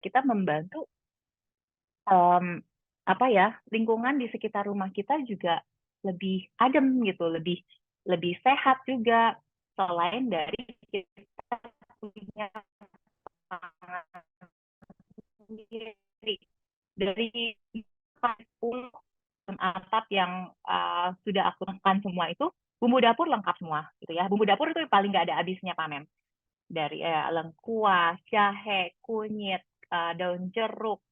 kita membantu apa ya, lingkungan di sekitar rumah kita juga lebih adem gitu, lebih lebih sehat juga. Selain dari kita punya pangan sendiri dari 40 atap yang sudah aku tekan semua itu, bumbu dapur lengkap semua gitu ya. Bumbu dapur itu paling nggak ada habisnya panen. Dari lengkuas, jahe, kunyit, daun jeruk,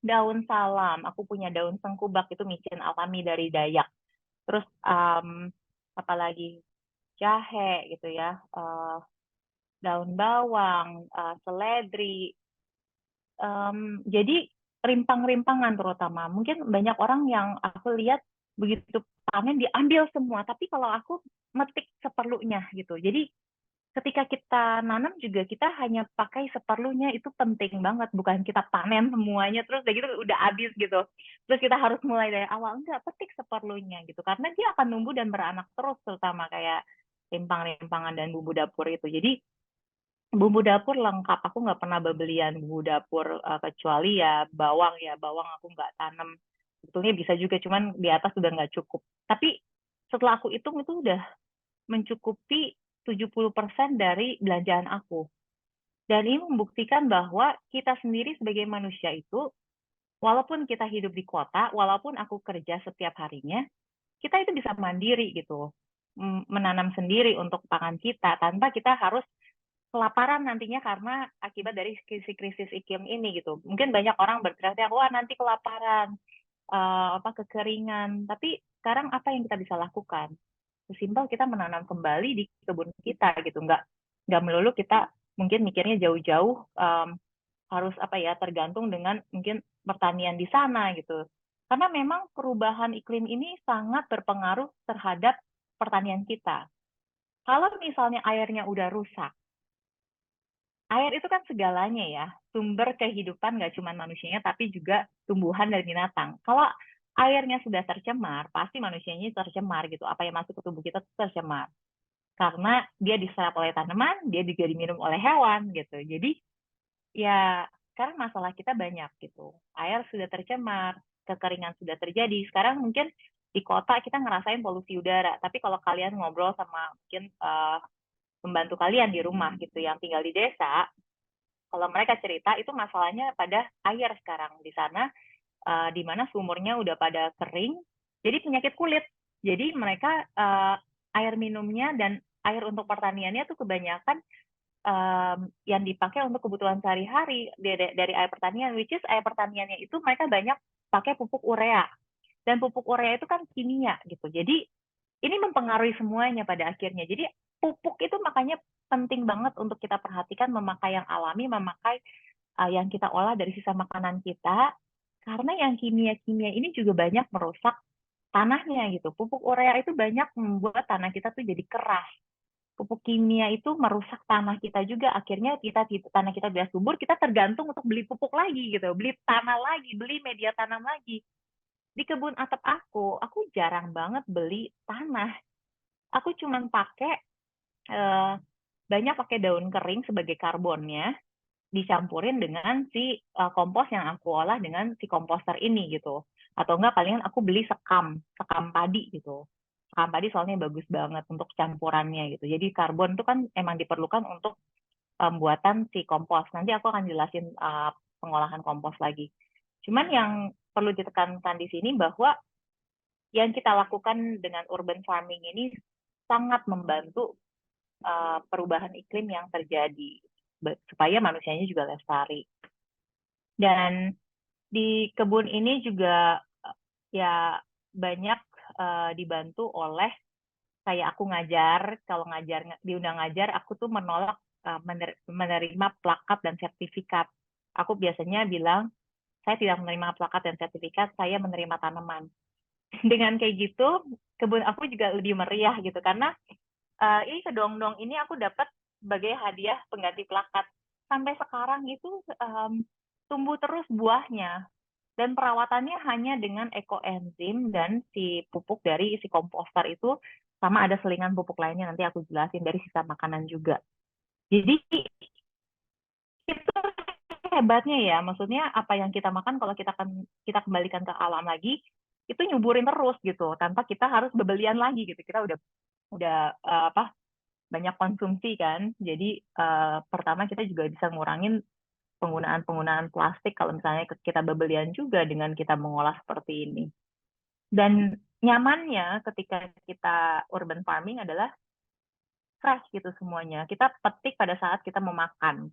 daun salam. Aku punya daun sengkubak itu micin alami dari Dayak. Terus apalagi jahe gitu ya, daun bawang, seledri. Jadi rimpang-rimpangan terutama. Mungkin banyak orang yang aku lihat begitu panen diambil semua, tapi kalau aku metik seperlunya gitu. Jadi ketika kita nanam juga kita hanya pakai seperlunya, itu penting banget, bukan kita panen semuanya terus udah gitu udah habis gitu. Terus kita harus mulai dari awal, enggak, petik seperlunya gitu. Karena dia akan tumbuh dan beranak terus, terutama kayak rimpang-rimpangan dan bumbu dapur itu. Jadi bumbu dapur lengkap. Aku nggak pernah bebelian bumbu dapur kecuali ya bawang aku nggak tanam. Sebetulnya bisa juga, cuman di atas udah nggak cukup. Tapi setelah aku hitung itu udah mencukupi 70% dari belanjaan aku. Dan ini membuktikan bahwa kita sendiri sebagai manusia itu, walaupun kita hidup di kota, walaupun aku kerja setiap harinya, kita itu bisa mandiri gitu. Menanam sendiri untuk pangan kita, tanpa kita harus kelaparan nantinya karena akibat dari krisis iklim ini gitu. Mungkin banyak orang berteriak, wah nanti kelaparan, kekeringan. Tapi sekarang apa yang kita bisa lakukan? Sesimpel kita menanam kembali di kebun kita gitu, nggak melulu kita mungkin mikirnya jauh-jauh harus tergantung dengan mungkin pertanian di sana gitu, karena memang perubahan iklim ini sangat berpengaruh terhadap pertanian kita. Kalau misalnya airnya udah rusak, air itu kan segalanya ya, sumber kehidupan nggak cuma manusianya tapi juga tumbuhan dan binatang. Kalau airnya sudah tercemar, pasti manusianya tercemar gitu, apa yang masuk ke tubuh kita tercemar karena dia diserap oleh tanaman, dia juga diminum oleh hewan gitu. Jadi ya sekarang masalah kita banyak gitu. Air sudah tercemar, kekeringan sudah terjadi. Sekarang mungkin di kota kita ngerasain polusi udara, tapi kalau kalian ngobrol sama mungkin pembantu kalian di rumah gitu yang tinggal di desa, kalau mereka cerita itu masalahnya pada air sekarang di sana, di mana sumurnya udah pada kering, jadi penyakit kulit. Jadi mereka air minumnya dan air untuk pertaniannya tuh kebanyakan yang dipakai untuk kebutuhan sehari-hari dari air pertanian, which is air pertaniannya itu mereka banyak pakai pupuk urea. Dan pupuk urea itu kan kimia gitu. Jadi ini mempengaruhi semuanya pada akhirnya. Jadi pupuk itu makanya penting banget untuk kita perhatikan, memakai yang alami, memakai yang kita olah dari sisa makanan kita, karena yang kimia-kimia ini juga banyak merusak tanahnya gitu. Pupuk urea itu banyak membuat tanah kita tuh jadi keras. Pupuk kimia itu merusak tanah kita juga. Akhirnya tanah kita biar subur, kita tergantung untuk beli pupuk lagi gitu, beli tanah lagi, beli media tanam lagi. Di kebun atap aku jarang banget beli tanah. Aku cuma pakai banyak pakai daun kering sebagai karbonnya, dicampurin dengan si kompos yang aku olah dengan si komposter ini gitu. Atau enggak palingan aku beli sekam padi gitu. Sekam padi soalnya bagus banget untuk campurannya gitu. Jadi karbon itu kan emang diperlukan untuk pembuatan si kompos. Nanti aku akan jelasin pengolahan kompos lagi. Cuman yang perlu ditekankan di sini bahwa yang kita lakukan dengan urban farming ini sangat membantu perubahan iklim yang terjadi supaya manusianya juga lestari. Dan di kebun ini juga ya banyak dibantu oleh kayak aku ngajar, kalau diundang ngajar, aku tuh menolak menerima plakat dan sertifikat. Aku biasanya bilang, saya tidak menerima plakat dan sertifikat, saya menerima tanaman. Dengan kayak gitu, kebun aku juga lebih meriah gitu, karena ini kedong-dong ini aku dapat sebagai hadiah pengganti plakat. Sampai sekarang itu tumbuh terus buahnya. Dan perawatannya hanya dengan ekoenzim dan si pupuk dari si komposter itu, sama ada selingan pupuk lainnya, nanti aku jelasin dari sisa makanan juga. Jadi itu hebatnya ya, maksudnya apa yang kita makan kalau kita kembalikan ke alam lagi, itu nyuburin terus gitu, tanpa kita harus bebelian lagi gitu. Kita udah apa banyak konsumsi kan. Jadi pertama kita juga bisa ngurangin penggunaan plastik kalau misalnya kita bebelian juga dengan kita mengolah seperti ini. Dan nyamannya ketika kita urban farming adalah fresh gitu semuanya. Kita petik pada saat kita mau makan.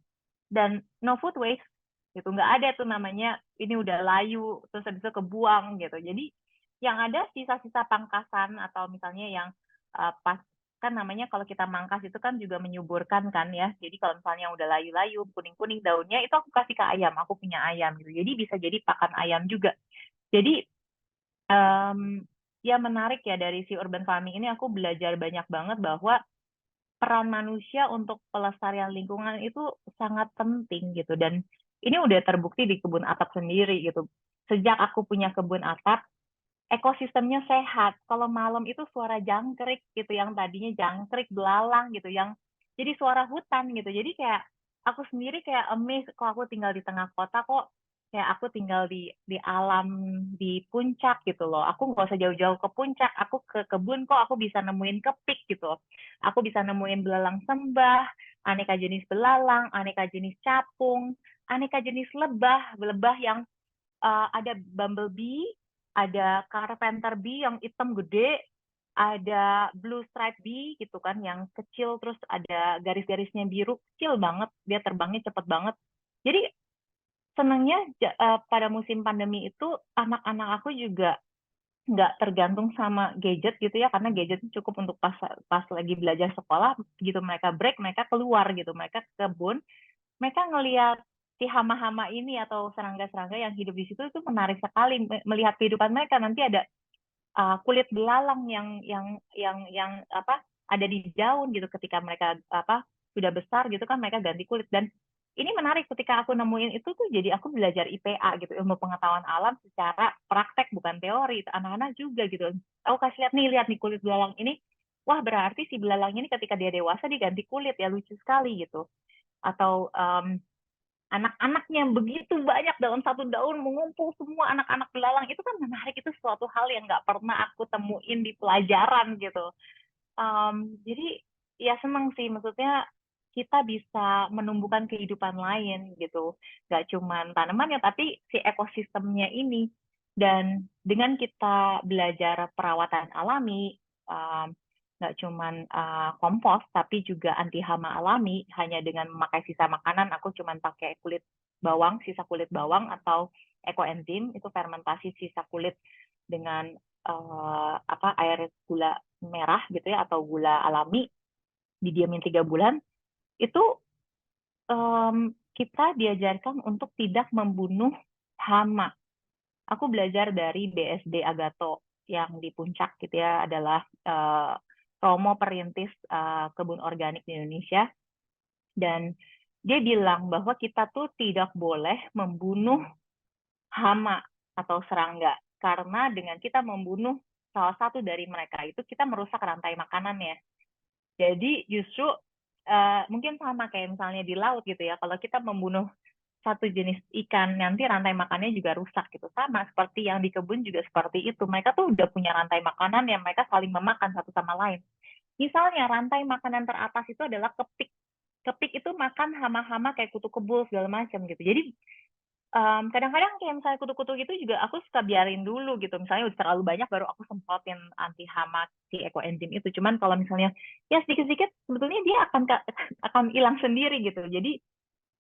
Dan no food waste gitu. Nggak ada tuh namanya ini udah layu terus habis itu kebuang gitu. Jadi yang ada sisa-sisa pangkasan atau misalnya yang pas kan namanya kalau kita mangkas itu kan juga menyuburkan kan ya. Jadi kalau misalnya udah layu-layu, kuning-kuning daunnya itu aku kasih ke ayam. Aku punya ayam gitu. Jadi bisa jadi pakan ayam juga. Jadi ya menarik ya dari si urban farming ini aku belajar banyak banget bahwa peran manusia untuk pelestarian lingkungan itu sangat penting gitu. Dan ini udah terbukti di kebun atap sendiri gitu. Sejak aku punya kebun atap, ekosistemnya sehat. Kalau malam itu suara jangkrik gitu, yang tadinya jangkrik belalang gitu, yang jadi suara hutan gitu. Jadi kayak aku sendiri kayak amazed kok aku tinggal di tengah kota kok kayak aku tinggal di alam di puncak gitu loh. Aku nggak usah jauh-jauh ke puncak, aku ke kebun kok aku bisa nemuin kepik gitu. Aku bisa nemuin belalang sembah, aneka jenis belalang, aneka jenis capung, aneka jenis lebah, lebah yang ada bumblebee, ada carpenter bee yang hitam gede, ada blue stripe bee gitu kan yang kecil terus ada garis-garisnya biru kecil banget, dia terbangnya cepet banget. Jadi senangnya pada musim pandemi itu anak-anak aku juga nggak tergantung sama gadget gitu ya, karena gadget cukup untuk pas lagi belajar sekolah gitu, mereka break mereka keluar gitu, mereka ke kebun, mereka ngelihat si hama-hama ini atau serangga-serangga yang hidup di situ itu menarik sekali melihat kehidupan mereka. Nanti ada kulit belalang yang apa ada di daun gitu ketika mereka apa sudah besar gitu kan mereka ganti kulit. Dan ini menarik ketika aku nemuin itu tuh jadi aku belajar IPA gitu, ilmu pengetahuan alam secara praktek bukan teori. Anak-anak juga gitu, aku kasih lihat nih kulit belalang ini, wah berarti si belalang ini ketika dia dewasa diganti kulit ya, lucu sekali gitu. Atau anak-anaknya begitu banyak dalam satu daun mengumpul semua anak-anak belalang, itu kan menarik, itu suatu hal yang nggak pernah aku temuin di pelajaran gitu. Jadi ya seneng sih, maksudnya kita bisa menumbuhkan kehidupan lain gitu, nggak cuman tanamannya tapi si ekosistemnya ini. Dan dengan kita belajar perawatan alami, nggak cuman kompos tapi juga anti hama alami, hanya dengan memakai sisa makanan. Aku cuman pakai sisa kulit bawang atau ekoenzim itu fermentasi sisa kulit dengan air gula merah gitu ya atau gula alami, didiamin 3 bulan itu kita diajarkan untuk tidak membunuh hama. Aku belajar dari BSD Agato yang di Puncak gitu ya, adalah Romo perintis kebun organik di Indonesia, dan dia bilang bahwa kita tuh tidak boleh membunuh hama atau serangga, karena dengan kita membunuh salah satu dari mereka itu kita merusak rantai makanannya. Jadi justru mungkin sama kayak misalnya di laut gitu ya, kalau kita membunuh satu jenis ikan, nanti rantai makanannya juga rusak gitu. Sama seperti yang di kebun juga seperti itu. Mereka tuh udah punya rantai makanan yang mereka saling memakan satu sama lain. Misalnya rantai makanan teratas itu adalah kepik. Kepik itu makan hama-hama kayak kutu kebul segala macam gitu. Jadi kadang-kadang kayak misalnya kutu-kutu gitu juga aku suka biarin dulu gitu. Misalnya udah terlalu banyak baru aku semprotin anti hama si ekoenzim itu. Cuman kalau misalnya ya sedikit-sedikit sebetulnya dia akan hilang sendiri gitu. Jadi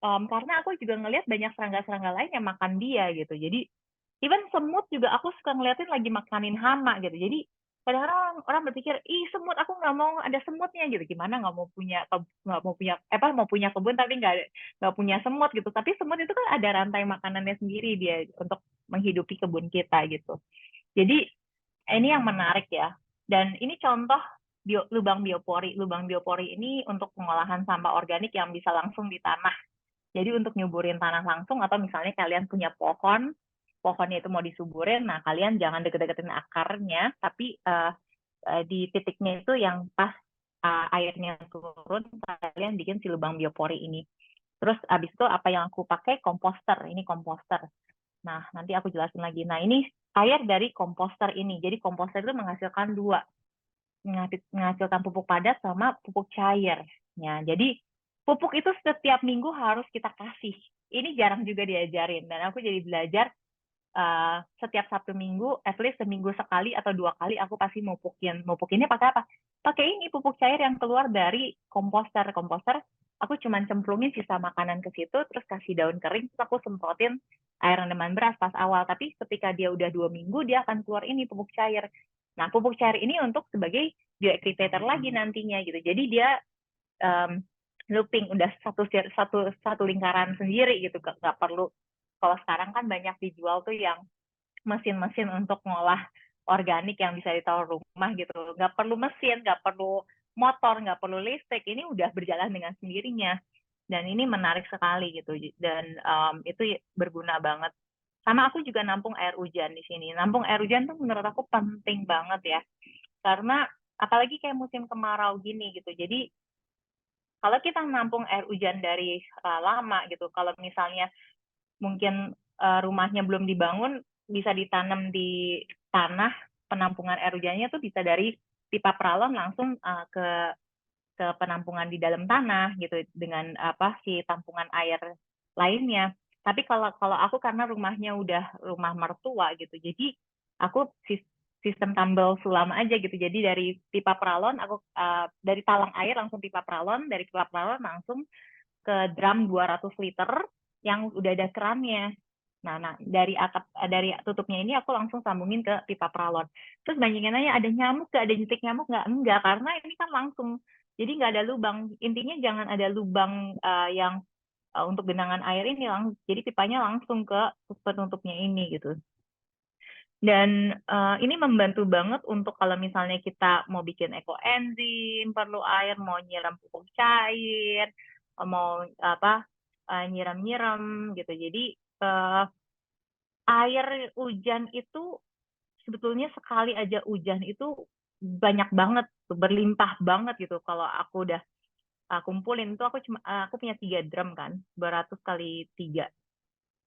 karena aku juga ngelihat banyak serangga-serangga lain yang makan dia gitu. Jadi even semut juga aku suka ngeliatin lagi makanin hama gitu. Jadi kadang-kadang orang berpikir, ih semut, aku nggak mau ada semutnya gitu. Gimana mau punya kebun tapi nggak punya semut gitu. Tapi semut itu kan ada rantai makanannya sendiri dia untuk menghidupi kebun kita gitu. Jadi ini yang menarik ya. Dan ini contoh lubang biopori. Lubang biopori ini untuk pengolahan sampah organik yang bisa langsung di tanah. Jadi untuk nyuburin tanah langsung, atau misalnya kalian punya pohonnya itu mau disuburin, nah kalian jangan deket-deketin akarnya, tapi di titiknya itu yang pas airnya turun, kalian bikin si lubang biopori ini. Terus abis itu apa yang aku pakai? Komposter. Ini komposter. Nah, nanti aku jelasin lagi. Nah, ini air dari komposter ini. Jadi komposter itu menghasilkan dua, menghasilkan pupuk padat sama pupuk cair. Ya, jadi pupuk itu setiap minggu harus kita kasih. Ini jarang juga diajarin. Dan aku jadi belajar setiap Sabtu Minggu, at least seminggu sekali atau 2 kali aku pasti mupukin. Mupukinnya pakai apa? Pakai ini pupuk cair yang keluar dari komposter. Komposter aku cuma cemplungin sisa makanan ke situ, terus kasih daun kering, terus aku semprotin air rendaman beras pas awal. Tapi ketika dia udah 2 minggu, dia akan keluar ini pupuk cair. Nah, pupuk cair ini untuk sebagai bioactivator lagi nantinya gitu. Jadi dia looping udah satu lingkaran sendiri gitu, nggak perlu. Kalau sekarang kan banyak dijual tuh yang mesin-mesin untuk ngolah organik yang bisa ditaruh rumah gitu, nggak perlu mesin, nggak perlu motor, nggak perlu listrik, ini udah berjalan dengan sendirinya. Dan ini menarik sekali gitu, dan itu berguna banget. Sama aku juga nampung air hujan di sini. Nampung air hujan tuh menurut aku penting banget ya, karena apalagi kayak musim kemarau gini gitu. Jadi kalau kita nampung air hujan dari lama gitu, kalau misalnya mungkin rumahnya belum dibangun, bisa ditanam di tanah penampungan air hujannya tuh bisa dari pipa peralon langsung ke penampungan di dalam tanah gitu dengan apa si tampungan air lainnya. Tapi kalau kalau aku karena rumahnya udah rumah mertua gitu, jadi aku sistem tambal sulam aja gitu. Jadi dari pipa peralon aku dari talang air langsung pipa peralon, dari pipa peralon langsung ke drum 200 liter yang udah ada kerannya. Nah, dari atap dari tutupnya ini aku langsung sambungin ke pipa peralon. Terus banyak yang nanya ada nyamuk nggak, ada jentik nyamuk nggak? Enggak, karena ini kan langsung. Jadi nggak ada lubang. Intinya jangan ada lubang yang untuk genangan air ini langsung. Jadi pipanya langsung ke penutupnya ini gitu. Dan ini membantu banget untuk kalau misalnya kita mau bikin ekoenzim, perlu air, mau nyiram pupuk cair, mau apa nyiram-nyiram gitu. Jadi air hujan itu sebetulnya sekali aja hujan itu banyak banget, berlimpah banget gitu. Kalau aku udah kumpulin itu aku punya 3 drum kan, 200 kali 3.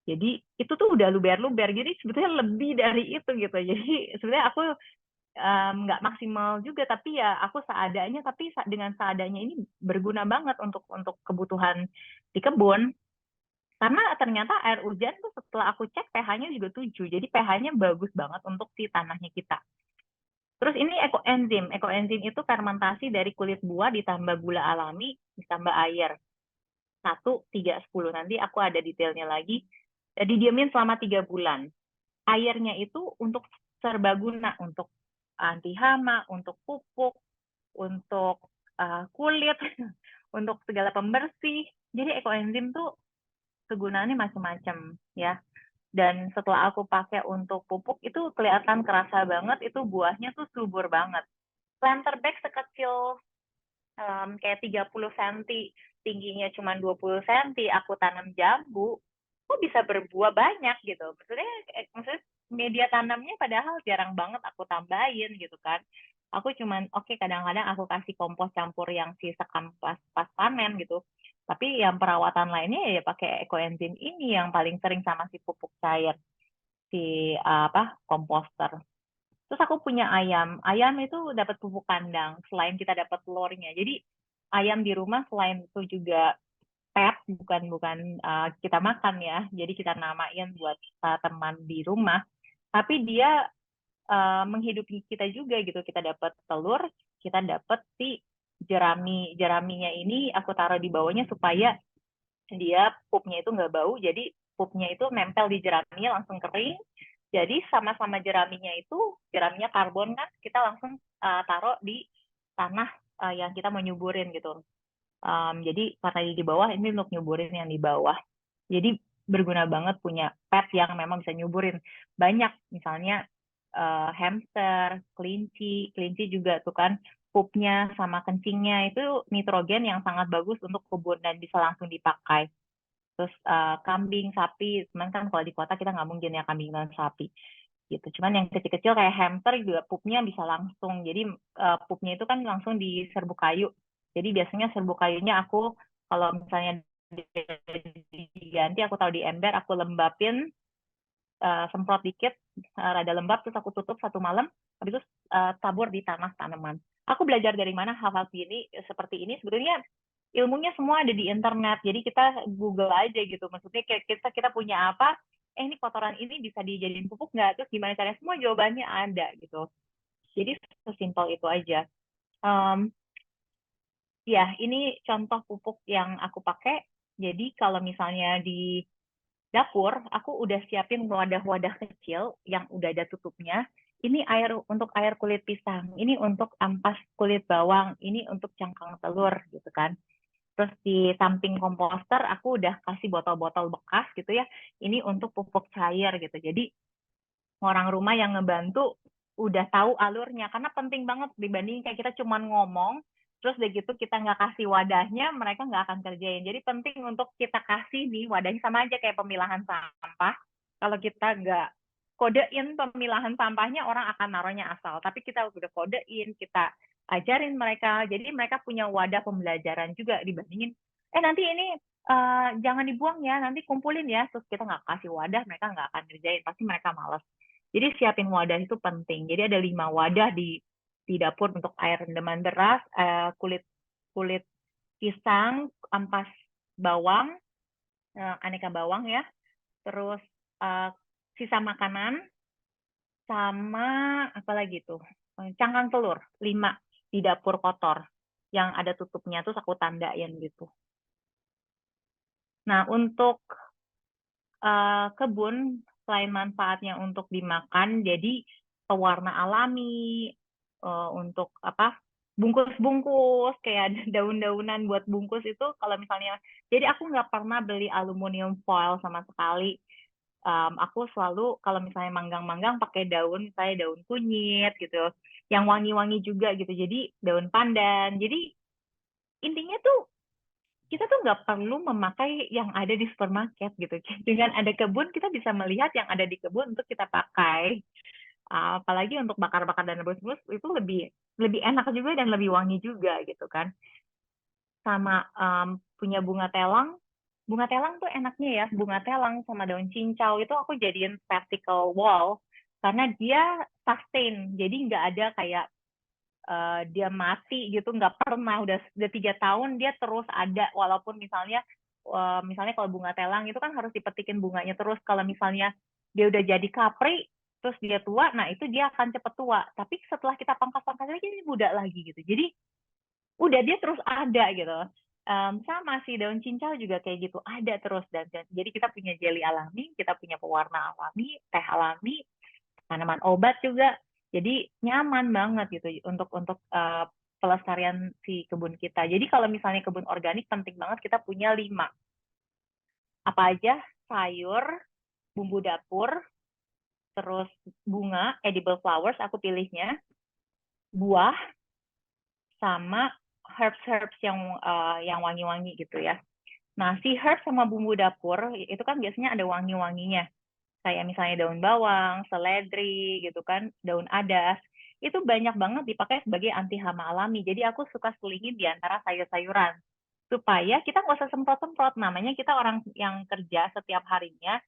Jadi itu tuh udah luber-luber. Jadi sebetulnya lebih dari itu gitu. Jadi sebenarnya aku nggak maksimal juga, tapi ya aku seadanya. Tapi dengan seadanya ini berguna banget untuk kebutuhan di kebun. Karena ternyata air hujan tuh setelah aku cek pH-nya juga 7. Jadi pH-nya bagus banget untuk si tanahnya kita. Terus ini ekoenzim. Ekoenzim itu fermentasi dari kulit buah ditambah gula alami, ditambah air. 1, 3, 10. Nanti aku ada detailnya lagi. Jadi diamin selama 3 bulan. Airnya itu untuk serbaguna, untuk anti hama, untuk pupuk, untuk kulit, untuk segala pembersih. Jadi ekoenzim tuh kegunaannya macam-macam ya. Dan setelah aku pakai untuk pupuk itu kelihatan kerasa banget, itu buahnya tuh subur banget. Planter bag sekecil kayak 30 cm, tingginya cuma 20 cm, aku tanam jambu, kok bisa berbuah banyak gitu. Maksudnya media tanamnya padahal jarang banget aku tambahin gitu kan. Aku cuman kadang-kadang aku kasih kompos campur yang si sekam pas panen gitu. Tapi yang perawatan lainnya ya pakai ekoenzim ini yang paling sering sama si pupuk cair, si komposter. Terus aku punya ayam. Ayam itu dapat pupuk kandang selain kita dapat telurnya. Jadi ayam di rumah selain itu juga pet, bukan kita makan ya. Jadi kita namain buat teman di rumah. Tapi dia menghidupi kita juga gitu. Kita dapat telur, kita dapat si jeraminya ini aku taruh di bawahnya supaya dia pupnya itu nggak bau. Jadi pupnya itu nempel di jeraminya langsung kering. Jadi sama-sama jeraminya karbon kan, kita langsung taruh di tanah yang kita mau nyuburin gitu. Jadi karena di bawah, ini untuk nyuburin yang di bawah. Jadi berguna banget punya pet yang memang bisa nyuburin. Banyak, misalnya hamster, kelinci juga tuh kan, pupnya sama kencingnya itu nitrogen yang sangat bagus untuk kebun dan bisa langsung dipakai. Terus kambing, sapi, cuman kan kalau di kota kita nggak mungkin ya kambing dan sapi gitu. Cuman yang kecil-kecil kayak hamster juga pupnya bisa langsung. Jadi pupnya itu kan langsung di serbuk kayu. Jadi biasanya serbuk kayunya aku kalau misalnya diganti, aku taruh di ember, aku lembapin, semprot dikit, rada lembab, terus aku tutup 1 malam, habis itu tabur di tanah tanaman. Aku belajar dari mana hal-hal seperti ini sebenarnya ilmunya semua ada di internet, jadi kita Google aja gitu. Maksudnya kayak kita punya apa, ini kotoran ini bisa dijadiin pupuk nggak? Terus gimana caranya? Semua jawabannya ada gitu. Jadi sesimpel itu aja. Um, ya, ini contoh pupuk yang aku pakai. Jadi kalau misalnya di dapur, aku udah siapin wadah-wadah kecil yang udah ada tutupnya. Ini air untuk air kulit pisang, ini untuk ampas kulit bawang, ini untuk cangkang telur gitu kan. Terus di samping komposter aku udah kasih botol-botol bekas gitu ya. Ini untuk pupuk cair gitu. Jadi orang rumah yang ngebantu udah tahu alurnya karena penting banget dibanding kayak kita cuman ngomong terus udah gitu kita nggak kasih wadahnya mereka nggak akan kerjain. Jadi penting untuk kita kasih nih wadahnya sama aja kayak pemilahan sampah. Kalau kita nggak kodein pemilahan sampahnya orang akan naruhnya asal. Tapi kita udah kodein, kita ajarin mereka. Jadi mereka punya wadah pembelajaran juga dibandingin nanti ini jangan dibuang ya, nanti kumpulin ya. Terus kita nggak kasih wadah, mereka nggak akan kerjain. Pasti mereka malas. Jadi siapin wadah itu penting. Jadi ada 5 wadah di dapur untuk air rendaman beras, kulit kulit pisang, ampas bawang, aneka bawang ya, terus sisa makanan, sama apa lagi tuh, cangkang telur 5 di dapur kotor yang ada tutupnya, terus aku tandain gitu. Nah untuk kebun selain manfaatnya untuk dimakan, jadi pewarna alami, untuk apa bungkus-bungkus kayak daun-daunan buat bungkus itu kalau misalnya, jadi aku nggak pernah beli aluminium foil sama sekali. Aku selalu kalau misalnya manggang-manggang pakai daun, misalnya daun kunyit gitu, yang wangi-wangi juga gitu. Jadi daun pandan. Jadi intinya tuh kita tuh nggak perlu memakai yang ada di supermarket gitu. Dengan ada kebun, kita bisa melihat yang ada di kebun untuk kita pakai. Apalagi untuk bakar-bakar dan rebus-rebus itu lebih lebih enak juga dan lebih wangi juga gitu kan. Sama punya bunga telang. Bunga telang tuh enaknya ya, bunga telang sama daun cincau itu aku jadiin vertical wall karena dia sustain. Jadi nggak ada kayak dia mati gitu, nggak pernah, udah 3 tahun dia terus ada walaupun misalnya kalau bunga telang itu kan harus dipetikin bunganya terus. Kalau misalnya dia udah jadi kapri terus dia tua, nah itu dia akan cepet tua, tapi setelah kita pangkas-pangkas lagi ini muda lagi gitu. Jadi udah dia terus ada gitu. Sama si daun cincau juga kayak gitu, ada terus. Dan jadi kita punya jelly alami, kita punya pewarna alami, teh alami, tanaman obat juga. Jadi nyaman banget gitu untuk pelestarian si kebun kita. Jadi kalau misalnya kebun organik penting banget kita punya 5. Apa aja? Sayur, bumbu dapur, terus bunga, edible flowers aku pilihnya, buah, sama herbs-herbs yang wangi-wangi gitu ya. Nah, si herb sama bumbu dapur itu kan biasanya ada wangi-wanginya. Kayak misalnya daun bawang, seledri gitu kan, daun adas. Itu banyak banget dipakai sebagai anti hama alami. Jadi aku suka selingin di antara sayur-sayuran. Supaya kita nggak usah semprot-semprot. Namanya kita orang yang kerja setiap harinya,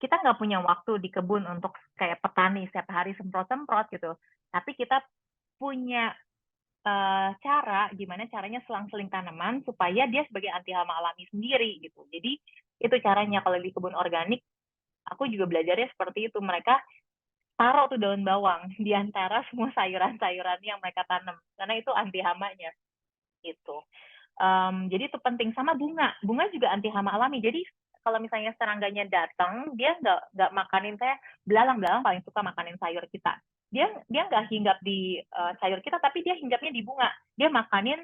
kita nggak punya waktu di kebun untuk kayak petani setiap hari semprot-semprot gitu. Tapi kita punya cara gimana caranya selang-seling tanaman supaya dia sebagai anti hama alami sendiri gitu. Jadi itu caranya kalau di kebun organik aku juga belajarnya seperti itu. Mereka taruh tuh daun bawang di antara semua sayuran-sayuran yang mereka tanam karena itu anti hamanya gitu. Jadi itu penting. Sama bunga. Bunga juga anti hama alami. Jadi kalau misalnya serangganya datang, dia nggak makanin, saya belalang paling suka makanin sayur kita. Dia nggak hinggap di sayur kita, tapi dia hinggapnya di bunga. Dia makanin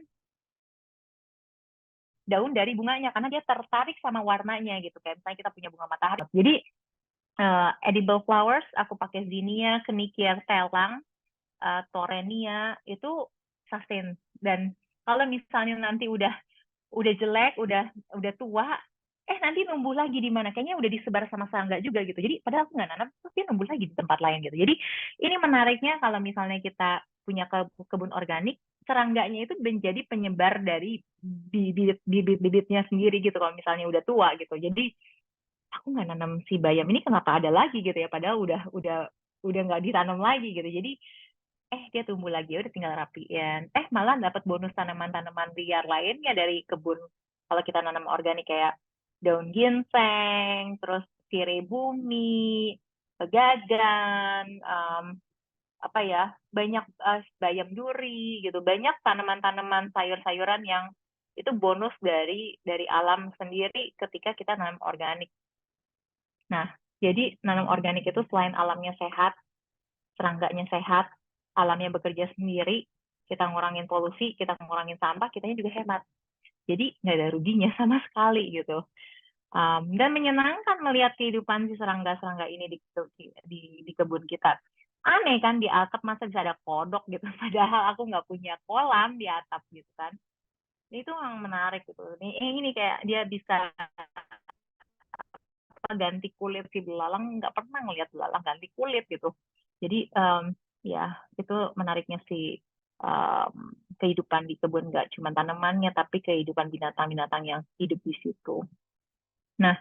daun dari bunganya karena dia tertarik sama warnanya gitu. Kayak misalnya kita punya bunga matahari. Jadi edible flowers aku pakai zinnia, kenikier telang, torenia itu sustain. Dan kalau misalnya nanti udah jelek, udah tua, nanti numbuh lagi di mana? Kayaknya udah disebar sama serangga juga gitu. Jadi padahal aku nggak nanam, tapi numbuh lagi di tempat lain gitu. Jadi ini menariknya kalau misalnya kita punya kebun organik, serangganya itu menjadi penyebar dari bibit-bibitnya sendiri gitu kalau misalnya udah tua gitu. Jadi aku nggak nanam si bayam ini kenapa ada lagi gitu ya, padahal udah nggak ditanam lagi gitu. Jadi dia tumbuh lagi, udah tinggal rapiin. Malah dapat bonus tanaman-tanaman liar lainnya dari kebun. Kalau kita nanam organik kayak daun ginseng, terus tirai bumi, pegagan, apa ya, banyak bayam duri gitu. Banyak tanaman-tanaman sayur-sayuran yang itu bonus dari alam sendiri ketika kita nanam organik. Nah, jadi nanam organik itu selain alamnya sehat, serangganya sehat, alamnya bekerja sendiri, kita ngurangin polusi, kita ngurangin sampah, kitanya juga hemat. Jadi nggak ada ruginya sama sekali gitu. Dan menyenangkan melihat kehidupan si serangga-serangga ini di kebun kita. Aneh kan, di atap masa bisa ada kodok gitu, padahal aku nggak punya kolam di atap gitu kan. Itu yang menarik gitu. Ini kayak dia bisa ganti kulit si belalang, nggak pernah ngeliat belalang ganti kulit gitu. Jadi ya itu menariknya si kehidupan di kebun, nggak cuma tanamannya tapi kehidupan binatang-binatang yang hidup di situ. Nah,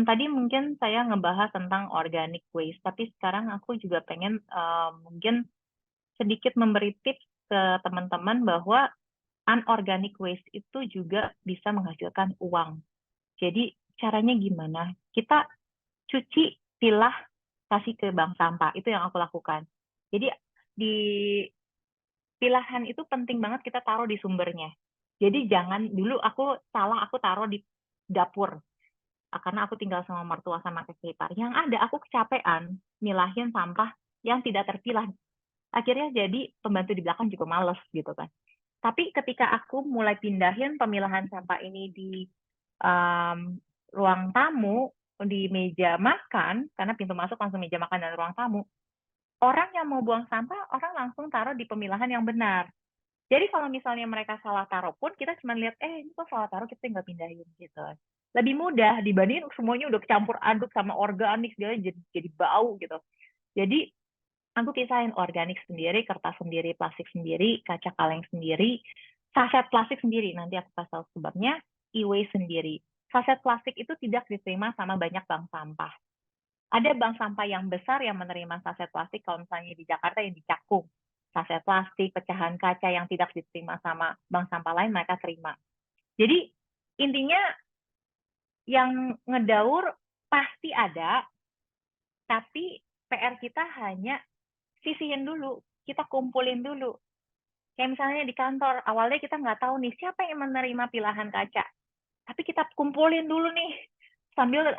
tadi mungkin saya ngebahas tentang organic waste, tapi sekarang aku juga pengen mungkin sedikit memberi tips ke teman-teman bahwa unorganic waste itu juga bisa menghasilkan uang. Jadi caranya gimana? Kita cuci, pilah, kasih ke bank sampah. Itu yang aku lakukan. Jadi di pilahan itu penting banget kita taruh di sumbernya. Jadi jangan, dulu aku taruh di dapur. Karena aku tinggal sama mertua sama kakek ipar. Yang ada aku kecapean milahin sampah yang tidak terpilah. Akhirnya jadi pembantu di belakang juga males gitu kan. Tapi ketika aku mulai pindahin pemilahan sampah ini di ruang tamu, di meja makan, karena pintu masuk langsung meja makan dan ruang tamu, orang yang mau buang sampah, orang langsung taruh di pemilahan yang benar. Jadi kalau misalnya mereka salah taruh pun, kita cuma lihat, ini kok salah taruh, kita tinggal pindahin gitu. Lebih mudah dibanding semuanya udah campur aduk sama organik, jadi bau gitu. Jadi aku pisahin organik sendiri, kertas sendiri, plastik sendiri, kaca kaleng sendiri, saset plastik sendiri. Nanti aku kasih tahu sebabnya, e-waste sendiri. Saset plastik itu tidak diterima sama banyak bank sampah. Ada bank sampah yang besar yang menerima saset plastik, kalau misalnya di Jakarta yang di Cakung. Saset plastik, pecahan kaca yang tidak diterima sama bank sampah lain, mereka terima. Jadi intinya yang ngedaur pasti ada, tapi PR kita hanya sisihin dulu, kita kumpulin dulu. Kayak misalnya di kantor, awalnya kita nggak tahu nih siapa yang menerima pilahan kaca. Tapi kita kumpulin dulu nih, sambil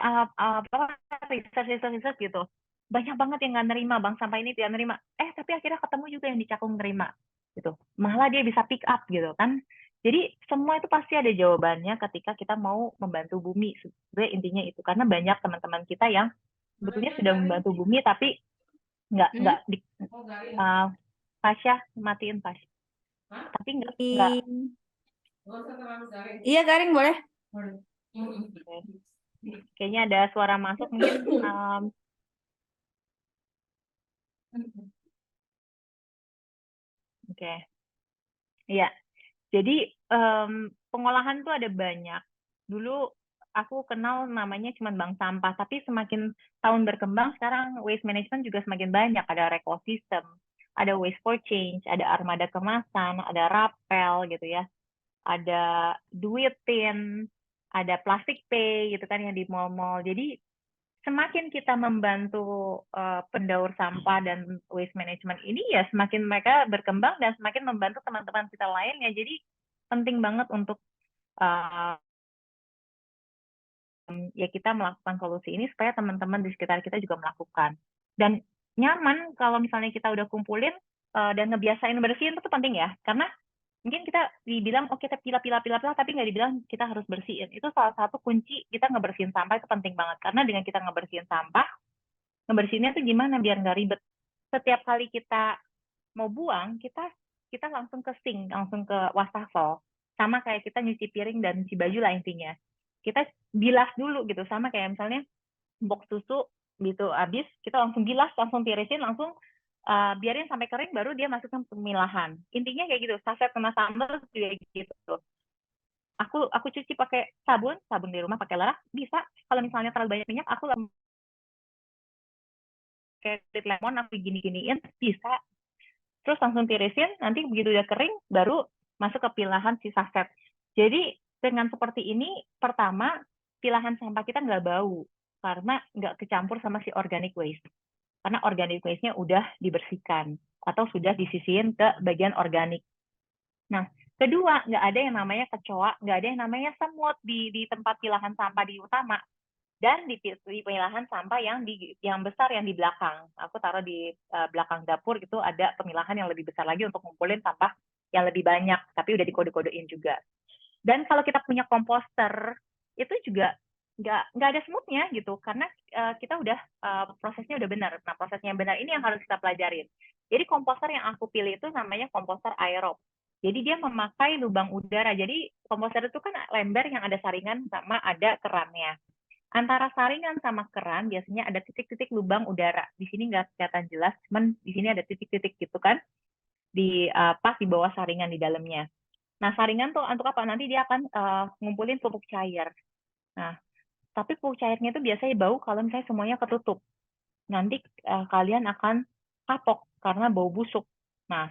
research gitu. Banyak banget yang nggak nerima, bank sampah ini tidak nerima. Tapi akhirnya ketemu juga yang di Cakung nerima. Gitu. Malah dia bisa pick up gitu kan. Jadi semua itu pasti ada jawabannya ketika kita mau membantu bumi. Sebenarnya intinya itu. Karena banyak teman-teman kita yang sebetulnya sudah membantu bumi, tapi nggak Pasha, matiin Pasha. Tapi nggak. Iya, garing boleh. Kayaknya ada suara masuk mungkin. Oke. Iya. Jadi pengolahan tuh ada banyak. Dulu aku kenal namanya cuma bank sampah, tapi semakin tahun berkembang sekarang waste management juga semakin banyak. Ada Recosystem, ada Waste for Change, ada Armada Kemasan, ada Rapel gitu ya. Ada Duitin, ada Plastic Pay gitu kan yang di mall-mall. Jadi semakin kita membantu pendaur sampah dan waste management ini, ya semakin mereka berkembang dan semakin membantu teman-teman kita lainnya. Jadi penting banget untuk ya kita melakukan solusi ini supaya teman-teman di sekitar kita juga melakukan. Dan nyaman kalau misalnya kita udah kumpulin dan ngebiasain bersihin itu penting ya, karena mungkin kita dibilang kita pilah, tapi nggak dibilang kita harus bersihin. Itu salah satu kunci kita ngebersihin sampah, itu penting banget. Karena dengan kita ngebersihin sampah, ngebersihinnya tuh gimana biar nggak ribet. Setiap kali kita mau buang, kita langsung ke sink, langsung ke wastafel. Sama kayak kita nyuci piring dan nyuci baju lah intinya. Kita bilas dulu gitu, sama kayak misalnya box susu gitu habis, kita langsung bilas, langsung tirisin, langsung biarin sampai kering baru dia masukkan pemilahan. Intinya kayak gitu. Saset kena sambal juga gitu. Aku cuci pakai sabun di rumah pakai lerah bisa. Kalau misalnya terlalu banyak minyak, aku pakai kulit lemon aku gini-giniin bisa. Terus langsung tirisin, nanti begitu udah kering baru masuk ke pilahan si saset. Jadi dengan seperti ini, pertama pilahan sampah kita nggak bau karena nggak kecampur sama si organic waste. Karena organic waste-nya udah dibersihkan atau sudah disisihin ke bagian organik. Nah, kedua, nggak ada yang namanya kecoa, nggak ada yang namanya semut di tempat pilahan sampah di utama. Dan di pemilahan sampah yang besar yang di belakang. Aku taruh di belakang dapur itu ada pemilahan yang lebih besar lagi untuk ngumpulin sampah yang lebih banyak, tapi udah dikode-kodein juga. Dan kalau kita punya komposter, itu juga nggak ada semutnya gitu, karena kita udah prosesnya udah benar. Nah, prosesnya yang benar ini yang harus kita pelajarin. Jadi komposter yang aku pilih itu namanya komposter aerob. Jadi dia memakai lubang udara. Jadi komposter itu kan lembar yang ada saringan sama ada kerannya. Antara saringan sama keran biasanya ada titik-titik lubang udara. Di sini nggak kelihatan jelas, cuman di sini ada titik-titik gitu kan, pas di bawah saringan di dalamnya. Nah, saringan tuh untuk apa? Nanti dia akan ngumpulin pupuk cair. Nah, tapi pupuk cairnya itu biasanya bau kalau misalnya semuanya ketutup. Nanti kalian akan kapok karena bau busuk. Nah,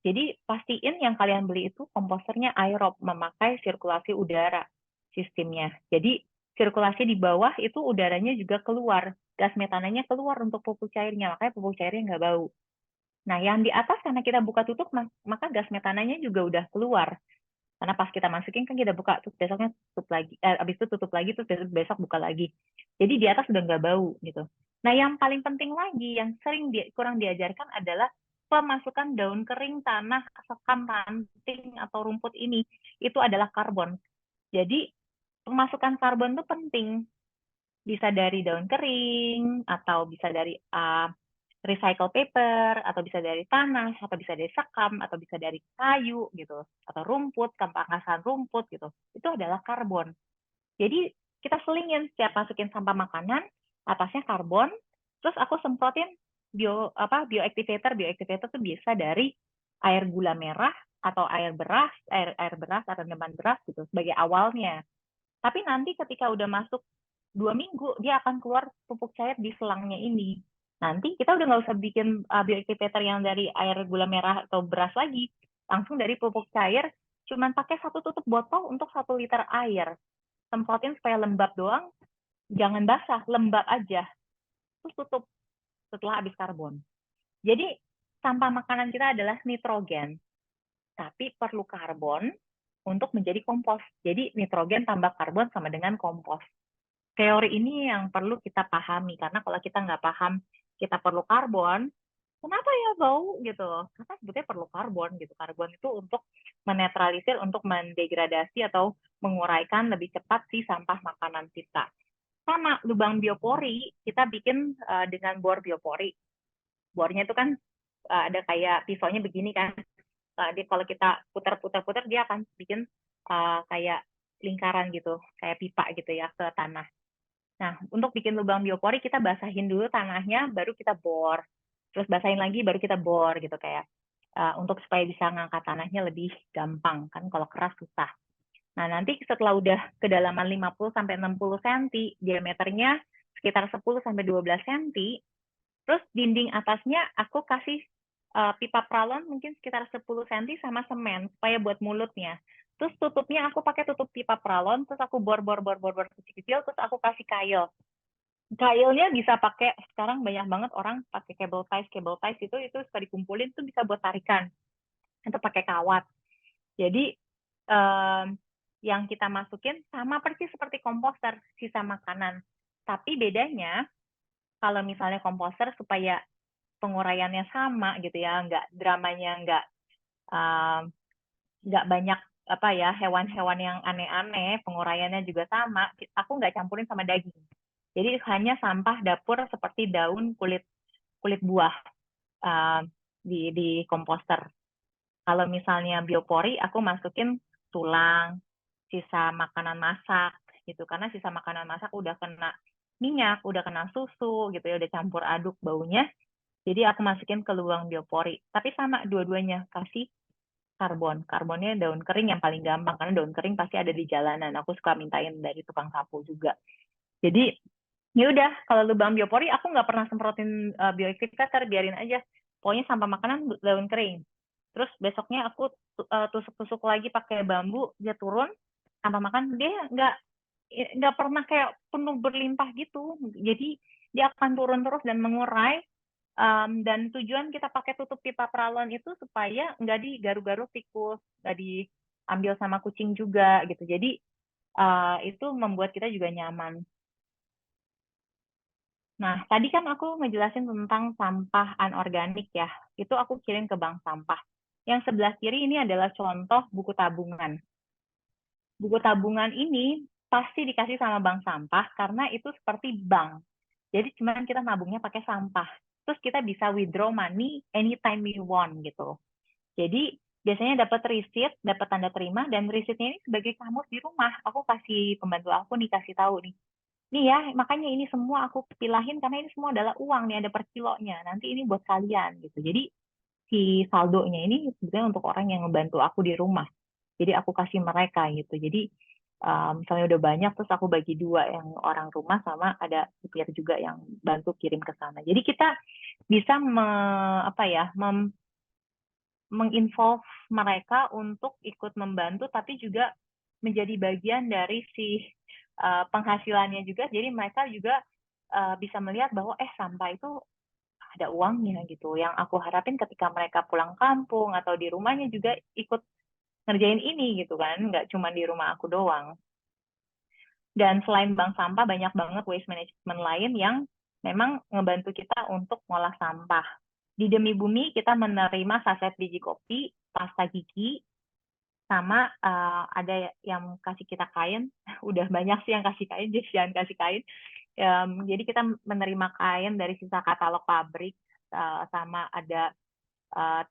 jadi pastiin yang kalian beli itu komposternya aerob, memakai sirkulasi udara sistemnya. Jadi sirkulasi di bawah itu udaranya juga keluar, gas metananya keluar untuk pupuk cairnya, makanya pupuk cairnya nggak bau. Nah, yang di atas karena kita buka tutup, maka gas metananya juga udah keluar. Karena pas kita masukin kan kita buka, terus besoknya tutup lagi, abis itu tutup lagi, terus besok buka lagi. Jadi di atas udah nggak bau gitu. Nah, yang paling penting lagi, yang sering kurang diajarkan adalah pemasukan daun kering, tanah, sekam, ranting, atau rumput ini, itu adalah karbon. Jadi pemasukan karbon itu penting. Bisa dari daun kering, atau bisa dari recycle paper, atau bisa dari tanah, atau bisa dari sekam, atau bisa dari kayu gitu, atau rumput, pangkasan rumput gitu. Itu adalah karbon. Jadi kita selingin setiap masukin sampah makanan, atasnya karbon, terus aku semprotin bioactivator. Bioactivator itu bisa dari air gula merah atau air beras atau rendaman beras gitu sebagai awalnya. Tapi nanti ketika udah masuk 2 minggu, dia akan keluar pupuk cair di selangnya ini. Nanti kita udah nggak usah bikin bioactivator yang dari air gula merah atau beras lagi. Langsung dari pupuk cair, cuman pakai 1 tutup botol untuk 1 liter air. Semprotin supaya lembab doang, jangan basah, lembab aja. Terus tutup setelah habis karbon. Jadi sampah makanan kita adalah nitrogen, tapi perlu karbon untuk menjadi kompos. Jadi nitrogen tambah karbon sama dengan kompos. Teori ini yang perlu kita pahami, karena kalau kita nggak paham kita perlu karbon, kenapa ya bau gitu? Karena sebetulnya perlu karbon gitu. Karbon itu untuk menetralisir, untuk mendegradasi atau menguraikan lebih cepat si sampah makanan kita. Sama lubang biopori, kita bikin dengan bor biopori. Bornya itu kan ada kayak pisaunya begini kan. Dia kalau kita putar-putar-putar dia akan bikin kayak lingkaran gitu, kayak pipa gitu ya ke tanah. Nah, untuk bikin lubang biopori kita basahin dulu tanahnya, baru kita bor. Terus basahin lagi, baru kita bor gitu kayak untuk supaya bisa ngangkat tanahnya lebih gampang kan kalau keras susah. Nah, nanti setelah udah kedalaman 50 sampai 60 cm, diameternya sekitar 10 sampai 12 cm, terus dinding atasnya aku kasih pipa pralon mungkin sekitar 10 cm sama semen supaya buat mulutnya. Terus tutupnya aku pakai tutup pipa pralon, terus aku bor kecil-kecil, terus aku kasih kail. Kailnya bisa pakai, sekarang banyak banget orang pakai cable ties itu suka dikumpulin tuh bisa buat tarikan atau pakai kawat. Jadi yang kita masukin sama persis seperti komposter, sisa makanan. Tapi bedanya kalau misalnya komposter supaya penguraiannya sama gitu ya, nggak dramanya nggak banyak apa ya hewan-hewan yang aneh-aneh, penguraiannya juga sama. Aku nggak campurin sama daging. Jadi hanya sampah dapur seperti daun, kulit buah di komposter. Kalau misalnya biopori, aku masukin tulang, sisa makanan masak gitu. Karena sisa makanan masak udah kena minyak, udah kena susu gitu ya, udah campur aduk baunya. Jadi aku masukin ke lubang biopori. Tapi sama dua-duanya, kasih karbon. Karbonnya daun kering yang paling gampang, karena daun kering pasti ada di jalanan. Aku suka mintain dari tukang sapu juga. Jadi ya udah, kalau lubang biopori aku nggak pernah semprotin bioactivator, biarin aja. Pokoknya sampah makanan daun kering. Terus besoknya aku tusuk-tusuk lagi pakai bambu, dia turun. Sampah makan dia nggak pernah kayak penuh berlimpah gitu. Jadi dia akan turun terus dan mengurai. Dan tujuan kita pakai tutup pipa peralon itu supaya nggak digaru-garu tikus, nggak diambil sama kucing juga gitu. Jadi itu membuat kita juga nyaman. Nah, tadi kan aku ngejelasin tentang sampah anorganik ya. Itu aku kirim ke bank sampah. Yang sebelah kiri ini adalah contoh buku tabungan. Buku tabungan ini pasti dikasih sama bank sampah karena itu seperti bank. Jadi cuma kita nabungnya pakai sampah. Terus kita bisa withdraw money anytime we want gitu. Jadi biasanya dapat receipt, dapat tanda terima, dan receipt-nya ini sebagai kamus di rumah. Aku kasih pembantu aku nih, kasih tahu nih. Nih ya, makanya ini semua aku pilahin karena ini semua adalah uang nih, ada per kilonya. Nanti ini buat kalian gitu. Jadi si saldonya ini sebenarnya untuk orang yang membantu aku di rumah. Jadi aku kasih mereka gitu. Jadi misalnya udah banyak, terus aku bagi dua, yang orang rumah sama ada supir juga yang bantu kirim ke sana. Jadi kita bisa apa ya, menginvolve mereka untuk ikut membantu, tapi juga menjadi bagian dari si penghasilannya juga. Jadi mereka juga bisa melihat bahwa sampah itu ada uangnya gitu. Yang aku harapin ketika mereka pulang kampung atau di rumahnya juga ikut ngerjain ini gitu kan, nggak cuma di rumah aku doang. Dan selain bank sampah, banyak banget waste management lain yang memang ngebantu kita untuk ngolah sampah. Di Demi Bumi kita menerima saset biji kopi, pasta gigi, sama ada yang kasih kita kain. Udah banyak sih yang kasih kain, jadi jangan kasih kain. Jadi kita menerima kain dari sisa katalog pabrik, sama ada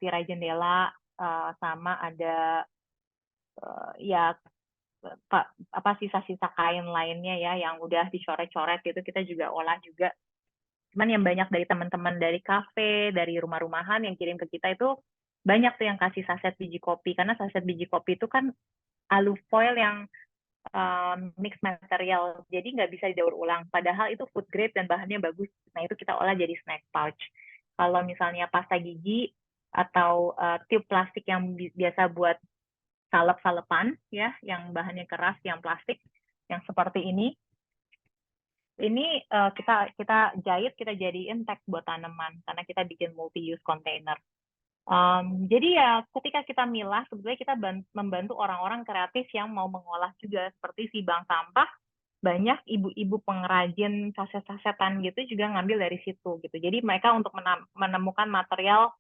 tirai jendela, sama ada ya apa sisa-sisa kain lainnya ya yang udah dicoret-coret gitu, kita juga olah juga. Cuman yang banyak dari teman-teman dari kafe, dari rumah-rumahan yang kirim ke kita itu banyak tuh yang kasih saset biji kopi, karena saset biji kopi itu kan alufoil yang mixed material, jadi nggak bisa didaur ulang. Padahal itu food grade dan bahannya bagus. Nah itu kita olah jadi snack pouch. Kalau misalnya pasta gigi atau tube plastik yang biasa buat salep-salepan ya, yang bahannya keras, yang plastik, yang seperti ini kita jahit, kita jadiin tag buat tanaman karena kita bikin multi-use container. Jadi ya ketika kita milah, sebetulnya kita membantu orang-orang kreatif yang mau mengolah juga, seperti si bank sampah. Banyak ibu-ibu pengrajin saset-sasetan gitu juga ngambil dari situ gitu. Jadi mereka untuk menemukan material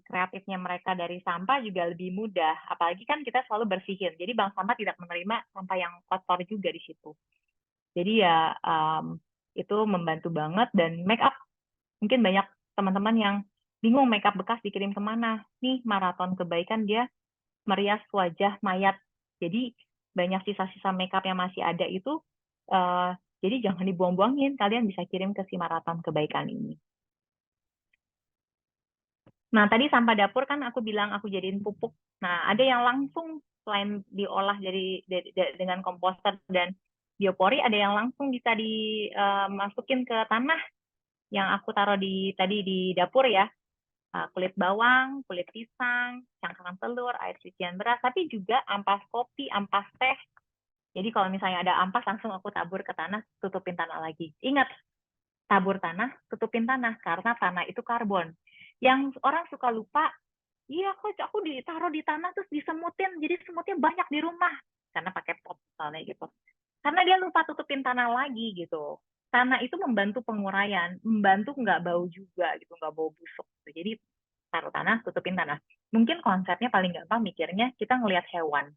kreatifnya mereka dari sampah juga lebih mudah. Apalagi kan kita selalu bersihin. Jadi bank sampah tidak menerima sampah yang kotor juga di situ. Jadi ya itu membantu banget. Dan make up, mungkin banyak teman-teman yang bingung make up bekas dikirim kemana. Nih Maraton Kebaikan dia merias wajah mayat. Jadi banyak sisa-sisa make up yang masih ada itu, jadi jangan dibuang-buangin. Kalian bisa kirim ke si Maraton Kebaikan ini. Nah, tadi sampah dapur kan aku bilang aku jadiin pupuk. Nah, ada yang langsung selain diolah dengan komposter dan biopori, ada yang langsung bisa dimasukin ke tanah yang aku taruh tadi di dapur ya. Kulit bawang, kulit pisang, cangkang telur, air cucian beras, tapi juga ampas kopi, ampas teh. Jadi kalau misalnya ada ampas, langsung aku tabur ke tanah, tutupin tanah lagi. Ingat, tabur tanah, tutupin tanah, karena tanah itu karbon. Yang orang suka lupa, iya kok aku ditaruh di tanah terus disemutin, jadi semutnya banyak di rumah. Karena pakai pot misalnya gitu. Karena dia lupa tutupin tanah lagi gitu. Tanah itu membantu penguraian, membantu nggak bau juga gitu, nggak bau busuk. Jadi taruh tanah, tutupin tanah. Mungkin konsepnya paling gampang mikirnya, kita ngelihat hewan.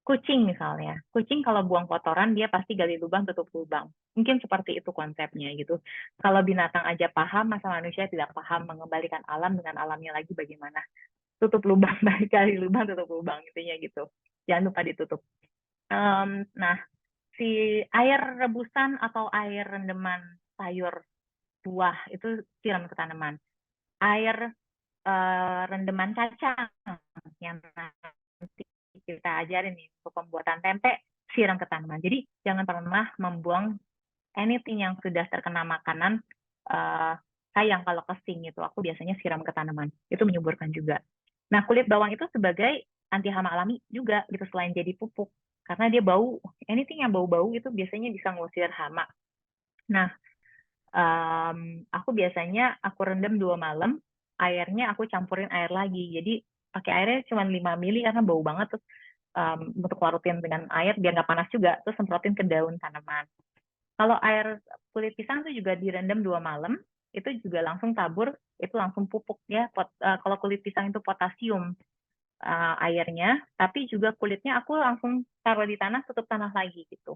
Kucing misalnya, kucing kalau buang kotoran dia pasti gali lubang, tutup lubang. Mungkin seperti itu konsepnya gitu. Kalau binatang aja paham, masa manusia tidak paham mengembalikan alam dengan alamnya lagi bagaimana. Tutup lubang, gali lubang, tutup lubang, intinya gitu. Jangan lupa ditutup. Nah, si air rebusan atau air rendeman sayur buah itu siram ke tanaman. Air rendaman kacang yang nanti kita ajarin nih untuk pembuatan tempe, siram ke tanaman. Jadi jangan pernah membuang anything yang sudah terkena makanan, sayang kalau kesing itu. Aku biasanya siram ke tanaman. Itu menyuburkan juga. Nah, kulit bawang itu sebagai anti hama alami juga gitu selain jadi pupuk. Karena dia bau, anything yang bau-bau itu biasanya bisa ngusir hama. Nah, aku biasanya aku rendam 2 malam, airnya aku campurin air lagi. Jadi pakai airnya cuma 5 mili karena bau banget, terus untuk larutin dengan air biar nggak panas juga, terus semprotin ke daun tanaman. Kalau air kulit pisang itu juga direndam 2 malam, itu juga langsung tabur, itu langsung pupuk ya. Kalau kulit pisang itu potasium airnya, tapi juga kulitnya aku langsung taruh di tanah, tutup tanah lagi gitu.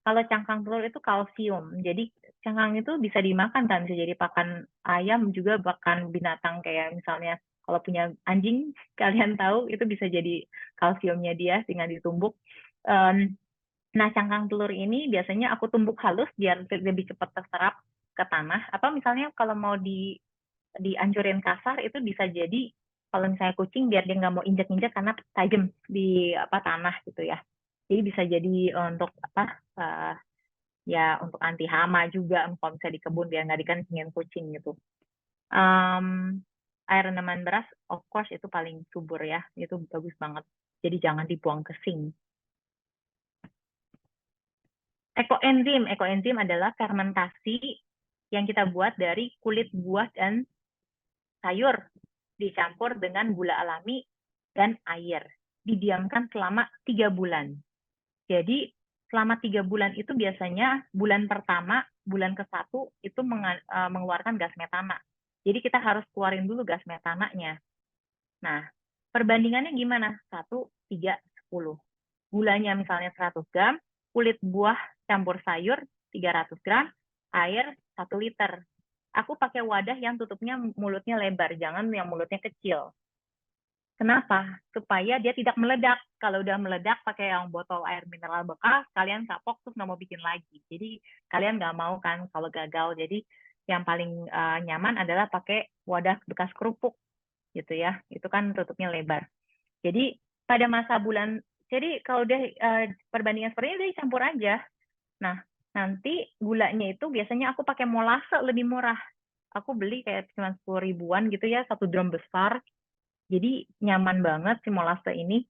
Kalau cangkang telur itu kalsium, jadi cangkang itu bisa dimakan kan, bisa jadi pakan ayam juga, pakan binatang kayak misalnya kalau punya anjing, kalian tahu itu bisa jadi kalsiumnya dia dengan ditumbuk. Nah, cangkang telur ini biasanya aku tumbuk halus biar lebih cepat terserap ke tanah. Atau misalnya kalau mau dihancurin kasar itu bisa jadi kalau misalnya kucing biar dia nggak mau injak-injak karena tajam di tanah gitu ya. Jadi bisa jadi untuk ya untuk anti hama juga kalau misalnya di kebun biar nggak dikencingin kucing gitu. Air rendaman beras, of course itu paling subur ya, itu bagus banget. Jadi jangan dibuang ke sink. Ekoenzim adalah fermentasi yang kita buat dari kulit buah dan sayur dicampur dengan gula alami dan air. Didiamkan selama 3 bulan. Jadi selama 3 bulan itu biasanya bulan pertama, bulan ke-1 itu mengeluarkan gas metana. Jadi kita harus keluarin dulu gas metananya. Nah, perbandingannya gimana? 1, 3, 10. Gulanya misalnya 100 gram, kulit buah campur sayur 300 gram, air 1 liter. Aku pakai wadah yang tutupnya mulutnya lebar, jangan yang mulutnya kecil. Kenapa? Supaya dia tidak meledak. Kalau udah meledak pakai yang botol air mineral bekas, kalian kapok terus nggak mau bikin lagi. Jadi kalian nggak mau kan kalau gagal. Jadi yang paling nyaman adalah pakai wadah bekas kerupuk gitu ya. Itu kan tutupnya lebar. Jadi pada masa bulan, jadi kalau udah perbandingan seperti ini udah dicampur aja. Nah, nanti gulanya itu biasanya aku pakai molase lebih murah. Aku beli kayak cuma 10 ribuan gitu ya, 1 drum besar. Jadi nyaman banget si molase ini.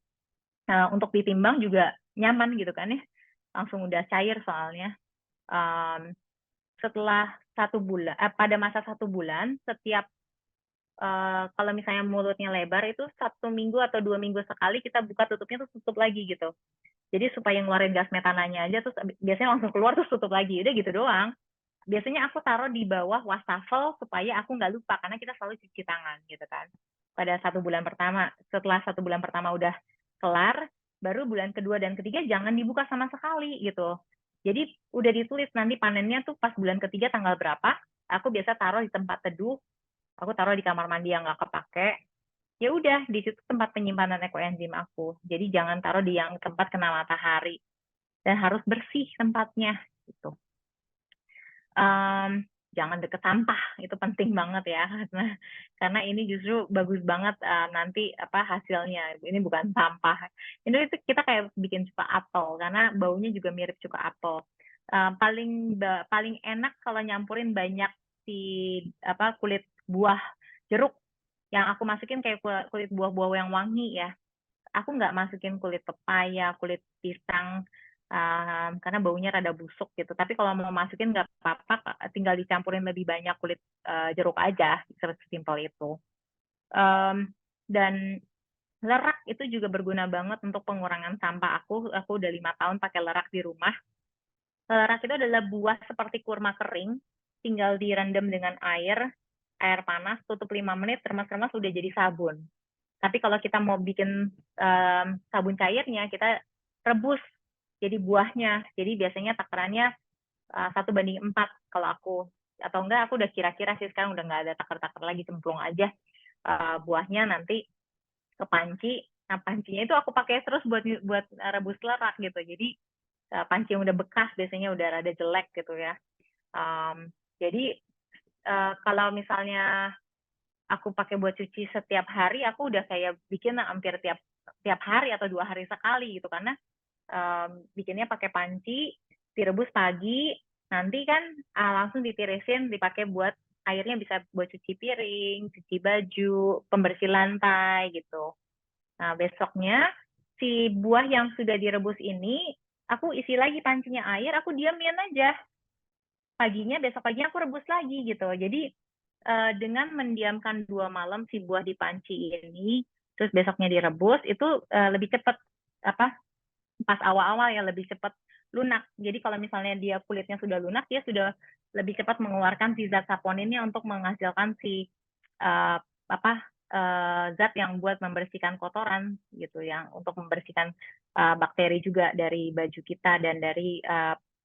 Untuk ditimbang juga nyaman gitu kan ya. Langsung udah cair soalnya. Setelah 1 bulan, pada masa 1 bulan, setiap kalau misalnya mulutnya lebar itu 1 minggu atau 2 minggu sekali kita buka tutupnya terus tutup lagi gitu. Jadi supaya ngeluarin gas metananya aja terus biasanya langsung keluar terus tutup lagi. Udah gitu doang. Biasanya aku taruh di bawah wastafel supaya aku nggak lupa karena kita selalu cuci tangan gitu kan. Pada 1 bulan pertama, setelah 1 bulan pertama udah kelar, baru bulan kedua dan ketiga jangan dibuka sama sekali gitu. Jadi udah ditulis nanti panennya tuh pas bulan ketiga tanggal berapa. Aku biasa taruh di tempat teduh. Aku taruh di kamar mandi yang nggak kepake. Ya udah di situ tempat penyimpanan ekoenzim aku. Jadi jangan taruh di yang tempat kena matahari dan harus bersih tempatnya gitu. Jangan deket sampah, itu penting banget ya karena ini justru bagus banget nanti hasilnya. Ini bukan sampah. Ini itu kita kayak bikin cuka apel karena baunya juga mirip cuka apel. Paling enak kalau nyampurin banyak si kulit buah jeruk yang aku masukin kayak kulit buah-buah yang wangi ya. Aku nggak masukin kulit pepaya, kulit pisang, karena baunya rada busuk gitu. Tapi kalau mau masukin nggak apa-apa, tinggal dicampurin lebih banyak kulit jeruk aja, sesimpel itu. Dan lerak itu juga berguna banget untuk pengurangan sampah aku. Aku udah 5 tahun pakai lerak di rumah. Lerak itu adalah buah seperti kurma kering, tinggal direndam dengan air panas, tutup 5 menit, remas-remas udah jadi sabun. Tapi kalau kita mau bikin sabun cairnya, kita rebus jadi buahnya. Jadi biasanya takarannya 1:4 kalau aku. Atau enggak, aku udah kira-kira sih sekarang udah nggak ada takar-takar lagi, cemplung aja buahnya nanti ke panci. Nah, pancinya itu aku pakai terus buat rebus lerak gitu. Jadi panci yang udah bekas biasanya udah rada jelek gitu ya. Jadi kalau misalnya aku pakai buat cuci setiap hari, aku udah kayak bikin hampir tiap hari atau 2 hari sekali gitu, karena bikinnya pakai panci, direbus pagi, nanti kan langsung ditirisin, dipakai buat airnya bisa buat cuci piring, cuci baju, pembersih lantai gitu. Nah, besoknya si buah yang sudah direbus ini, aku isi lagi pancinya air, aku diamin aja. Besok paginya aku rebus lagi gitu. Jadi dengan mendiamkan 2 malam si buah di panci ini, terus besoknya direbus, itu lebih cepat apa pas awal-awal ya lebih cepat lunak. Jadi kalau misalnya dia kulitnya sudah lunak, dia sudah lebih cepat mengeluarkan si zat saponinnya untuk menghasilkan si uh, apa zat yang buat membersihkan kotoran gitu, yang untuk membersihkan bakteri juga dari baju kita dan dari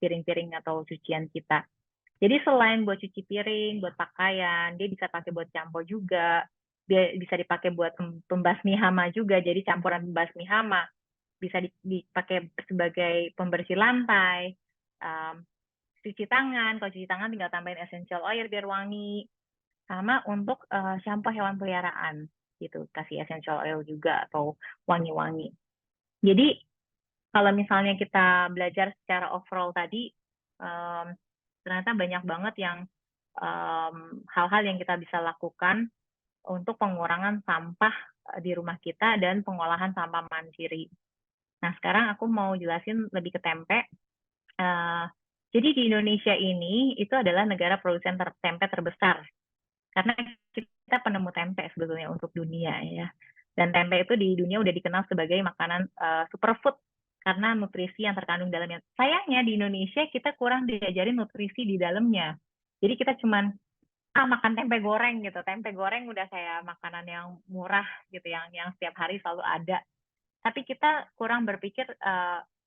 piring-piring atau cucian kita. Jadi selain buat cuci piring, buat pakaian, dia bisa pakai buat shampoo juga. Dia bisa dipakai buat pembasmi hama juga. Jadi campuran pembasmi hama bisa dipakai sebagai pembersih lantai, cuci tangan. Kalau cuci tangan tinggal tambahin essential oil biar wangi. Sama untuk shampoo hewan peliharaan gitu, kasih essential oil juga atau wangi-wangi. Jadi kalau misalnya kita belajar secara overall tadi, ternyata banyak banget yang hal-hal yang kita bisa lakukan untuk pengurangan sampah di rumah kita dan pengolahan sampah mandiri. Nah, sekarang aku mau jelasin lebih ke tempe. Jadi di Indonesia ini itu adalah negara produsen tempe terbesar karena kita penemu tempe sebetulnya untuk dunia ya. Dan tempe itu di dunia udah dikenal sebagai makanan superfood karena nutrisi yang terkandung dalamnya. Sayangnya di Indonesia kita kurang diajarin nutrisi di dalamnya. Jadi kita cuman makan tempe goreng gitu. Tempe goreng udah kayak makanan yang murah gitu, yang setiap hari selalu ada. Tapi kita kurang berpikir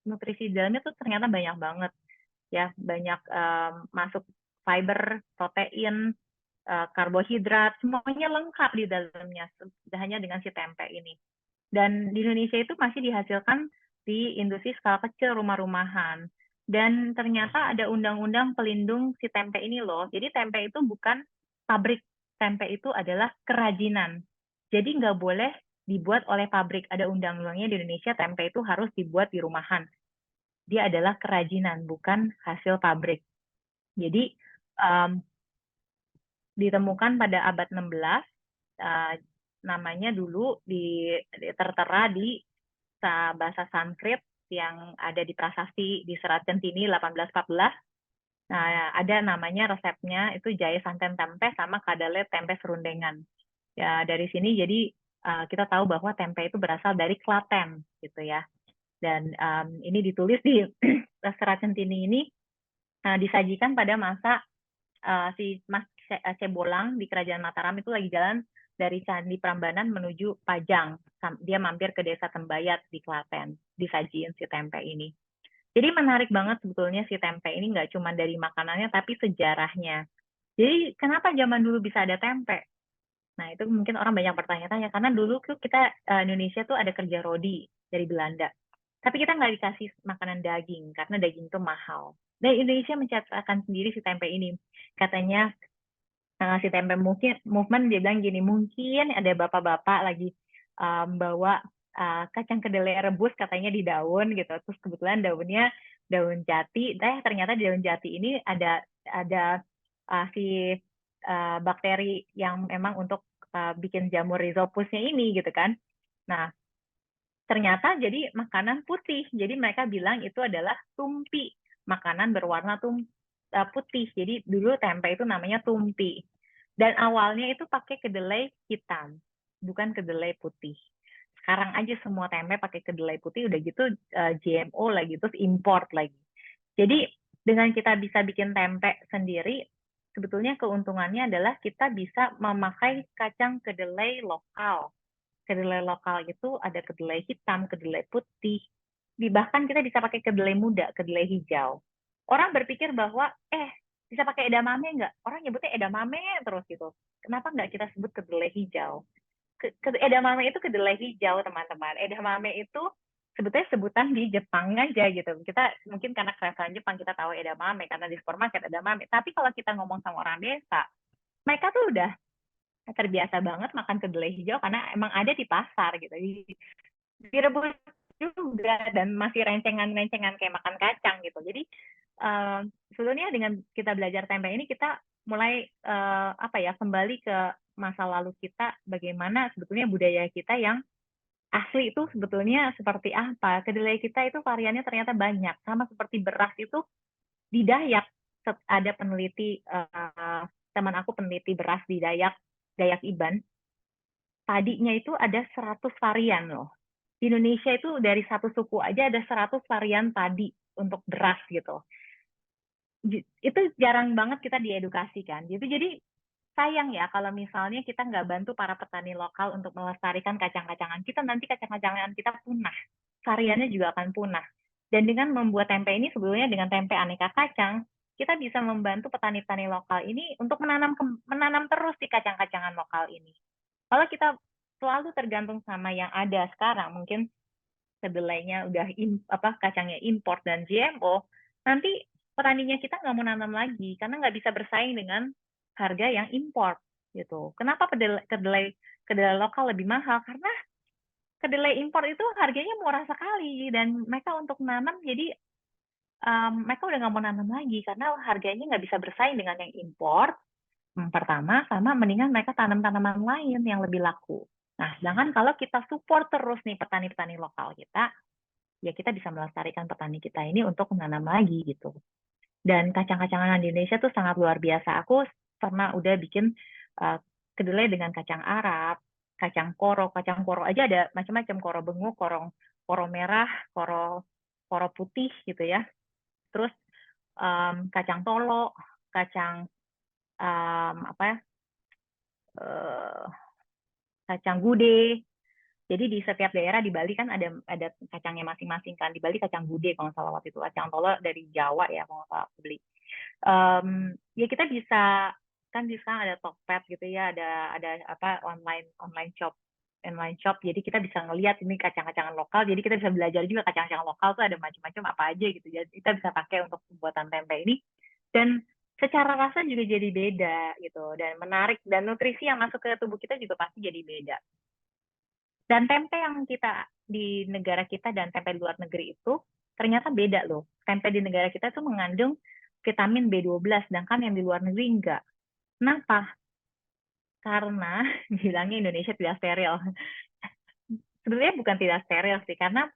nutrisi di dalamnya tuh ternyata banyak banget ya, banyak masuk fiber, protein, karbohidrat, semuanya lengkap di dalamnya hanya dengan si tempe ini. Dan di Indonesia itu masih dihasilkan di industri skala kecil, rumah-rumahan. Dan ternyata ada undang-undang pelindung si tempe ini loh. Jadi tempe itu bukan pabrik, tempe itu adalah kerajinan. Jadi nggak boleh dibuat oleh pabrik. Ada undang-undangnya di Indonesia, tempe itu harus dibuat di rumahan. Dia adalah kerajinan, bukan hasil pabrik. Jadi ditemukan pada abad 16, namanya dulu tertera di bahasa Sanskrit yang ada di prasasti di Serat Centini 1814. Nah, ada namanya resepnya itu jahe santan tempe sama kadale tempe serundengan. Ya, dari sini jadi kita tahu bahwa tempe itu berasal dari Klaten gitu ya. Dan ini ditulis di Serat Centini ini disajikan pada masa si Mas Cebolang di Kerajaan Mataram itu lagi jalan dari Candi Prambanan menuju Pajang. Dia mampir ke Desa Tembayat di Klaten, disajiin si tempe ini. Jadi menarik banget sebetulnya si tempe ini nggak cuma dari makanannya, tapi sejarahnya. Jadi kenapa zaman dulu bisa ada tempe? Nah, itu mungkin orang banyak bertanya-tanya, karena dulu kita Indonesia tuh ada kerja rodi dari Belanda. Tapi kita nggak dikasih makanan daging, karena daging itu mahal. Dan Indonesia mencetakkan sendiri si tempe ini. Katanya si tempe movement dia bilang gini, mungkin ada bapak-bapak lagi bawa kacang kedelai rebus katanya di daun gitu, terus kebetulan daunnya daun jati, ternyata di daun jati ini ada si bakteri yang memang untuk bikin jamur rhizopusnya ini gitu kan. Nah, ternyata jadi makanan putih. Jadi mereka bilang itu adalah tumpi, makanan berwarna putih. Jadi dulu tempe itu namanya tumpi. Dan awalnya itu pakai kedelai hitam, bukan kedelai putih. Sekarang aja semua tempe pakai kedelai putih, udah gitu GMO lagi, terus import lagi. Jadi dengan kita bisa bikin tempe sendiri, sebetulnya keuntungannya adalah kita bisa memakai kacang kedelai lokal. Kedelai lokal itu ada kedelai hitam, kedelai putih. Bahkan kita bisa pakai kedelai muda, kedelai hijau. Orang berpikir bahwa, bisa pakai edamame nggak? Orang nyebutnya edamame terus gitu. Kenapa nggak kita sebut kedelai hijau? Edamame itu kedelai hijau, teman-teman. Edamame itu sebetulnya sebutan di Jepang aja gitu. Kita mungkin karena kerajaan Jepang kita tahu edamame, karena di supermarket edamame. Tapi kalau kita ngomong sama orang desa, mereka tuh udah terbiasa banget makan kedelai hijau karena emang ada di pasar gitu. Direbus juga dan masih rencengan-rencengan kayak makan kacang gitu. Jadi sebetulnya dengan kita belajar tempe ini kita mulai apa ya, kembali ke masa lalu kita, bagaimana sebetulnya budaya kita yang asli itu sebetulnya seperti apa. Kedelai kita itu variannya ternyata banyak, sama seperti beras itu. Di Dayak ada peneliti, teman aku peneliti beras di Dayak, Dayak Iban, padinya itu ada 100 varian loh. Di Indonesia itu dari satu suku aja ada 100 varian padi untuk beras gitu. Itu jarang banget kita diedukasikan gitu. Jadi sayang ya kalau misalnya kita nggak bantu para petani lokal untuk melestarikan kacang-kacangan kita, nanti kacang-kacangan kita punah, variannya juga akan punah. Dan dengan membuat tempe ini, sebetulnya dengan tempe aneka kacang, kita bisa membantu petani-petani lokal ini untuk menanam terus di kacang-kacangan lokal ini. Kalau kita selalu tergantung sama yang ada sekarang, mungkin kedelainya udah kacangnya import dan GMO, nanti petaninya kita nggak mau nanam lagi karena nggak bisa bersaing dengan harga yang import gitu. Kenapa kedelai lokal lebih mahal? Karena kedelai impor itu harganya murah sekali dan mereka untuk nanam jadi mereka udah nggak mau nanam lagi karena harganya nggak bisa bersaing dengan yang impor. Pertama, sama mendingan mereka tanam tanaman lain yang lebih laku. Nah, sedangkan kalau kita support terus nih petani-petani lokal kita, ya kita bisa melestarikan petani kita ini untuk menanam lagi gitu. Dan kacang-kacangan di Indonesia tuh sangat luar biasa. Aku pernah udah bikin kedelai dengan kacang Arab, kacang koro aja ada macam-macam, koro bengu, koro merah, koro putih gitu ya. Terus kacang tolo, kacang apa ya, kacang gude. Jadi di setiap daerah di Bali kan ada kacangnya masing-masing kan. Di Bali kacang gude kalau nggak salah waktu itu, kacang tolo dari Jawa ya kalau nggak salah aku beli. Ya kita bisa kan di sekarang ada Tokped gitu ya, ada apa online shop, jadi kita bisa ngelihat ini kacang-kacangan lokal, jadi kita bisa belajar juga kacang-kacangan lokal tuh ada macam-macam apa aja gitu, jadi kita bisa pakai untuk pembuatan tempe ini, dan secara rasa juga jadi beda gitu, dan menarik, dan nutrisi yang masuk ke tubuh kita juga pasti jadi beda. Dan tempe yang kita di negara kita dan tempe di luar negeri itu ternyata beda loh. Tempe di negara kita itu mengandung vitamin B12, sedangkan yang di luar negeri enggak. Kenapa? Karena bilangnya Indonesia tidak steril. Sebenarnya bukan tidak steril sih, karena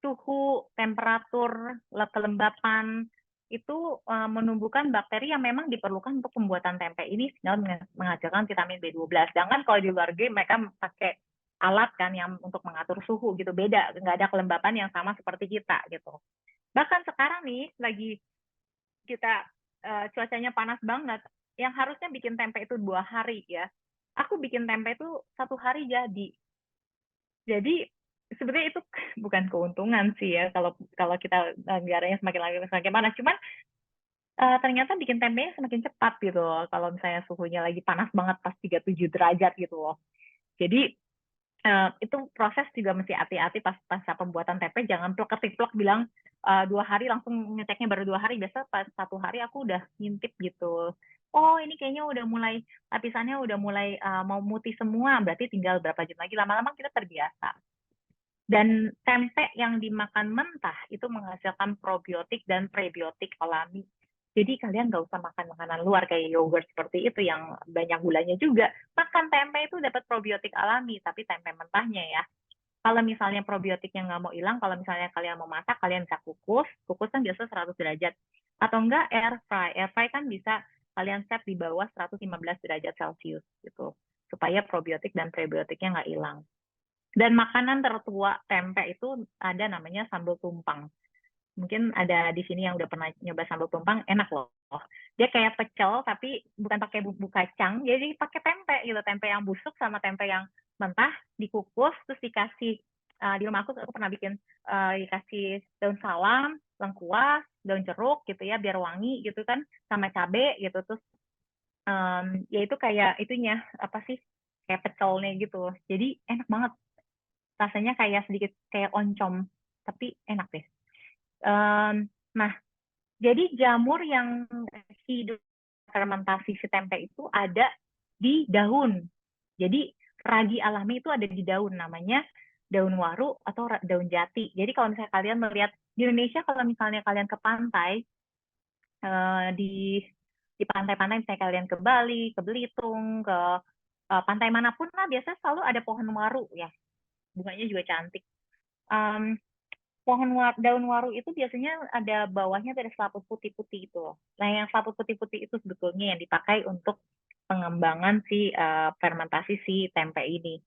suhu, temperatur, kelembapan itu menumbuhkan bakteri yang memang diperlukan untuk pembuatan tempe ini sehingga menghasilkan vitamin B12. Sedangkan kalau di luar negeri mereka pakai alat kan yang untuk mengatur suhu gitu, beda, nggak ada kelembapan yang sama seperti kita gitu. Bahkan sekarang nih lagi kita cuacanya panas banget, yang harusnya bikin tempe itu 2 hari ya, aku bikin tempe itu 1 hari jadi. Jadi sebenarnya itu bukan keuntungan sih ya kalau kita negaranya semakin lama semakin panas. Cuman ternyata bikin tempenya semakin cepat gitu loh. Kalau misalnya suhunya lagi panas banget pas 37 derajat gitu loh. Jadi itu proses juga mesti hati-hati pas pembuatan tempe, jangan plek-plek bilang 2 hari langsung ngeceknya baru 2 hari. Biasa pas 1 hari aku udah ngintip gitu. Oh ini kayaknya udah mulai lapisannya udah mulai mau mutih semua, berarti tinggal berapa jam lagi, lama-lama kita terbiasa. Dan tempe yang dimakan mentah itu menghasilkan probiotik dan prebiotik alami. Jadi kalian nggak usah makan makanan luar kayak yogurt seperti itu yang banyak gulanya juga. Makan tempe itu dapat probiotik alami, tapi tempe mentahnya ya. Kalau misalnya probiotiknya nggak mau hilang, kalau misalnya kalian mau masak, kalian bisa kukus kan biasa 100 derajat. Atau enggak air fry kan bisa kalian set di bawah 115 derajat Celcius gitu. Supaya probiotik dan prebiotiknya nggak hilang. Dan makanan tertua tempe itu ada namanya sambal tumpang. Mungkin ada di sini yang udah pernah nyoba sambal tumpang, enak loh. Dia kayak pecel tapi bukan pakai bumbu kacang, jadi pakai tempe gitu, tempe yang busuk sama tempe yang mentah dikukus terus dikasih di rumah aku pernah bikin dikasih daun salam, lengkuas, daun jeruk gitu ya biar wangi gitu kan, sama cabe gitu terus ya itu kayak itunya apa sih kayak pecelnya gitu. Jadi enak banget. Rasanya kayak sedikit kayak oncom, tapi enak deh. Nah, jadi jamur yang hidup fermentasi si tempe itu ada di daun. Jadi ragi alami itu ada di daun, namanya daun waru atau daun jati. Jadi kalau misalnya kalian melihat di Indonesia, kalau misalnya kalian ke pantai, di pantai-pantai misalnya kalian ke Bali, ke Belitung, ke pantai manapun lah, biasanya selalu ada pohon waru ya. Bunganya juga cantik. Um, daun waru itu biasanya ada bawahnya ada selaput putih-putih itu loh. Nah, yang selaput putih-putih itu sebetulnya yang dipakai untuk pengembangan si fermentasi si tempe ini.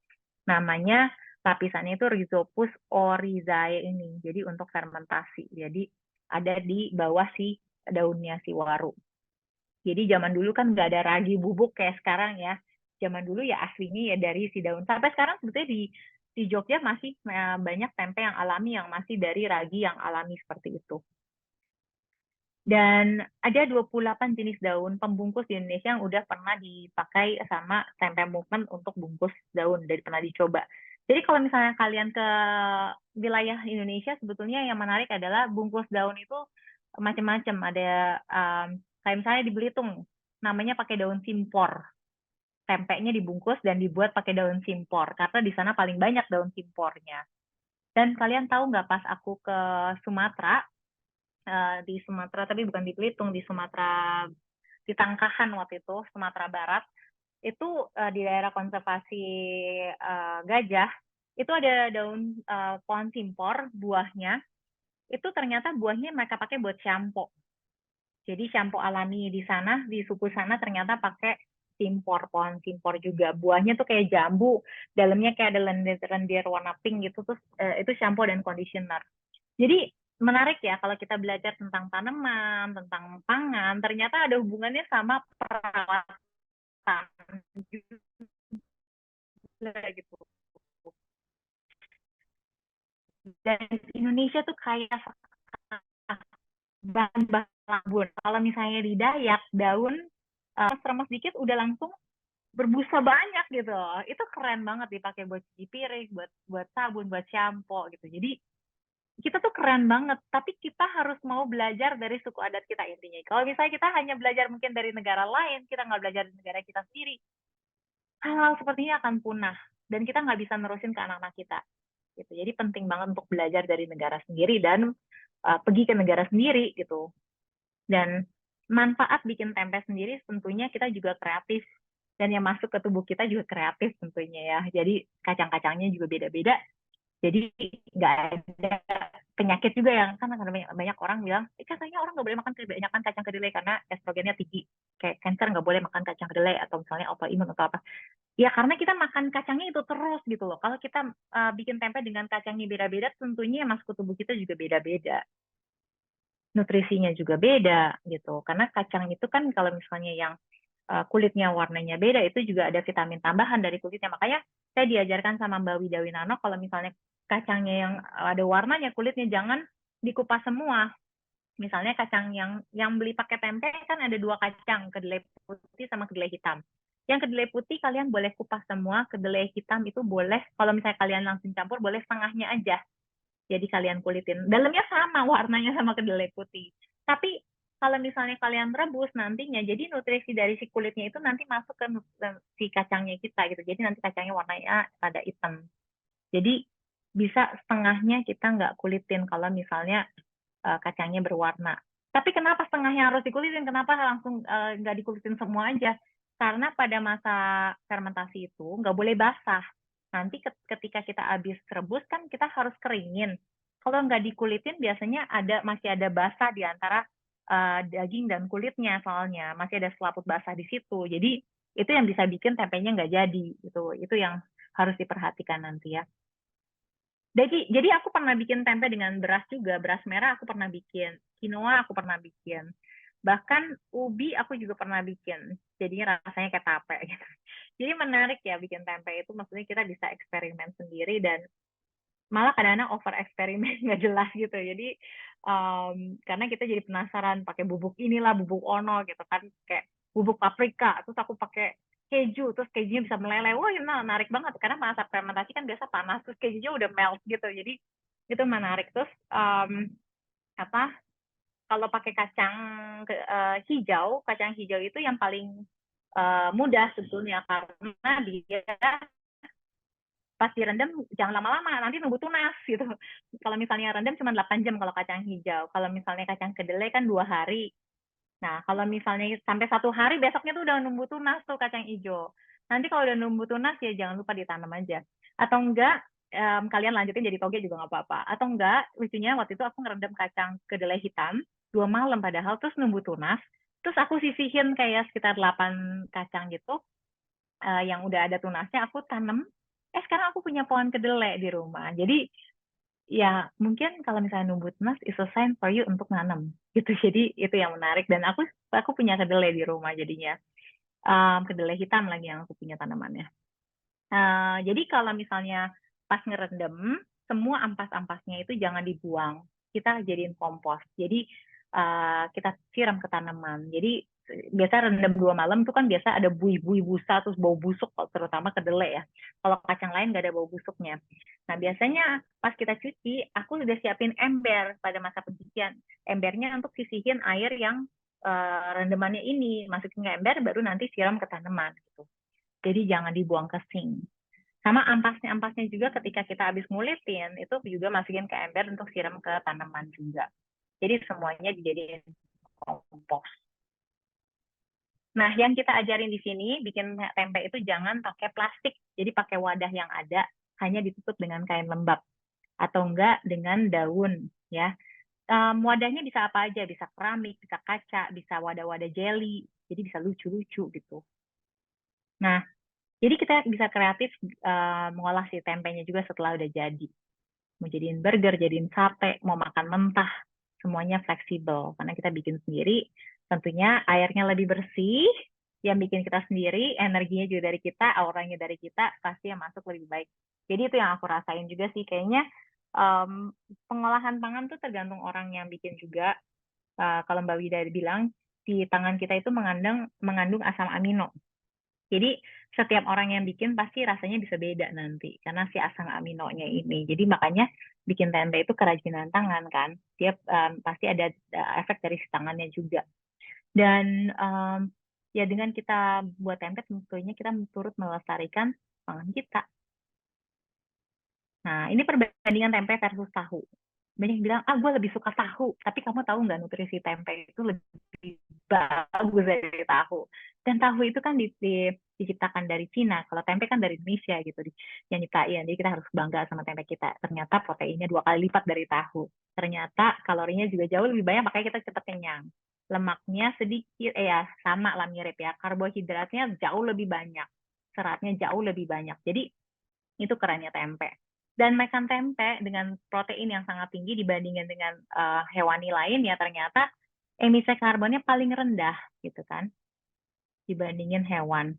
Namanya lapisannya itu Rhizopus oryzae ini. Jadi untuk fermentasi. Jadi ada di bawah si daunnya si waru. Jadi zaman dulu kan nggak ada ragi bubuk kayak sekarang ya. Zaman dulu ya aslinya ya dari si daun. Sampai sekarang sebetulnya di Jogja masih banyak tempe yang alami yang masih dari ragi yang alami seperti itu. Dan ada 28 jenis daun pembungkus di Indonesia yang udah pernah dipakai sama tempe movement untuk bungkus daun, dari pernah dicoba. Jadi kalau misalnya kalian ke wilayah Indonesia, sebetulnya yang menarik adalah bungkus daun itu macam-macam. Ada kayak misalnya di Belitung, namanya pakai daun simpor. Tempenya dibungkus dan dibuat pakai daun simpor, karena di sana paling banyak daun simpornya. Dan kalian tahu nggak, pas aku ke Sumatera, di Sumatera, tapi bukan di Belitung, di Sumatera, di Tangkahan waktu itu, Sumatera Barat, itu di daerah konservasi gajah, itu ada daun pohon simpor, buahnya, itu ternyata buahnya mereka pakai buat shampoo. Jadi shampoo alami di sana, di suku sana ternyata pakai simpor, pohon simpor juga. Buahnya tuh kayak jambu, dalamnya kayak ada lendir-lendir warna pink gitu, terus itu shampoo dan conditioner. Jadi menarik ya kalau kita belajar tentang tanaman, tentang pangan, ternyata ada hubungannya sama perawatan juga gitu. Dan Indonesia tuh kayak bahan-bahan labun. Kalau misalnya di Dayak, daun remas dikit udah langsung berbusa banyak gitu. Itu keren banget dipakai buat cuci piring, buat sabun, buat shampoo gitu. Jadi kita tuh keren banget, tapi kita harus mau belajar dari suku adat kita intinya. Kalau misalnya kita hanya belajar mungkin dari negara lain, kita nggak belajar dari negara kita sendiri, hal-hal seperti ini akan punah dan kita nggak bisa nerusin ke anak-anak kita. Gitu. Jadi penting banget untuk belajar dari negara sendiri dan pergi ke negara sendiri gitu. Dan manfaat bikin tempe sendiri tentunya kita juga kreatif, dan yang masuk ke tubuh kita juga kreatif tentunya ya. Jadi kacang-kacangnya juga beda-beda. Jadi nggak ada penyakit juga yang kan banyak orang bilang katanya orang nggak boleh makan kebanyakan kacang kedelai karena estrogennya tinggi, kayak cancer nggak boleh makan kacang kedelai atau misalnya autoimun atau apa. Ya karena kita makan kacangnya itu terus gitu loh. Kalau kita bikin tempe dengan kacangnya beda-beda, tentunya yang masuk ke tubuh kita juga beda-beda, nutrisinya juga beda gitu. Karena kacang itu kan kalau misalnya yang kulitnya warnanya beda, itu juga ada vitamin tambahan dari kulitnya. Makanya saya diajarkan sama Mbak Wida Winano, kalau misalnya kacangnya yang ada warnanya kulitnya jangan dikupas semua. Misalnya kacang yang beli pakai tempe kan ada dua kacang, kedelai putih sama kedelai hitam. Yang kedelai putih kalian boleh kupas semua, kedelai hitam itu boleh, kalau misalnya kalian langsung campur, boleh setengahnya aja. Jadi kalian kulitin. Dalamnya sama warnanya sama kedelai putih. Tapi kalau misalnya kalian rebus nantinya, jadi nutrisi dari si kulitnya itu nanti masuk ke si kacangnya kita gitu. Jadi nanti kacangnya warnanya ada hitam. Jadi bisa setengahnya kita nggak kulitin kalau misalnya kacangnya berwarna. Tapi kenapa setengahnya harus dikulitin? Kenapa langsung nggak dikulitin semua aja? Karena pada masa fermentasi itu nggak boleh basah. Nanti ketika kita habis rebus kan kita harus keringin. Kalau nggak dikulitin biasanya masih ada basah di antara daging dan kulitnya, soalnya masih ada selaput basah di situ. Jadi itu yang bisa bikin tempenya nggak jadi gitu. Itu yang harus diperhatikan nanti ya. Jadi aku pernah bikin tempe dengan beras juga, beras merah aku pernah bikin, quinoa aku pernah bikin, bahkan ubi aku juga pernah bikin. Jadinya rasanya kayak tape gitu. Jadi menarik ya bikin tempe itu, maksudnya kita bisa eksperimen sendiri dan malah kadang-kadang over eksperimen nggak jelas gitu. Jadi karena kita jadi penasaran pakai bubuk inilah, bubuk ono gitu kan, kayak bubuk paprika, terus aku pakai keju, terus kejunya bisa meleleh. Wah, ini menarik banget karena masa fermentasi kan biasa panas, terus kejunya udah melt gitu. Jadi itu menarik. Terus apa kalau pakai kacang hijau, kacang hijau itu yang paling mudah sebetulnya karena dia pas direndam jangan lama-lama, nanti nunggu tunas gitu. Kalau misalnya rendam cuma 8 jam kalau kacang hijau. Kalau misalnya kacang kedelai kan 2 hari. Nah, kalau misalnya sampai 1 hari, besoknya tuh udah numbuh tunas tuh kacang hijau. Nanti kalau udah numbuh tunas ya jangan lupa ditanam aja. Atau enggak, kalian lanjutin jadi toge juga nggak apa-apa. Atau enggak, lucunya waktu itu aku ngerendam kacang kedelai hitam 2 malam padahal, terus numbuh tunas. Terus aku sisihin kayak sekitar 8 kacang gitu, yang udah ada tunasnya, aku tanam. Sekarang aku punya pohon kedelai di rumah. Jadi ya mungkin kalau misalnya numbuh tunas is a sign for you untuk nanam gitu. Jadi itu yang menarik, dan aku punya kedelai di rumah jadinya. Kedelai hitam lagi yang aku punya tanamannya. Jadi kalau misalnya pas ngerendam, semua ampas-ampasnya itu jangan dibuang, kita jadiin kompos. Jadi kita siram ke tanaman. Jadi biasa rendam 2 malam itu kan biasa ada buih-buih busa terus bau busuk, terutama kedelai ya. Kalau kacang lain nggak ada bau busuknya. Nah biasanya pas kita cuci, aku sudah siapin ember pada masa pencucian. Embernya untuk sisihin air yang rendamannya ini, masukin ke ember baru nanti siram ke tanaman gitu. Jadi jangan dibuang ke sink. Sama ampasnya juga ketika kita habis ngulitin, itu juga masukin ke ember untuk siram ke tanaman juga. Jadi semuanya dijadiin kompos. Nah, yang kita ajarin di sini, bikin tempe itu jangan pakai plastik. Jadi pakai wadah yang ada, hanya ditutup dengan kain lembab. Atau enggak dengan daun. Ya. Wadahnya bisa apa aja, bisa keramik, bisa kaca, bisa wadah-wadah jelly. Jadi bisa lucu-lucu gitu. Nah, jadi kita bisa kreatif mengolah si tempenya juga setelah udah jadi. Mau jadiin burger, jadiin sate, mau makan mentah, semuanya fleksibel. Karena kita bikin sendiri, tentunya airnya lebih bersih, yang bikin kita sendiri, energinya juga dari kita, auranya dari kita, pasti yang masuk lebih baik. Jadi itu yang aku rasain juga sih, kayaknya pengolahan pangan tuh tergantung orang yang bikin juga. Kalau Mbak Wida bilang, di tangan kita itu mengandung asam amino. Jadi setiap orang yang bikin pasti rasanya bisa beda nanti karena si asam aminonya ini. Jadi makanya bikin tempe itu kerajinan tangan kan. Dia pasti ada efek dari si tangannya juga. Dan ya dengan kita buat tempe tentunya kita turut melestarikan pangan kita. Nah, ini perbandingan tempe versus tahu. Banyak yang bilang, gue lebih suka tahu. Tapi kamu tahu nggak nutrisi tempe itu lebih bagus dari tahu. Dan tahu itu kan diciptakan dari Cina. Kalau tempe kan dari Indonesia gitu. Yang nyiptain. Jadi kita harus bangga sama tempe kita. Ternyata proteinnya 2 kali lipat dari tahu. Ternyata kalorinya juga jauh lebih banyak, makanya kita cepat kenyang. Lemaknya sedikit, ya sama lah mirip ya. Karbohidratnya jauh lebih banyak. Seratnya jauh lebih banyak. Jadi itu kerennya tempe. Dan makan tempe dengan protein yang sangat tinggi dibandingkan dengan hewani lain ya ternyata emisi karbonnya paling rendah gitu kan dibandingin hewan.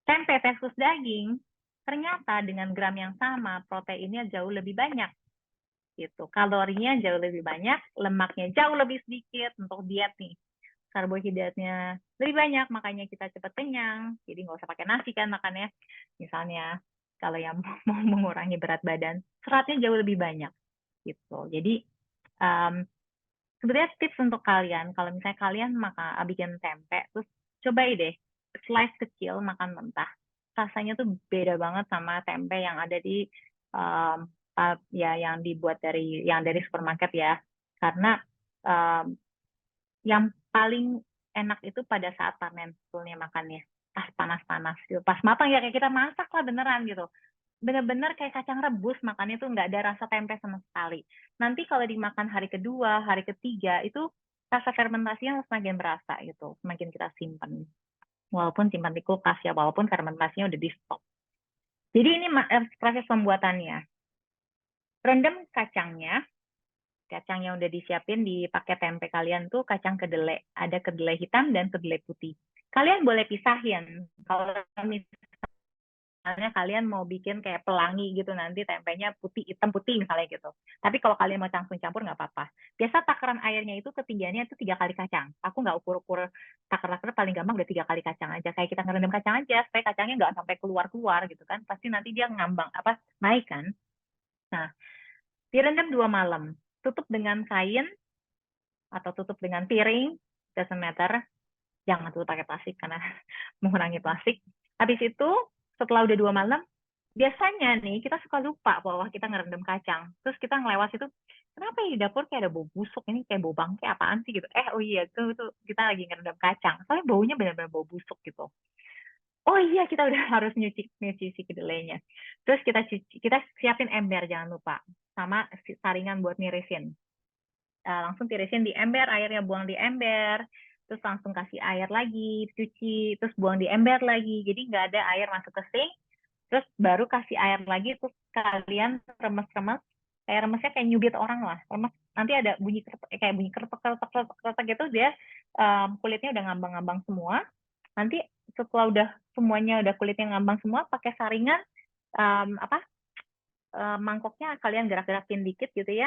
Tempe versus daging ternyata dengan gram yang sama proteinnya jauh lebih banyak gitu. Kalorinya jauh lebih banyak, lemaknya jauh lebih sedikit untuk diet nih. Karbohidratnya lebih banyak, makanya kita cepat kenyang. Jadi nggak usah pakai nasi kan makannya. Misalnya kalau yang mau mengurangi berat badan, seratnya jauh lebih banyak gitu. Jadi sebenarnya tips untuk kalian, kalau misalnya kalian bikin tempe, terus cobain deh slice kecil makan mentah. Rasanya tuh beda banget sama tempe yang ada di ya yang dibuat dari supermarket ya. Karena yang paling enak itu pada saat panen sebetulnya makannya. Pas panas-panas gitu. Pas matang ya kayak kita masak lah beneran gitu. Bener-bener kayak kacang rebus makannya tuh nggak ada rasa tempe sama sekali. Nanti kalau dimakan hari kedua, hari ketiga itu rasa fermentasinya semakin berasa gitu. Semakin kita simpan. Walaupun simpan di kulkas ya, walaupun fermentasinya udah di stop. Jadi ini proses pembuatannya. Rendam kacangnya, kacang yang udah disiapin di paket tempe kalian tuh kacang kedelai. Ada kedelai hitam dan kedelai putih. Kalian boleh pisahin. Kalau misalnya kalian mau bikin kayak pelangi gitu nanti tempenya putih hitam putih misalnya gitu. Tapi kalau kalian mau langsung campur nggak apa-apa. Biasa takaran airnya itu ketinggiannya itu 3 kali kacang. Aku nggak ukur-ukur takar-takar, paling gampang udah 3 kali kacang aja. Kayak kita ngerendam kacang aja supaya kacangnya nggak sampai keluar-keluar gitu kan. Pasti nanti dia ngambang naik kan. Nah, direndam 2 malam. Tutup dengan kain atau tutup dengan piring, doesn't matter. Jangan tutup pakai plastik karena mengurangi plastik. Habis itu setelah udah 2 malam, biasanya nih kita suka lupa bahwa kita ngerendam kacang. Terus kita ngelewat itu, kenapa ya di dapur kayak ada bau busuk, ini kayak bau bangke apaan sih gitu. Oh iya, itu kita lagi ngerendam kacang. Soalnya baunya benar-benar bau busuk gitu. Oh iya, kita udah harus nyuci si kedelainya. Terus kita siapin ember jangan lupa, sama saringan buat nirisin. Langsung tirisin di ember, airnya buang di ember, terus langsung kasih air lagi, cuci, terus buang di ember lagi. Jadi nggak ada air masuk ke sink, terus baru kasih air lagi, terus kalian remes-remes, kayak remesnya kayak nyubit orang lah, remes. Nanti ada bunyi kayak bunyi kertek gitu, dia kulitnya udah ngambang-ngambang semua. Nanti setelah udah semuanya udah kulitnya ngambang semua, pakai saringan mangkoknya kalian gerak-gerakin dikit gitu ya,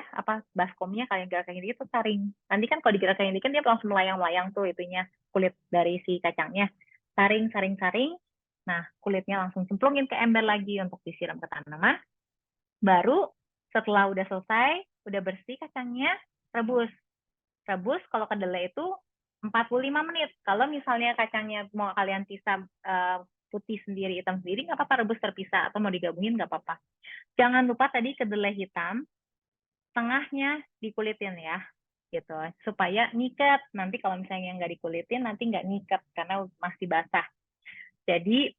baskomnya kalian gerakin dikit tuh saring. Nanti kan kalau digerakin dikit dia langsung melayang-layang tuh itunya kulit dari si kacangnya. Saring, saring, saring. Nah, kulitnya langsung cemplungin ke ember lagi untuk disiram ke tanaman. Baru setelah udah selesai, udah bersih kacangnya, rebus. Rebus kalau kedelai itu 45 menit. Kalau misalnya kacangnya mau kalian pisah putih sendiri, hitam sendiri, nggak apa-apa, rebus terpisah. Atau mau digabungin, nggak apa-apa. Jangan lupa tadi kedelai hitam, tengahnya dikulitin ya, gitu. Supaya ngikat. Nanti kalau misalnya nggak dikulitin, nanti nggak ngikat karena masih basah. Jadi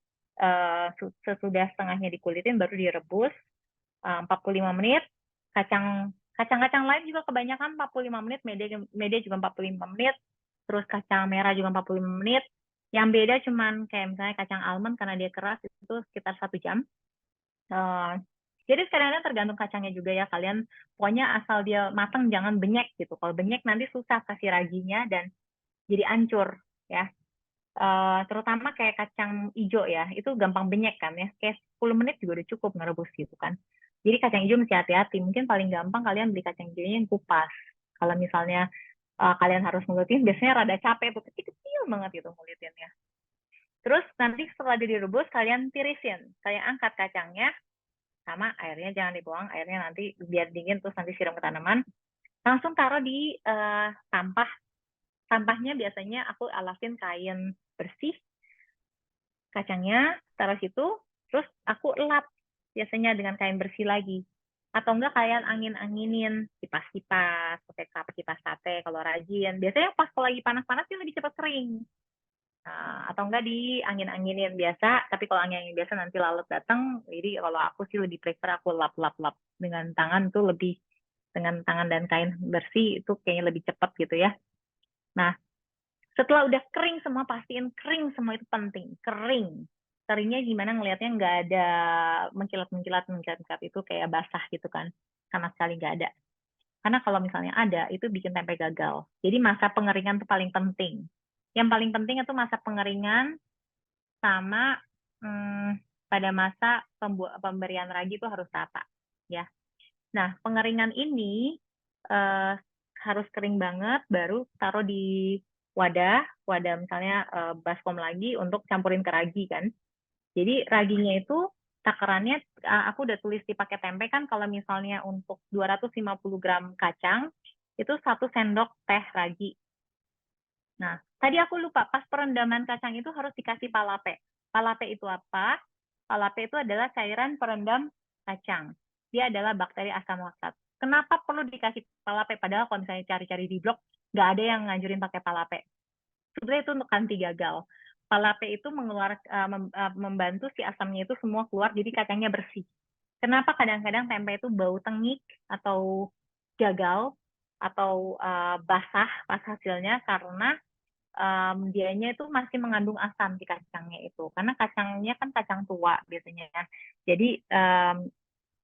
sesudah setengahnya dikulitin, baru direbus 45 menit. Kacang-kacang lain juga kebanyakan 45 menit, media juga 45 menit, terus kacang merah juga 45 menit. Yang beda cuman kayak misalnya kacang almond karena dia keras itu sekitar 1 jam. Jadi kadang-kadang tergantung kacangnya juga ya, kalian pokoknya asal dia matang jangan benyek gitu. Kalau benyek nanti susah kasih raginya dan jadi ancur ya. Terutama kayak kacang hijau ya, itu gampang benyek kan ya. Kayak 10 menit juga udah cukup ngerebus gitu kan. Jadi kacang hijau mesti hati-hati. Mungkin paling gampang kalian beli kacang hijaunya yang kupas. Kalau misalnya kalian harus ngulitin, biasanya rada capek tuh, kecil-kecil banget gitu ngulitinnya. Terus nanti setelah direbus, kalian tirisin. Kalian angkat kacangnya, sama airnya jangan dibuang, airnya nanti biar dingin terus nanti siram ke tanaman. Langsung taruh di sampah. Sampahnya biasanya aku alasin kain bersih, kacangnya taruh situ, terus aku elap biasanya dengan kain bersih lagi. Atau enggak kalian angin-anginin, kipas-kipas, pakai kipas sate kalau rajin. Biasanya pas kalau lagi panas-panas dia lebih cepat kering. Atau enggak di angin-anginin biasa, tapi kalau angin-angin biasa nanti lalat datang, jadi kalau aku sih lebih prefer aku lap-lap-lap dengan tangan tuh lebih, dengan tangan dan kain bersih itu kayaknya lebih cepat gitu ya. Nah, setelah udah kering semua, pastiin kering semua, itu penting, kering. Keringnya gimana ngelihatnya nggak ada mengkilat-mengkilat itu kayak basah gitu kan, sama sekali nggak ada. Karena kalau misalnya ada, itu bikin tempe gagal. Jadi masa pengeringan itu paling penting. Yang paling penting itu masa pengeringan sama pada masa pemberian ragi itu harus rata. Ya. Nah, pengeringan ini harus kering banget, baru taruh di wadah misalnya baskom lagi untuk campurin ke ragi kan. Jadi raginya itu takarannya aku udah tulis di paket tempe kan, kalau misalnya untuk 250 gram kacang itu 1 sendok teh ragi. Nah, tadi aku lupa, pas perendaman kacang itu harus dikasih palape. Palape itu apa? Palape itu adalah cairan perendam kacang. Dia adalah bakteri asam laktat. Kenapa perlu dikasih palape? Padahal kalau misalnya cari-cari di blog, nggak ada yang ngajurin pakai palape. Sebenarnya itu untuk anti gagal. Palape itu membantu si asamnya itu semua keluar, jadi kacangnya bersih. Kenapa kadang-kadang tempe itu bau tengik atau gagal atau basah pas hasilnya? Karena dianya itu masih mengandung asam di kacangnya itu. Karena kacangnya kan kacang tua biasanya. Jadi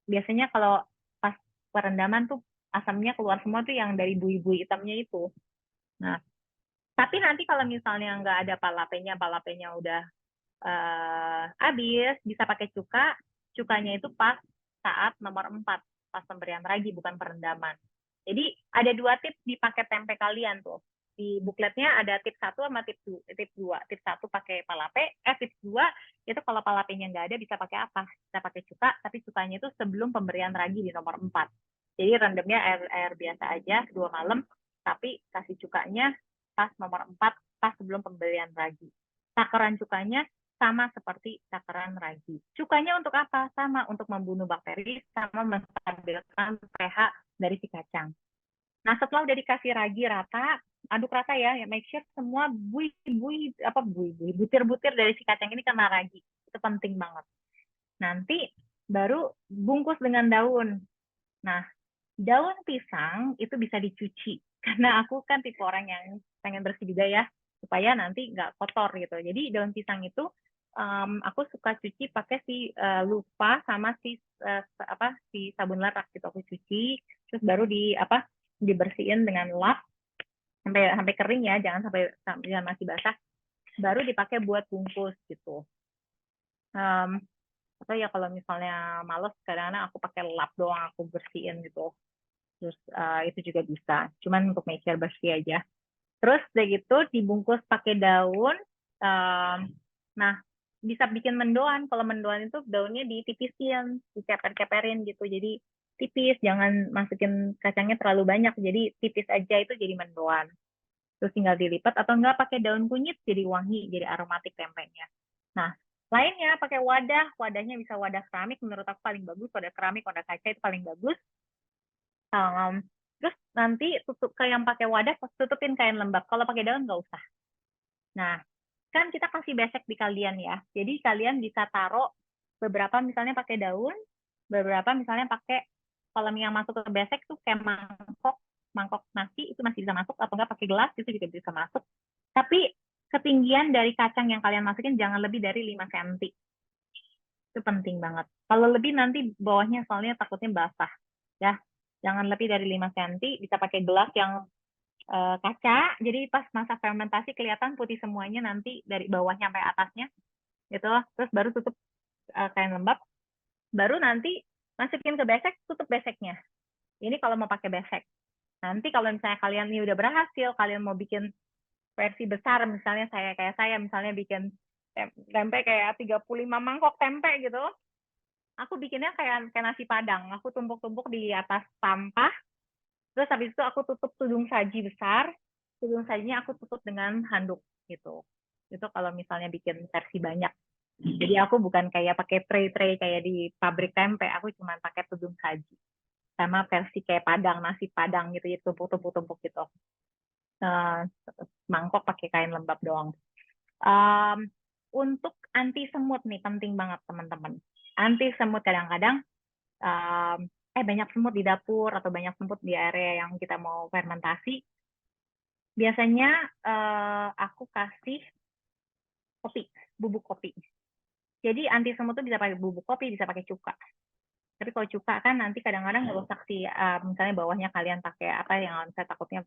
biasanya kalau pas perendaman tuh asamnya keluar semua tuh yang dari bui-bui hitamnya itu. Nah, tapi nanti kalau misalnya nggak ada palapenya udah habis, bisa pakai cuka. Cukanya itu pas saat nomor 4, pas pemberian ragi, bukan perendaman. Jadi ada 2 tips di paket tempe kalian tuh. Di bukletnya ada tips 1 sama tips 2. Tips 1 pakai palape, tips 2 itu kalau palapenya nggak ada bisa pakai apa? Bisa pakai cuka, tapi cukanya itu sebelum pemberian ragi di nomor 4. Jadi rendamnya air biasa aja 2 malam. tapi kasih cukanya pas nomor 4, pas sebelum pembelian ragi. Takaran cukanya sama seperti takaran ragi. Cukanya untuk apa? Sama, untuk membunuh bakteri sama menstabilkan pH dari si kacang. Nah, setelah udah dikasih ragi rata, aduk rata ya, make sure semua butir-butir dari si kacang ini kena ragi. Itu penting banget. Nanti baru bungkus dengan daun. Nah, daun pisang itu bisa dicuci. Karena aku kan tipe orang yang pengen bersih juga ya, supaya nanti nggak kotor gitu. Jadi daun pisang itu aku suka cuci pakai si lupa sama si sabun lerak gitu. Aku cuci, terus baru dibersihin dengan lap sampai kering ya, jangan masih basah. Baru dipakai buat bungkus gitu. Atau ya kalau misalnya males, kadang-kadang aku pakai lap doang, aku bersihin gitu. Terus itu juga bisa, cuman untuk make sure bersih aja. Terus udah gitu dibungkus pakai daun. Nah, bisa bikin mendoan. Kalau mendoan itu daunnya ditipisin, diceper-ceperin gitu. Jadi tipis, jangan masukin kacangnya terlalu banyak. Jadi tipis aja, itu jadi mendoan. Terus tinggal dilipat atau enggak pakai daun kunyit, jadi wangi, jadi aromatik tempenya. Nah, lainnya pakai wadah. Wadahnya bisa wadah keramik, menurut aku paling bagus. Wadah keramik, wadah kaca itu paling bagus. Terus nanti tutup, kayak yang pakai wadah, tutupin kain lembab. Kalau pakai daun nggak usah. Nah, kan kita kasih besek di kalian ya. Jadi kalian bisa taruh beberapa misalnya pakai daun, beberapa misalnya pakai, kalau yang masuk ke besek tuh kayak mangkok nasi itu masih bisa masuk, atau nggak pakai gelas itu juga bisa masuk. Tapi ketinggian dari kacang yang kalian masukin jangan lebih dari 5 cm. Itu penting banget. Kalau lebih nanti bawahnya soalnya takutnya basah. Ya, jangan lebih dari 5 cm, bisa pakai gelas yang kaca, jadi pas masa fermentasi kelihatan putih semuanya nanti dari bawahnya sampai atasnya, gitu. Terus baru tutup kain lembab, baru nanti masukin ke besek, tutup beseknya. Ini kalau mau pakai besek. Nanti kalau misalnya kalian ini udah berhasil, kalian mau bikin versi besar, misalnya saya misalnya bikin tempe kayak 35 mangkok tempe gitu, aku bikinnya kayak nasi padang, aku tumpuk-tumpuk di atas sampah. Terus habis itu aku tutup tudung saji besar, tudung sajinya aku tutup dengan handuk gitu. Itu kalau misalnya bikin versi banyak. Jadi aku bukan kayak pakai tray-tray kayak di pabrik tempe, aku cuma pakai tudung saji. Sama versi kayak padang, nasi padang gitu, jadi tumpuk-tumpuk gitu. Mangkok pakai kain lembab doang. Untuk anti semut nih penting banget teman-teman. Anti semut kadang-kadang banyak semut di dapur atau banyak semut di area yang kita mau fermentasi, biasanya aku kasih kopi, bubuk kopi. Jadi anti semut itu bisa pakai bubuk kopi, bisa pakai cuka. Tapi kalau cuka kan nanti kadang-kadang ngerusak sih, misalnya bawahnya kalian pakai apa yang saya takutnya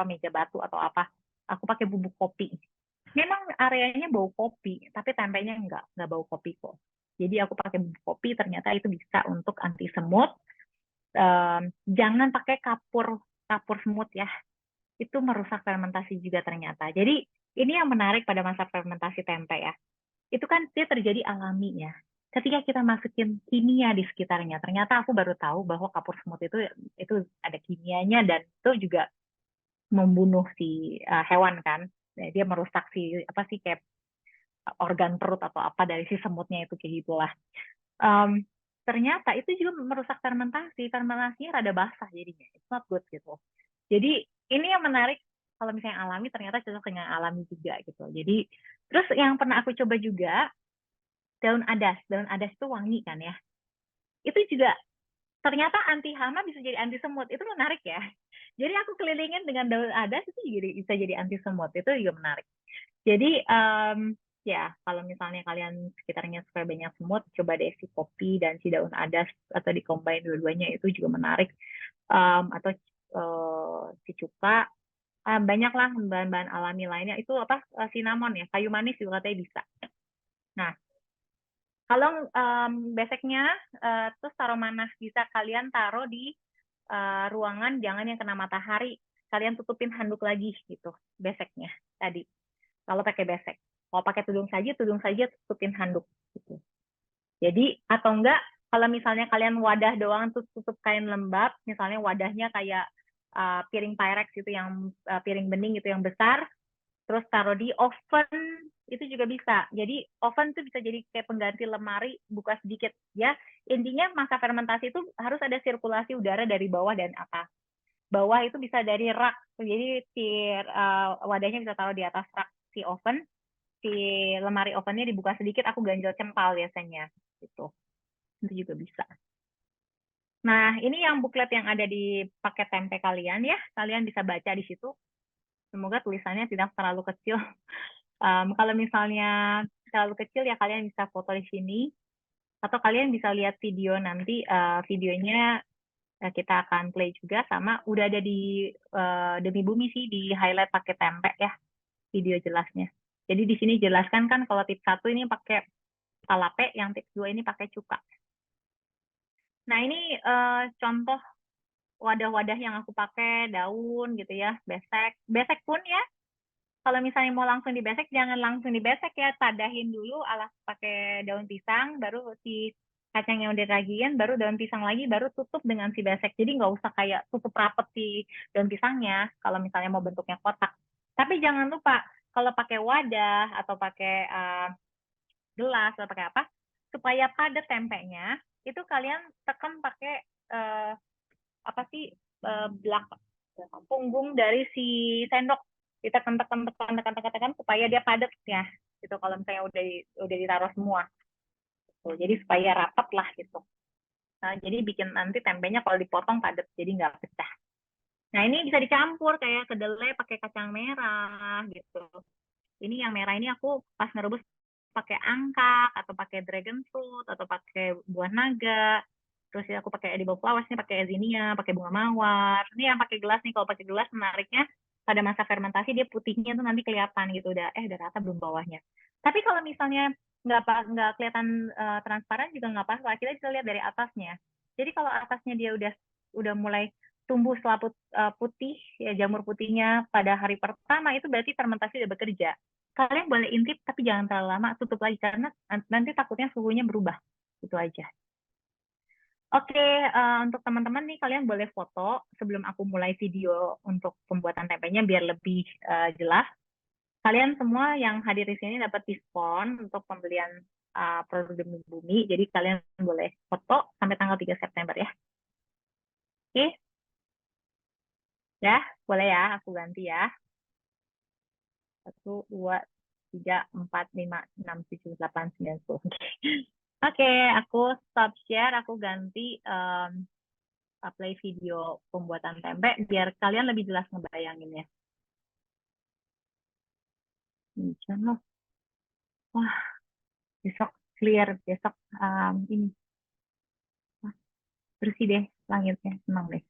meja batu atau apa. Aku pakai bubuk kopi. Memang areanya bau kopi, tapi tempenya nggak bau kopi kok. Jadi aku pakai bubuk kopi, ternyata itu bisa untuk anti semut. Jangan pakai kapur semut ya, itu merusak fermentasi juga ternyata. Jadi ini yang menarik pada masa fermentasi tempe ya, itu kan dia terjadi alami ya. Ketika kita masukin kimia di sekitarnya, ternyata aku baru tahu bahwa kapur semut itu ada kimianya, dan itu juga membunuh si hewan kan. Dia merusak kayak organ perut atau apa dari si semutnya itu, kayak gitulah. Ternyata itu juga merusak fermentasinya rada basah jadinya, it's not good gitu. Jadi ini yang menarik, kalau misalnya alami ternyata cocok dengan alami juga gitu. Jadi terus yang pernah aku coba juga daun adas itu wangi kan ya, itu juga ternyata anti hama bisa jadi anti semut, itu menarik ya. Jadi aku kelilingin dengan daun adas itu juga bisa jadi anti semut, itu juga menarik. Jadi ya kalau misalnya kalian sekitarnya suka banyak semut, coba deh si kopi dan si daun adas atau dikombin dua-duanya, itu juga menarik. Atau si cuka, banyaklah bahan-bahan alami lainnya. Itu cinnamon ya, kayu manis juga katanya bisa. Nah, kalau beseknya terus taruh mana, bisa kalian taruh di ruangan, jangan yang kena matahari. Kalian tutupin handuk lagi gitu beseknya tadi. Kalau pakai besek, kalau pakai tudung saja tutupin handuk gitu. Jadi atau enggak, kalau misalnya kalian wadah doang tutup kain lembab, misalnya wadahnya kayak piring Pyrex itu yang piring bening itu yang besar, terus taruh di oven itu juga bisa. Jadi oven tuh bisa jadi kayak pengganti lemari, buka sedikit ya. Intinya masa fermentasi itu harus ada sirkulasi udara dari bawah dan atas. Bawah itu bisa dari rak, jadi si wadahnya bisa taruh di atas rak si oven, si lemari ovennya dibuka sedikit, aku ganjel cempal biasanya gitu. Itu juga bisa. Nah, ini yang buklet yang ada di paket tempe kalian ya. Kalian bisa baca di situ. Semoga tulisannya tidak terlalu kecil. Kalau misalnya terlalu kecil ya kalian bisa foto di sini. Atau kalian bisa lihat video nanti. Videonya kita akan play juga sama. Udah ada di Demi Bumi sih di highlight pakai tempe ya. Video jelasnya. Jadi di sini jelaskan kan kalau tips 1 ini pakai palape, yang tips 2 ini pakai cuka. Nah, ini contoh wadah-wadah yang aku pakai, daun gitu ya, besek. Besek pun ya, kalau misalnya mau langsung dibesek, jangan langsung dibesek ya, tadahin dulu alas pakai daun pisang, baru si kacang yang udah ragiin, baru daun pisang lagi, baru tutup dengan si besek. Jadi nggak usah kayak tutup rapet si daun pisangnya, kalau misalnya mau bentuknya kotak. Tapi jangan lupa, kalau pakai wadah atau pakai gelas atau pakai apa, supaya padat tempenya, itu kalian tekan pakai apa sih belakang punggung dari si sendok, ditekan tekan tekan tekan tekan tekan supaya dia padat ya gitu, kalau misalnya udah ditaruh semua gitu. Jadi supaya rapat lah gitu. Nah, jadi bikin nanti tempenya kalau dipotong padat jadi nggak pecah. Nah, ini bisa dicampur kayak kedelai pakai kacang merah gitu. Ini yang merah ini aku pas ngerebus pakai angka atau pakai dragon fruit atau pakai buah naga. Terus ya aku pakai edible flowers nih, pakai ezinia, pakai bunga mawar. Ini yang pakai gelas nih, kalau pakai gelas menariknya pada masa fermentasi dia putihnya tuh nanti kelihatan gitu, udah rata belum bawahnya. Tapi kalau misalnya nggak kelihatan transparan juga nggak apa-apa, kita bisa lihat dari atasnya. Jadi kalau atasnya dia udah mulai tumbuh selaput putih ya, jamur putihnya pada hari pertama, itu berarti fermentasi udah bekerja. Kalian boleh intip tapi jangan terlalu lama, tutup lagi karena nanti takutnya suhunya berubah. Itu aja. Oke, untuk teman-teman nih kalian boleh foto sebelum aku mulai video untuk pembuatan tempenya biar lebih jelas. Kalian semua yang hadir di sini dapat diskon untuk pembelian produk Demi Bumi. Jadi kalian boleh foto sampai tanggal 3 September ya. Oke, ya boleh ya, aku ganti ya. 1, 2, 3, 4, 5, 6, 7, 8, 9, 10. Oke, aku stop share, aku ganti play video pembuatan tempe biar kalian lebih jelas ngebayanginnya. Ini wah, besok clear, besok ini bersih deh langitnya, senang deh.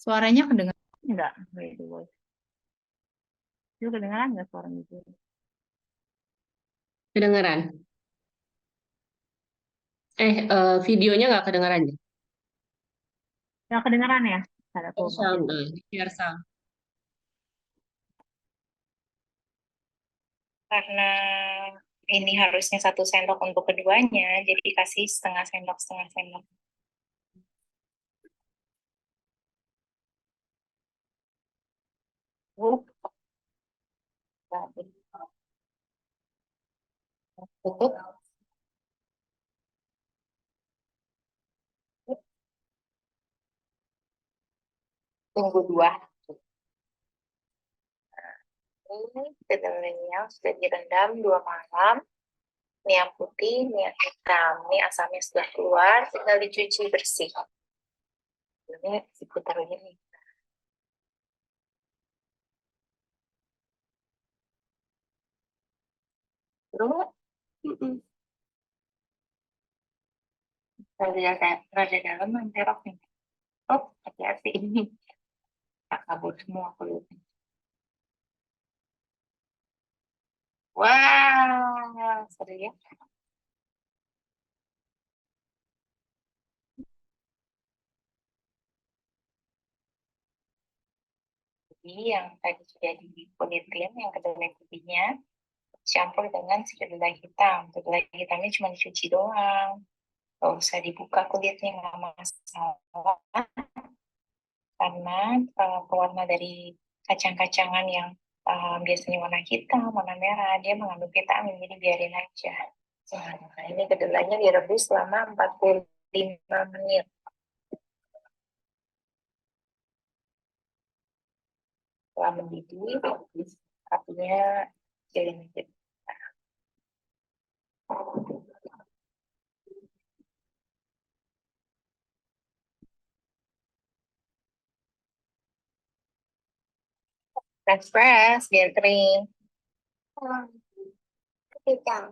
Suaranya kedengaran? Enggak, wait, the voice. Itu kedengaran nggak suara itu? Kedengaran. Videonya nggak kedengaran ya? Nggak kedengaran ya? Ada aku matiin. Sound, share sound. Karena ini harusnya 1 sendok untuk keduanya, jadi kasih setengah sendok, setengah sendok. Tutup. Tunggu 2. Ini kedelainya sudah direndam 2 malam. Ini yang putih, ini yang hitam. Ini asamnya sudah keluar, tinggal dicuci bersih. Ini diputar ini. Terus, rada dalam menterok nih. Oh, hati-hati ini. Tak kabur semua kulitnya. Wah, seru ya. yang tadi sudah dikulitin, yang kedelai putihnya, campur dengan si kedelai hitam. Kedelai hitamnya cuma dicuci doang, nggak usah dibuka kulitnya, nggak masalah. Karena pewarna dari kacang-kacangan yang biasanya warna hitam, warna merah, dia mengandung vitamin, jadi biarin aja. Nah, ini kedelainya direbus selama 45 menit. Setelah mendidih, apinya kecilin dikit. Press-press biar kering. Tidak.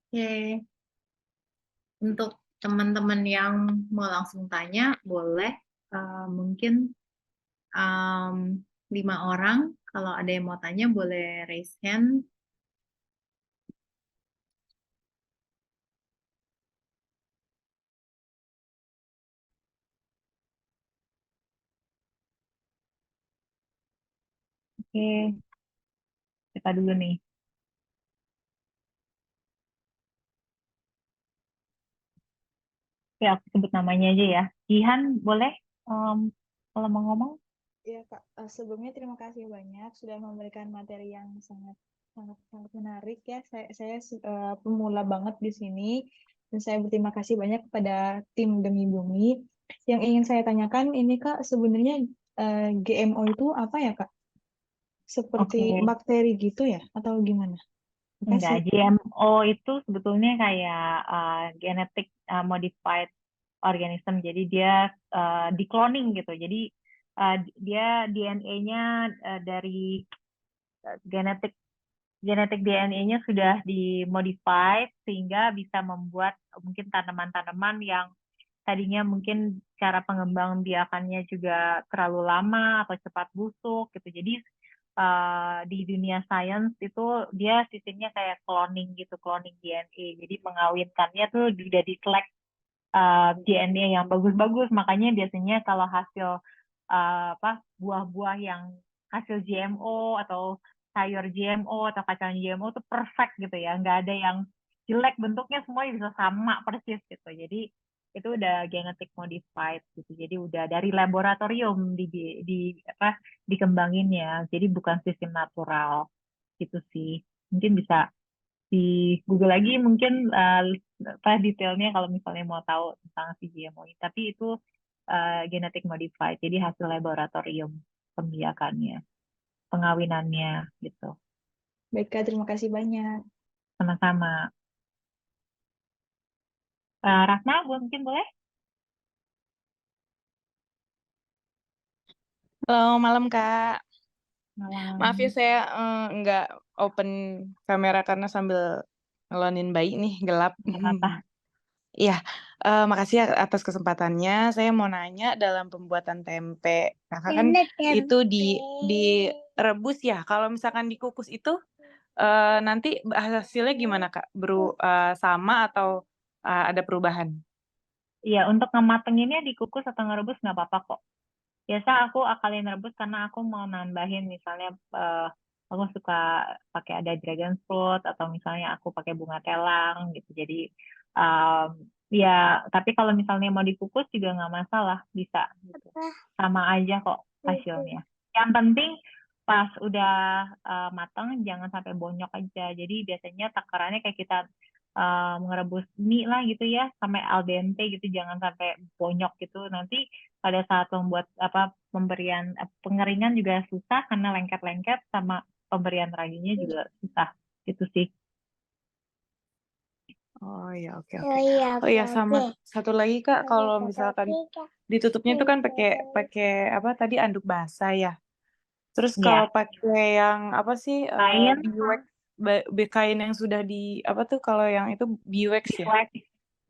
Oke, untuk teman-teman yang mau langsung tanya, boleh mungkin em, 5 orang. Kalau ada yang mau tanya, boleh raise hand. Oke, kita dulu nih. Oke, aku sebut namanya aja ya. Jihan, boleh? Kalau mau ngomong, Ya Kak, sebelumnya terima kasih banyak sudah memberikan materi yang sangat sangat sangat menarik ya. Saya pemula banget di sini dan saya berterima kasih banyak kepada tim Demi Bumi. Yang ingin saya tanyakan ini Kak, sebenarnya GMO itu apa ya Kak? oke. Seperti bakteri gitu ya atau gimana? Terima Enggak, kasih. GMO itu sebetulnya kayak genetic modified organism. Jadi dia di-cloning gitu. Jadi dia DNA-nya dari genetik genetik DNA-nya sudah dimodified sehingga bisa membuat mungkin tanaman-tanaman yang tadinya mungkin cara pengembangbiakannya juga terlalu lama atau cepat busuk gitu. Jadi di dunia sains itu dia sistemnya kayak cloning gitu, cloning DNA. Jadi mengawinkannya tuh udah diselek DNA yang bagus-bagus. Makanya biasanya kalau hasil buah-buah yang hasil GMO atau sayur GMO atau kacang GMO itu perfect gitu ya, nggak ada yang jelek bentuknya, semuanya bisa sama persis gitu. Jadi itu udah genetic modified gitu. Jadi udah dari laboratorium dikembangin ya. Jadi bukan sistem natural gitu sih. Mungkin bisa di Google lagi mungkin detailnya kalau misalnya mau tahu tentang si GMO ini. Tapi itu genetic modified, jadi hasil laboratorium pembiakannya, pengawinannya gitu. Baik Kak, terima kasih banyak. Sama-sama. Ratna, mungkin boleh? Halo, malam Kak. Maaf ya Malam. saya nggak open kamera karena sambil ngelonin bayi nih, gelap. Nggak apa-apa. Iya, makasih ya atas kesempatannya. Saya mau nanya dalam pembuatan tempe. Kakak kan itu direbus ya. Kalau misalkan dikukus itu nanti hasilnya gimana Kak? Sama atau ada perubahan? Iya, untuk ngematenginnya dikukus atau ngerebus nggak apa-apa kok. Biasa aku akalin rebus karena aku mau nambahin misalnya aku suka pakai ada dragon fruit atau misalnya aku pakai bunga telang gitu. Jadi ya, tapi kalau misalnya mau dikukus juga nggak masalah, bisa gitu. Sama aja kok hasilnya. Yang penting pas udah matang jangan sampai bonyok aja. Jadi biasanya takarannya kayak kita ngerebus mie lah gitu ya, sampai al dente gitu, jangan sampai bonyok gitu. Nanti pada saat membuat pemberian pengeringan juga susah karena lengket-lengket, sama pemberian raginya juga susah gitu sih. Oh ya, oke. Oh ya, sama satu lagi Kak, kalau misalkan ditutupnya itu kan pakai apa tadi, anduk basah ya. Terus Ya, kalau pakai yang apa sih, kain, biwax, kain yang sudah di apa tuh, kalau yang itu biwax ya? beeswax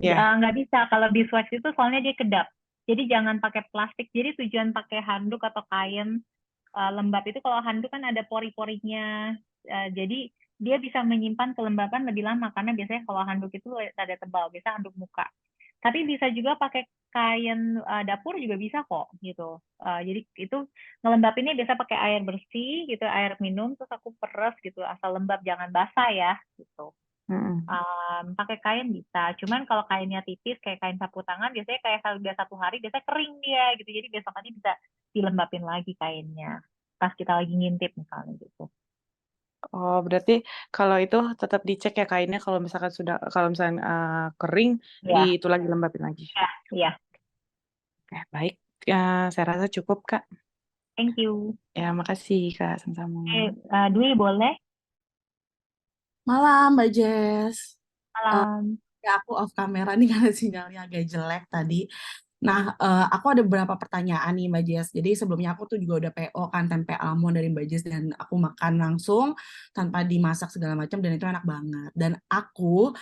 Ya. nggak bisa. Kalau beeswax itu soalnya dia kedap. Jadi jangan pakai plastik. Jadi tujuan pakai handuk atau kain lembab itu, kalau handuk kan ada pori-porinya. Jadi dia bisa menyimpan kelembapan lebih lama karena biasanya kalau handuk itu ada tebal, biasa handuk muka. Tapi bisa juga pakai kain dapur juga bisa kok gitu. Jadi itu ngelembapinnya biasa pakai air bersih gitu, air minum, terus aku peres gitu, asal lembab, jangan basah ya gitu. Pakai kain bisa, cuman kalau kainnya tipis kayak kain sapu tangan biasanya kayak udah 1 hari biasanya kering dia gitu, jadi besokannya bisa dilembapin lagi kainnya pas kita lagi ngintip misalnya gitu. Oh, berarti kalau itu tetap dicek ya kainnya, kalau misalkan kering, Ya, itu lagi lembapin lagi. ya, Oke, baik. Saya rasa cukup Kak. thank you. Ya, makasih Kak, sama-sama. Dwi boleh? Malam, Mbak Jess. Malam. Ya, aku off kamera nih karena sinyalnya agak jelek tadi. Nah, aku ada beberapa pertanyaan nih, Mbak Jess. Jadi sebelumnya aku tuh juga udah PO kan tempe almond dari Mbak Jess, dan aku makan langsung tanpa dimasak segala macam, dan itu enak banget. Dan aku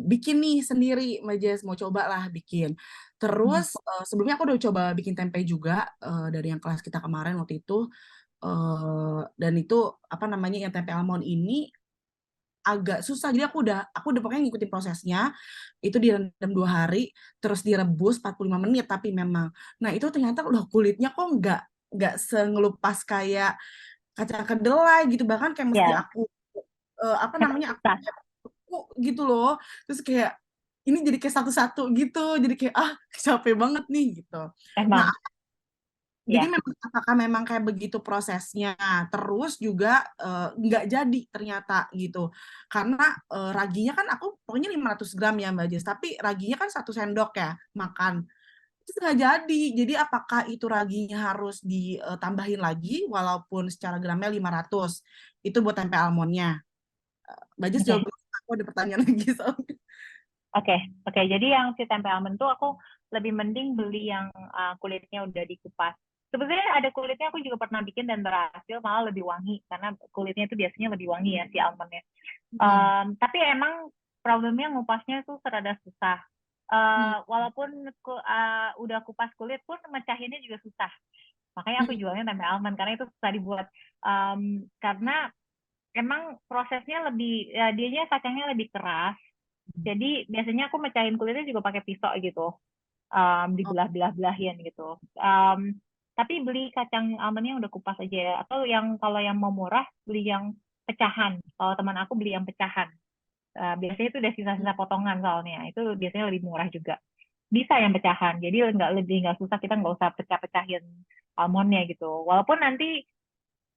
bikin nih sendiri, Mbak Jess, mau coba lah bikin. Terus sebelumnya aku udah coba bikin tempe juga dari yang kelas kita kemarin waktu itu. Dan itu apa namanya, yang tempe almond ini agak susah. Jadi aku udah pokoknya ngikutin prosesnya. Itu direndam 2 hari, terus direbus 45 menit, tapi memang. Nah, itu ternyata loh, kulitnya kok nggak sengelupas kayak kacang kedelai gitu. Bahkan kayak mesti Ya, aku apa namanya, aku susah. beku gitu loh. Terus kayak ini jadi kayak satu-satu gitu, jadi kayak capek banget nih gitu. Nah, Emang, jadi ya. apakah memang kayak begitu prosesnya? Terus juga nggak jadi ternyata gitu. Karena raginya kan aku pokoknya 500 gram ya Mbak Jess, tapi raginya kan 1 sendok ya makan. Terus nggak jadi. Jadi apakah itu raginya harus ditambahin lagi walaupun secara gramnya 500? Itu buat tempe almondnya. Mbak Jess Oke. jawab dulu, aku ada pertanyaan lagi soalnya. Oke, oke. Jadi yang si tempe almond tuh aku lebih mending beli yang kulitnya udah dikupas. Sebenarnya ada kulitnya aku juga pernah bikin dan berhasil, malah lebih wangi karena kulitnya itu biasanya lebih wangi ya si almondnya. Tapi emang problemnya ngupasnya tuh serada susah. Walaupun udah kupas kulit pun mecahinnya juga susah. Makanya aku jualnya tempe almond karena itu susah dibuat. Karena emang prosesnya lebih, dianya kacangnya lebih keras. Jadi biasanya aku mecahin kulitnya juga pakai pisau gitu, dibelah-belah-belahin gitu. Tapi beli kacang almondnya udah kupas aja ya. Atau kalau yang mau murah beli yang pecahan. Kalau teman aku beli yang pecahan. Biasanya itu udah sisa-sisa potongan soalnya. Itu biasanya lebih murah juga. Bisa yang pecahan. Jadi nggak susah, kita nggak usah pecah-pecahin almondnya gitu. Walaupun nanti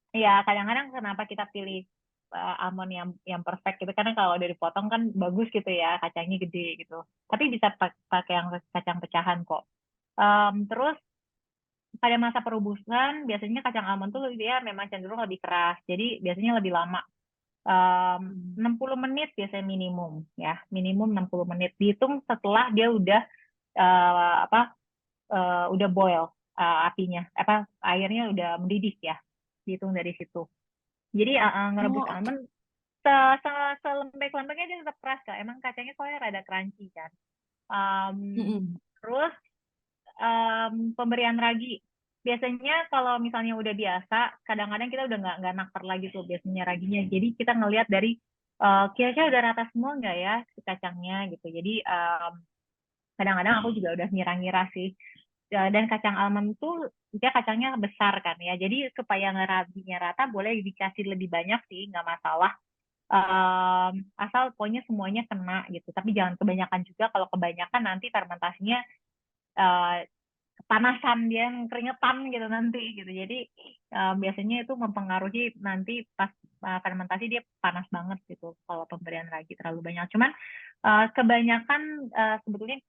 ya kadang-kadang kenapa kita pilih almond yang perfect gitu karena kalau udah dipotong kan bagus gitu ya, kacangnya gede gitu. Tapi bisa pakai yang kacang pecahan kok. Terus pada masa perubusan biasanya kacang almond tuh dia memang cenderung lebih keras. Jadi biasanya lebih lama. 60 menit biasanya minimum ya, minimum 60 menit. Dihitung setelah dia udah udah boil, apinya airnya udah mendidih ya. Dihitung dari situ. Jadi ngerebus Oke. almond selembek-lembeknya dia tetap keras Kak. Emang kacangnya soalnya rada crunchy kan. Terus pemberian ragi. Biasanya kalau misalnya udah biasa, kadang-kadang kita udah nggak nakar lagi tuh biasanya raginya. Jadi kita ngelihat dari kira-kira udah rata semua nggak ya si kacangnya gitu. Jadi kadang-kadang aku juga udah ngira-ngira sih. Dan kacang almond tuh dia kacangnya besar kan ya. Jadi supaya ngeraginya rata boleh dikasih lebih banyak sih, nggak masalah. Asal pokoknya semuanya kena gitu. Tapi jangan kebanyakan juga. Kalau kebanyakan nanti fermentasinya kepanasan, dia keringetan gitu nanti gitu. Jadi biasanya itu mempengaruhi nanti pas fermentasi dia panas banget gitu. Kalau pemberian ragi terlalu banyak. Cuman kebanyakan sebetulnya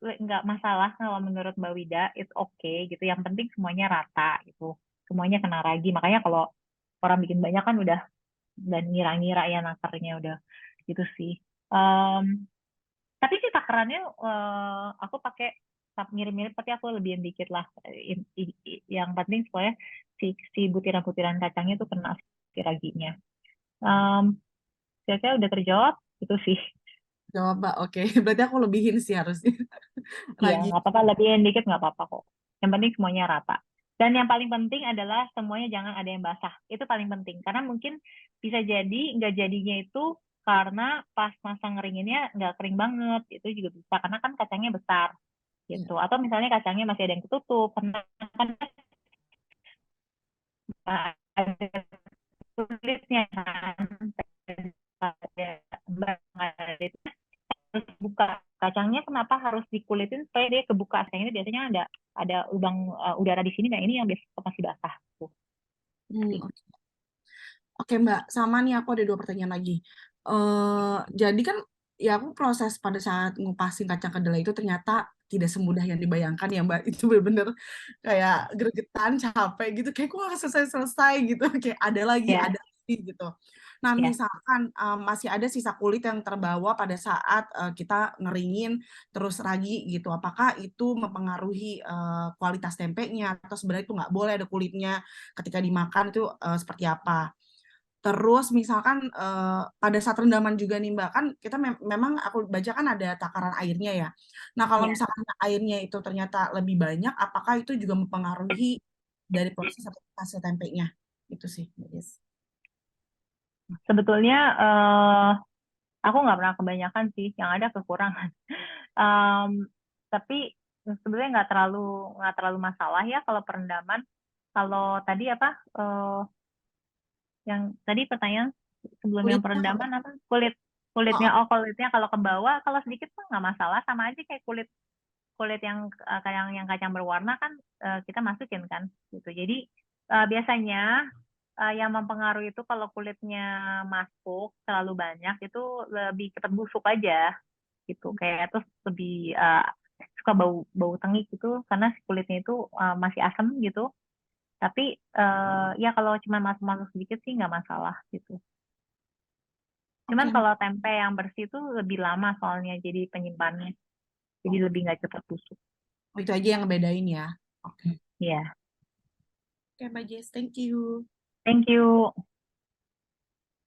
nggak masalah kalau menurut Mbak Wida, it's okay gitu. Yang penting semuanya rata gitu. Semuanya kena ragi. Makanya kalau orang bikin banyak kan udah dan ngira-ngira ya nakarnya udah gitu sih. Tapi sih takarannya aku pakai mirip-mirip tapi aku lebihin dikit lah. Yang penting supaya si butiran-butiran kacangnya tuh kena si raginya. Kira-kira udah terjawab itu sih. Jawab Mbak, oke. Berarti aku lebihin sih harusnya. Iya, Lagi. nggak apa-apa, lebihin dikit nggak apa-apa kok. Yang penting semuanya rata. Dan yang paling penting adalah semuanya jangan ada yang basah. Itu paling penting. Karena mungkin bisa jadi nggak jadinya itu karena pas masa ngeringinnya nggak kering banget. Itu juga bisa. Karena kan kacangnya besar gitu. Atau misalnya kacangnya masih ada yang ketutup. Karena kan ada kulitnya kan. Ada itu harus buka kacangnya, kenapa harus dikulitin supaya dia kebuka. Kacangnya ini biasanya ada lubang udara di sini, nah ini yang biasa masih basah tuh. Oke Mbak, sama nih aku ada 2 pertanyaan lagi. Jadi kan ya aku proses pada saat ngupasin kacang kedelai itu ternyata tidak semudah yang dibayangkan ya Mbak. Itu bener-bener kayak gregetan, capek gitu. Kayak kok nggak selesai-selesai gitu. Kayak ada lagi gitu. Nah misalkan masih ada sisa kulit yang terbawa pada saat kita ngeringin terus ragi gitu. Apakah itu mempengaruhi kualitas tempenya atau sebenarnya itu nggak boleh ada kulitnya ketika dimakan itu seperti apa? Terus misalkan pada saat rendaman juga nih Mbak, kan kita memang aku baca kan ada takaran airnya ya. Nah kalau misalkan airnya itu ternyata lebih banyak, apakah itu juga mempengaruhi dari proses atau hasil tempenya? Itu sih, Yes. Sebetulnya aku nggak pernah kebanyakan sih, yang ada kekurangan. Tapi sebenarnya nggak terlalu masalah ya kalau perendaman. Kalau tadi yang tadi pertanyaan sebelum yang perendaman apa? Kulit. kulitnya kalau ke bawah, kalau sedikit tuh nggak masalah, sama aja kayak kulit yang kayak yang kacang berwarna kan kita masukin kan gitu. Jadi biasanya yang mempengaruhi itu kalau kulitnya masuk terlalu banyak itu lebih cepat busuk aja gitu. Kayak terus lebih suka bau tengik gitu karena si kulitnya itu masih asam gitu. Tapi ya kalau cuma masuk sedikit sih nggak masalah gitu. Cuman Oke, kalau tempe yang bersih itu lebih lama soalnya jadi penyimpannya. Jadi lebih nggak cepat busuk. itu aja yang ngebedain ya. Oke, Iya. oke Mbak Jess, thank you. Thank you.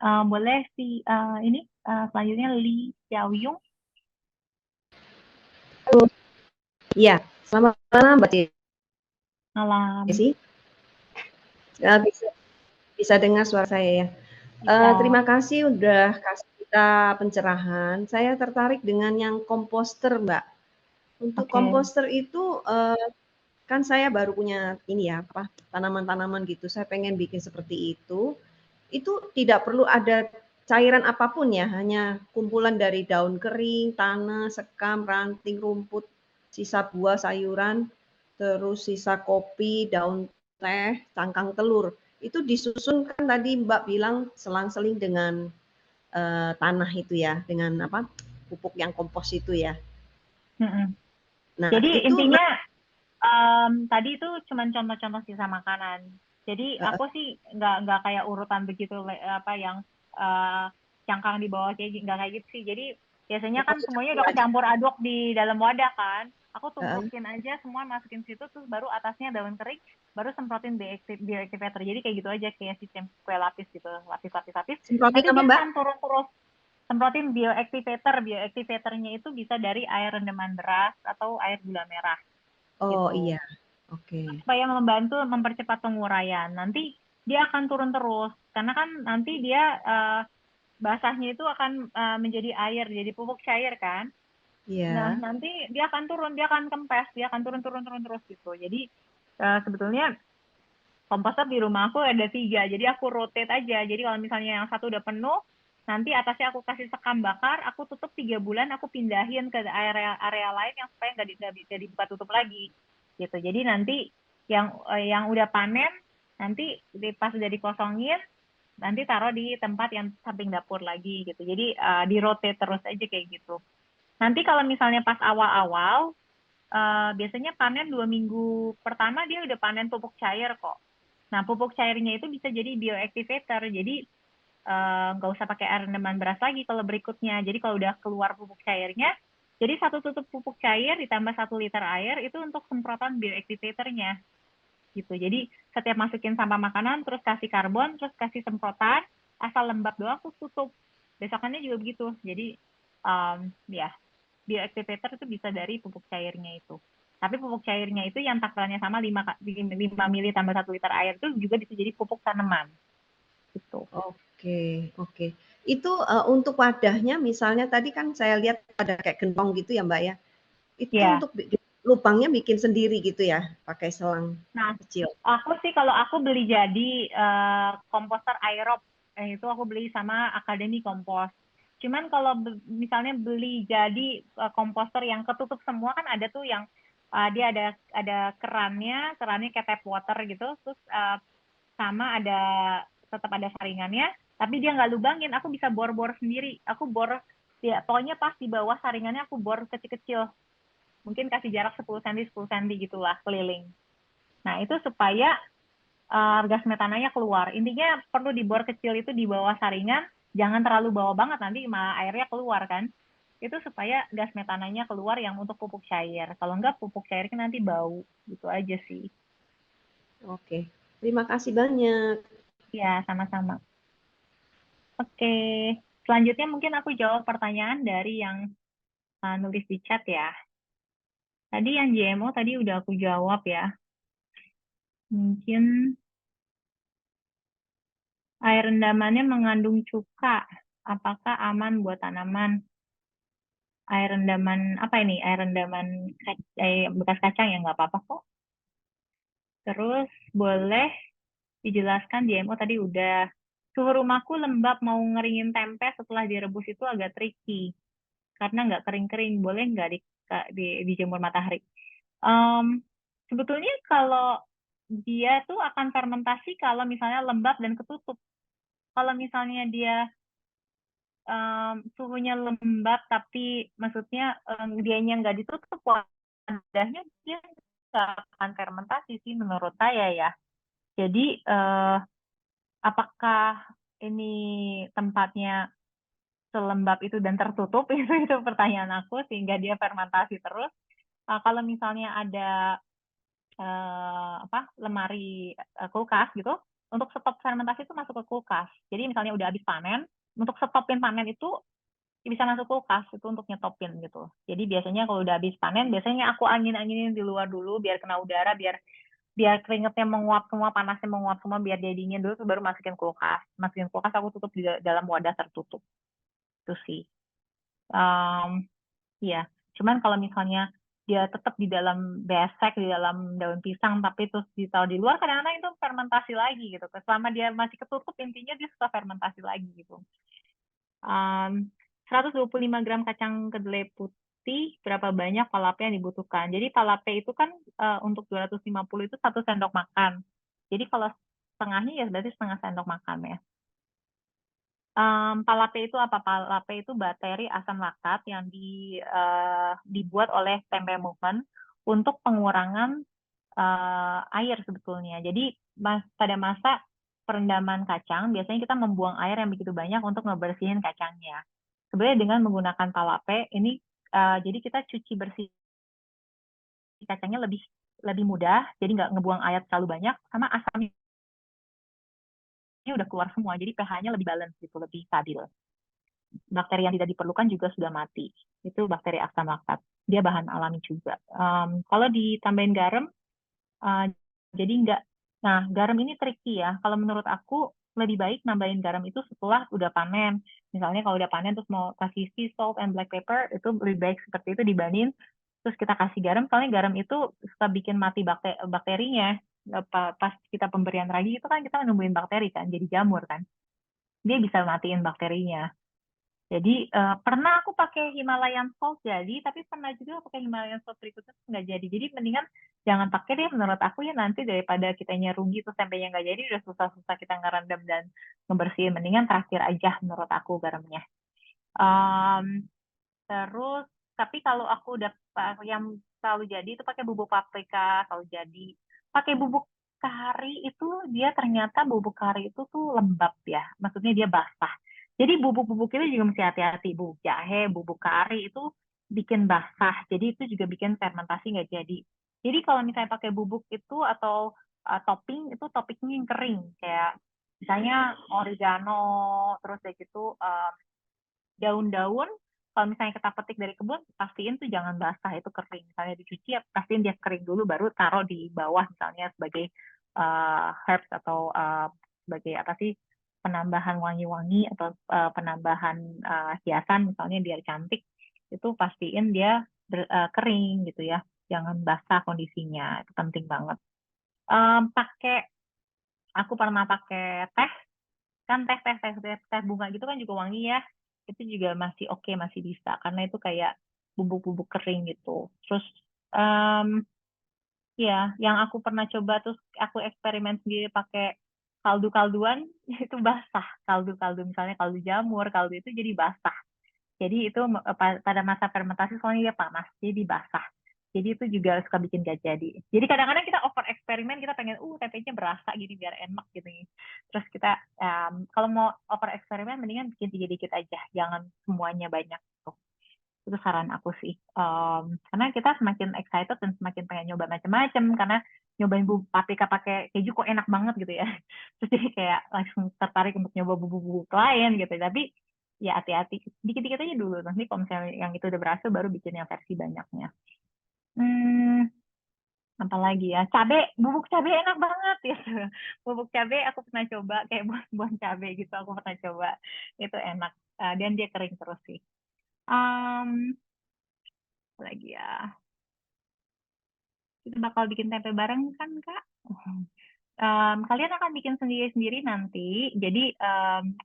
Boleh ini selanjutnya Lee Xiaoyong. Iya, selamat malam Mbak Malam. Desi. Bisa dengar suara saya ya. Bisa. Terima kasih udah kasih kita pencerahan. Saya tertarik dengan yang komposter, Mbak. Untuk Oke. komposter itu kan saya baru punya ini ya, tanaman-tanaman gitu. Saya pengen bikin seperti itu. Itu tidak perlu ada cairan apapun ya, hanya kumpulan dari daun kering, tanah, sekam, ranting, rumput, sisa buah, sayuran, terus sisa kopi, daun teh, cangkang telur. Itu disusun kan tadi Mbak bilang selang-seling dengan tanah itu ya, dengan pupuk yang kompos itu ya. Nah, Jadi itu intinya tadi itu cuma contoh-contoh sisa makanan. Jadi aku sih nggak kayak urutan begitu yang cangkang di bawah kayak nggak kayak gitu sih. Jadi biasanya kan semuanya udah kecampur aduk di dalam wadah kan. Aku tumpukin aja semua, masukin situ, terus baru atasnya daun kering, baru semprotin bioactivator. Jadi kayak gitu aja, kayak sistem kue lapis gitu, lapis. semprotin Nanti apa dia Mbak? akan turun terus. Semprotin bioactivator. Bioactivatornya itu bisa dari air rendaman beras atau air gula merah. Oh Gitu. iya, oke. Supaya membantu mempercepat penguraian. Nanti dia akan turun terus, karena kan nanti dia basahnya itu akan menjadi air, jadi pupuk cair kan. Nah, Iya. nanti dia akan turun, dia akan kempes, dia akan turun terus gitu. Jadi sebetulnya komposter di rumah aku ada 3, jadi aku rotate aja. Jadi kalau misalnya yang satu udah penuh, nanti atasnya aku kasih sekam bakar, aku tutup 3 bulan, aku pindahin ke area lain yang supaya nggak dibuka tutup lagi gitu. Jadi nanti yang udah panen, nanti pas udah dikosongin, nanti taruh di tempat yang samping dapur lagi gitu. Jadi di rotate terus aja kayak gitu. Nanti kalau misalnya pas awal-awal, biasanya panen 2 minggu pertama dia udah panen pupuk cair kok. Nah, pupuk cairnya itu bisa jadi bioactivator. Jadi nggak usah pakai air rendaman beras lagi kalau berikutnya. Jadi kalau udah keluar pupuk cairnya, jadi 1 tutup pupuk cair ditambah 1 liter air itu untuk semprotan bioactivatornya. Gitu. Jadi setiap masukin sampah makanan, terus kasih karbon, terus kasih semprotan, asal lembab doang, terus tutup. Besokannya juga begitu. Jadi ya, bioactivator itu bisa dari pupuk cairnya itu. Tapi pupuk cairnya itu yang takarannya sama 5 mili tambah 1 liter air itu juga bisa jadi pupuk tanaman. Gitu. Oke. Itu untuk wadahnya misalnya tadi kan saya lihat ada kayak gentong gitu ya Mbak ya. Itu Ya. untuk lubangnya bikin sendiri gitu ya, pakai selang kecil. Aku sih kalau aku beli jadi komposter aerob, itu aku beli sama Akademi Kompos. Cuman kalau misalnya beli jadi komposter yang ketutup semua kan ada tuh yang dia ada kerannya kayak tap water gitu, terus sama tetap ada saringannya, tapi dia nggak lubangin. Aku bisa bor-bor sendiri. Aku bor ya pokoknya pas di bawah saringannya aku bor kecil-kecil. Mungkin kasih jarak 10 cm 10 cm gitulah keliling. Nah, itu supaya gas metananya keluar. Intinya perlu dibor kecil itu di bawah saringan, jangan terlalu bawah banget nanti malah airnya keluar kan. Itu supaya gas metananya keluar yang untuk pupuk cair. Kalau enggak pupuk cairnya nanti bau. Gitu aja sih. Oke. Terima kasih banyak. Ya, sama-sama. Oke. Selanjutnya mungkin aku jawab pertanyaan dari yang nulis di chat ya. Tadi yang GMO tadi udah aku jawab ya. Mungkin air rendamannya mengandung cuka. Apakah aman buat tanaman? Air rendaman apa ini? Air rendaman bekas kacang ya nggak apa-apa kok. Terus boleh dijelaskan GMO tadi udah. suhu rumahku lembab, mau ngeringin tempe setelah direbus itu agak tricky karena nggak kering-kering. Boleh nggak dijemur matahari? Sebetulnya kalau dia tuh akan fermentasi kalau misalnya lembab dan ketutup. Kalau misalnya dia suhunya lembab tapi maksudnya dianya nggak ditutup wadahnya, dia nggak akan fermentasi sih menurut saya ya. Jadi apakah ini tempatnya selembab itu dan tertutup itu pertanyaan aku sehingga dia fermentasi terus. Kalau misalnya ada lemari kulkas gitu, untuk stop fermentasi itu masuk ke kulkas. Jadi misalnya udah habis panen, untuk stopin panen itu bisa masuk kulkas itu untuk nyetopin gitu. Jadi biasanya kalau udah habis panen, biasanya aku angin-anginin di luar dulu biar kena udara, biar keringetnya menguap semua, panasnya menguap semua, biar dia dingin dulu, baru masukin kulkas. Masukin kulkas aku tutup di dalam wadah tertutup. Itu sih. Ya, cuman kalau misalnya dia tetap di dalam besek, di dalam daun pisang, tapi terus ditaruh di luar, kadang-kadang itu fermentasi lagi gitu. Selama dia masih ketutup, intinya dia suka fermentasi lagi gitu. 125 gram kacang kedelai putih, berapa banyak palape yang dibutuhkan? Jadi palape itu kan untuk 250 itu 1 sendok makan. Jadi kalau setengahnya ya berarti setengah sendok makan ya. Palape itu apa? Palape itu bakteri asam laktat yang dibuat oleh tempe movement untuk pengurangan air sebetulnya. Jadi pada masa perendaman kacang, biasanya kita membuang air yang begitu banyak untuk ngebersihin kacangnya. Sebenarnya dengan menggunakan palape ini, jadi kita cuci bersih kacangnya lebih mudah, jadi nggak ngebuang air terlalu banyak, sama asamnya udah keluar semua, jadi pH-nya lebih balance gitu, lebih stabil. Bakteri yang tidak diperlukan juga sudah mati. Itu bakteri asam laktat. Dia bahan alami juga. Kalau ditambahin garam, jadi nggak. Nah, garam ini tricky ya. Kalau menurut aku, lebih baik nambahin garam itu setelah udah panen. Misalnya kalau udah panen terus mau kasih sea salt and black pepper, itu lebih baik seperti itu dibanding terus kita kasih garam. Soalnya garam itu suka bikin mati bakterinya. Pas kita pemberian ragi itu kan kita nemuin bakteri kan, jadi jamur kan. Dia bisa matiin bakterinya. Jadi pernah aku pakai Himalayan salt jadi, tapi pernah juga pakai Himalayan salt berikutnya nggak jadi. Jadi mendingan jangan pakai deh menurut aku ya, nanti daripada kitanya rugi terus tempenya nggak jadi, udah susah-susah kita ngerendam dan ngebersihin. Mendingan terakhir aja menurut aku garamnya. Terus, tapi kalau aku udah yang selalu jadi itu pakai bubuk paprika, selalu jadi. Pakai bubuk kari itu dia ternyata bubuk kari itu tuh lembab ya, maksudnya dia basah. Jadi bubuk-bubuk itu juga mesti hati-hati. Bubuk jahe, bubuk kari itu bikin basah. Jadi itu juga bikin fermentasi nggak jadi. Jadi kalau misalnya pakai bubuk itu atau topping, itu toppingnya yang kering. Kayak misalnya oregano, terus kayak gitu daun-daun. Kalau misalnya kita petik dari kebun, pastiin tuh jangan basah, itu kering. Misalnya dicuci, ya pastiin dia kering dulu, baru taruh di bawah misalnya sebagai herbs atau sebagai apa sih, penambahan wangi-wangi atau penambahan hiasan misalnya biar cantik. Itu pastiin dia kering gitu ya, jangan basah kondisinya, itu penting banget. Aku pernah pakai teh, kan teh bunga gitu kan juga wangi ya, itu juga masih oke, masih bisa karena itu kayak bubuk-bubuk kering gitu. Terus ya yang aku pernah coba terus aku eksperimen sendiri pakai kaldu-kalduan itu basah. Kaldu-kaldu misalnya kaldu jamur, kaldu itu jadi basah. Jadi itu pada masa fermentasi soalnya dia panas, jadi basah. Jadi itu juga suka bikin gak jadi. Jadi kadang-kadang kita over eksperimen, kita pengen tempenya berasa gini biar enak gitu. Terus kita kalau mau over eksperimen mendingan bikin dikit-dikit aja, jangan semuanya banyak gitu. Itu saran aku sih. Karena kita semakin excited dan semakin pengen nyoba macam-macam karena nyobain bubuk paprika pakai keju kok enak banget gitu ya. Terus jadi kayak langsung tertarik untuk nyoba bubuk-bubuk lain gitu. Tapi ya hati-hati, dikit-dikit aja dulu. Nanti kalau misalnya yang itu udah berhasil baru bikin yang versi banyaknya. Apalagi ya, bubuk cabe enak banget ya. Bubuk cabe aku pernah coba, kayak buah cabe gitu aku pernah coba. Itu enak. Dan dia kering terus sih. Lagi ya. Kita bakal bikin tempe bareng kan, Kak? kalian akan bikin sendiri-sendiri nanti. Jadi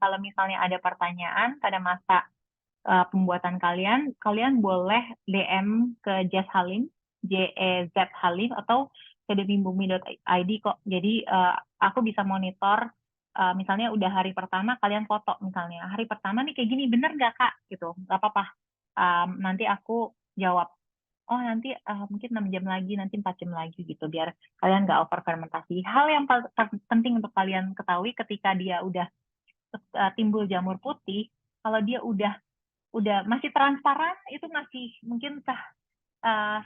kalau misalnya ada pertanyaan pada masa pembuatan kalian boleh DM ke Jazz Halim, JEZ Halim, atau ke demimbumi.id kok. Jadi aku bisa monitor, misalnya udah hari pertama kalian foto misalnya, hari pertama nih kayak gini, bener nggak Kak? Gitu, nggak apa-apa. Nanti aku jawab, oh nanti mungkin 6 jam lagi, nanti 4 jam lagi gitu, biar kalian nggak over fermentasi. Hal yang penting untuk kalian ketahui ketika dia udah timbul jamur putih, kalau dia udah masih transparan, itu masih mungkin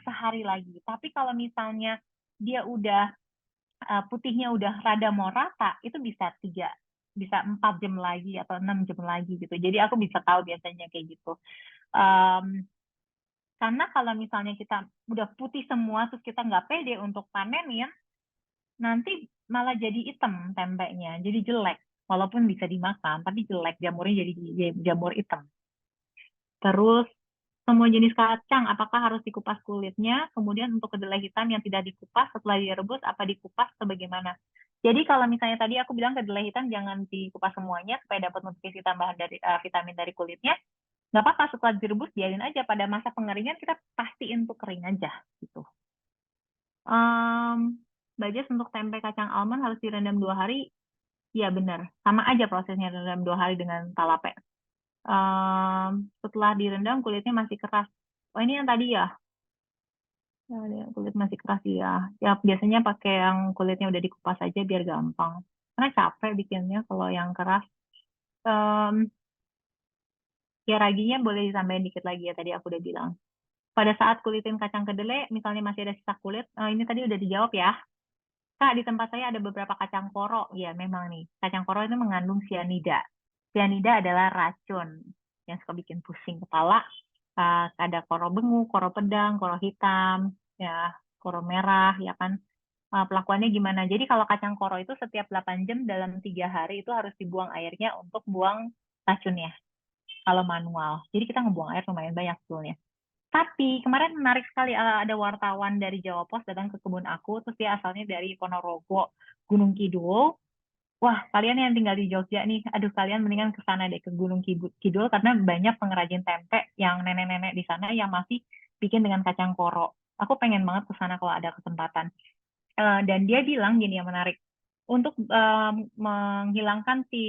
sehari lagi. Tapi kalau misalnya dia udah putihnya udah rada mau rata, itu bisa 4 jam lagi atau 6 jam lagi gitu. Jadi aku bisa tahu biasanya kayak gitu. Karena kalau misalnya kita udah putih semua terus kita nggak pede untuk panenin, nanti malah jadi hitam tempenya, jadi jelek. Walaupun bisa dimakan, tapi jelek, jamurnya jadi jamur hitam. Terus semua jenis kacang, apakah harus dikupas kulitnya? Kemudian untuk kedelai hitam yang tidak dikupas setelah direbus, apa dikupas atau bagaimana? Jadi kalau misalnya tadi aku bilang kedelai hitam jangan dikupas semuanya supaya dapat nutrisi tambahan dari vitamin dari kulitnya, nggak apa-apa, setelah direbus biarin aja. Pada masa pengeringan kita pastiin untuk kering aja gitu. Mbak Jess, untuk tempe kacang almond harus direndam 2 hari? Iya benar, sama aja prosesnya direndam 2 hari dengan talape. Setelah direndam kulitnya masih keras. Oh ini yang tadi ya? Ya, kulit masih keras ya. Ya biasanya pakai yang kulitnya udah dikupas aja biar gampang. Karena capek bikinnya kalau yang keras. Ya raginya boleh ditambahin dikit lagi ya, tadi aku udah bilang. Pada saat kulitin kacang kedelai, misalnya masih ada sisa kulit, ini tadi udah dijawab ya. Kak, di tempat saya ada beberapa kacang koro. Ya, memang nih. Kacang koro itu mengandung sianida. Sianida adalah racun yang suka bikin pusing kepala. Ada koro bengu, koro pedang, koro hitam, ya, koro merah, ya kan. Pelakuannya gimana? Jadi kalau kacang koro itu setiap 8 jam dalam 3 hari itu harus dibuang airnya untuk buang racunnya. Kalau manual. Jadi kita ngebuang air lumayan banyak sebetulnya. Tapi kemarin menarik sekali, ada wartawan dari Jawa Pos datang ke kebun aku, terus dia asalnya dari Ponorogo, Gunung Kidul. Wah, kalian yang tinggal di Jogja nih, aduh kalian mendingan ke sana deh, ke Gunung Kidul, karena banyak pengrajin tempe yang nenek-nenek di sana yang masih bikin dengan kacang koro. Aku pengen banget ke sana kalau ada kesempatan. Dan dia bilang gini yang menarik, untuk menghilangkan si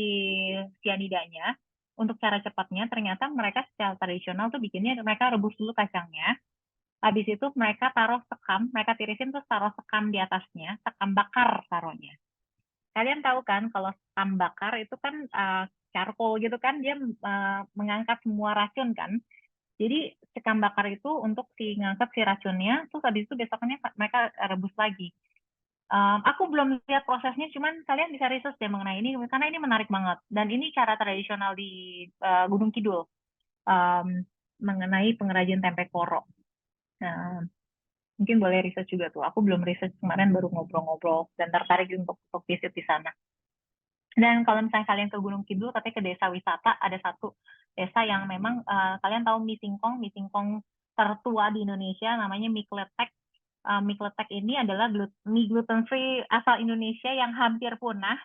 sianidanya, untuk cara cepatnya ternyata mereka secara tradisional tuh bikinnya mereka rebus dulu kacangnya, habis itu mereka taruh sekam, mereka tirisin terus taruh sekam di atasnya, sekam bakar taruhnya. Kalian tahu kan kalau sekam bakar itu kan charcoal gitu kan, dia mengangkat semua racun kan. Jadi sekam bakar itu untuk ngangkat si racunnya, terus habis itu besoknya mereka rebus lagi. Aku belum lihat prosesnya, cuman kalian bisa research deh mengenai ini, karena ini menarik banget. Dan ini cara tradisional di Gunung Kidul, mengenai pengrajin tempe koro. Nah, mungkin boleh research juga tuh. Aku belum research, kemarin baru ngobrol-ngobrol, dan tertarik untuk visit di sana. Dan kalau misalnya kalian ke Gunung Kidul, katanya ke desa wisata, ada satu desa yang memang, kalian tahu mie singkong tertua di Indonesia, namanya mie kletek. Mie kletek ini adalah mie gluten free asal Indonesia yang hampir punah,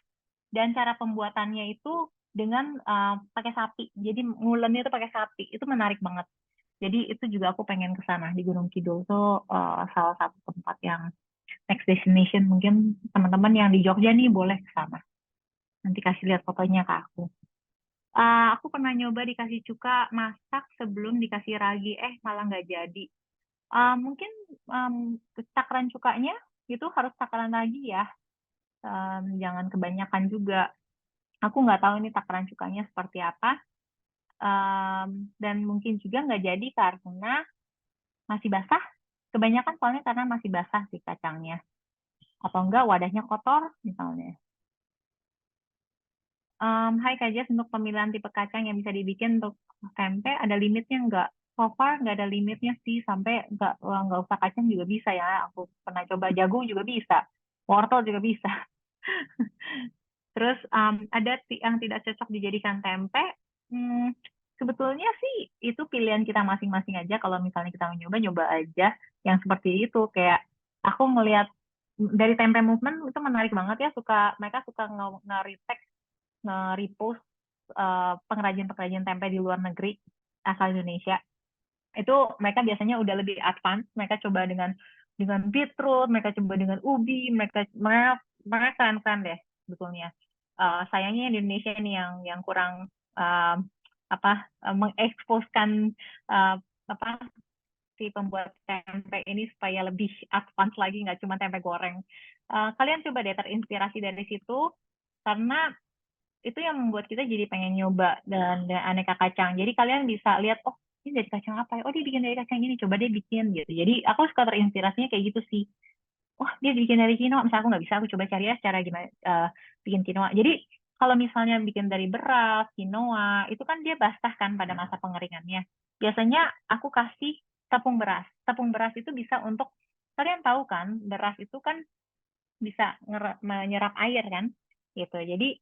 dan cara pembuatannya itu dengan pakai sapi. Jadi ngulennya itu pakai sapi. Itu menarik banget. Jadi itu juga aku pengen ke sana di Gunung Kidul. Itu salah satu tempat yang next destination. Mungkin teman-teman yang di Jogja nih boleh ke sana. Nanti kasih lihat fotonya ke aku. Aku pernah nyoba dikasih cuka masak sebelum dikasih ragi, malah nggak jadi. Mungkin takaran cukanya itu harus takaran lagi ya, jangan kebanyakan juga. Aku nggak tahu ini takaran cukanya seperti apa, dan mungkin juga nggak jadi karena masih basah. Kebanyakan soalnya karena masih basah sih kacangnya, atau enggak wadahnya kotor misalnya. Hai Kak Jess, untuk pemilihan tipe kacang yang bisa dibikin untuk tempe ada limitnya nggak? So far nggak ada limitnya sih, sampai nggak usah kacang juga bisa ya. Aku pernah coba jagung juga bisa, wortel juga bisa. Terus ada yang tidak cocok dijadikan tempe. Sebetulnya sih itu pilihan kita masing-masing aja. Kalau misalnya kita nyoba aja yang seperti itu. Kayak aku ngelihat dari Tempe Movement itu menarik banget ya, mereka suka nge-retag, nge-repost pengrajin-pengrajin tempe di luar negeri asal Indonesia. Itu mereka biasanya udah lebih advance, mereka coba dengan beetroot, mereka coba dengan ubi, mereka keren-keren deh sebetulnya. Sayangnya di Indonesia ini yang kurang mengeksposkan si pembuat tempe ini supaya lebih advance lagi, nggak cuma tempe goreng. Kalian coba deh terinspirasi dari situ, karena itu yang membuat kita jadi pengen nyoba dan aneka kacang. Jadi kalian bisa lihat, oh ini dari kacang apa ya? Oh dia bikin dari kacang ini, coba deh bikin gitu. Jadi aku suka terinspirasinya kayak gitu sih. Wah dia bikin dari quinoa, misalnya aku nggak bisa, aku coba cari ya cara gimana bikin quinoa. Jadi kalau misalnya bikin dari beras, quinoa, itu kan dia basah kan pada masa pengeringannya. Biasanya aku kasih tepung beras. Tepung beras itu bisa untuk, kalian tahu kan, beras itu kan bisa menyerap air kan, gitu. Jadi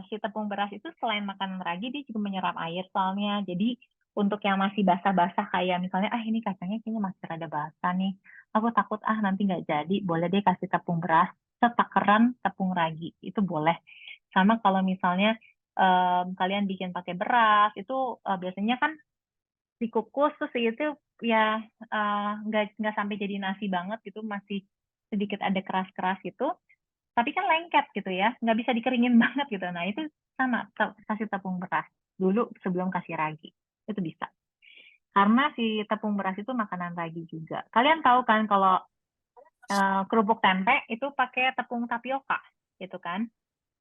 si tepung beras itu selain makanan ragi, dia juga menyerap air soalnya. Jadi untuk yang masih basah-basah kayak misalnya, ini kacangnya kayaknya masih rada basah nih, aku takut nanti nggak jadi, boleh deh kasih tepung beras, setakaran tepung ragi, itu boleh. Sama kalau misalnya kalian bikin pakai beras, itu biasanya kan dikukus terus itu ya nggak sampai jadi nasi banget gitu, masih sedikit ada keras-keras gitu, tapi kan lengket gitu ya, nggak bisa dikeringin banget gitu. Nah itu sama, kasih tepung beras dulu sebelum kasih ragi, itu bisa. Karena si tepung beras itu makanan ragi juga. Kalian tahu kan kalau kerupuk tempe itu pakai tepung tapioka gitu kan.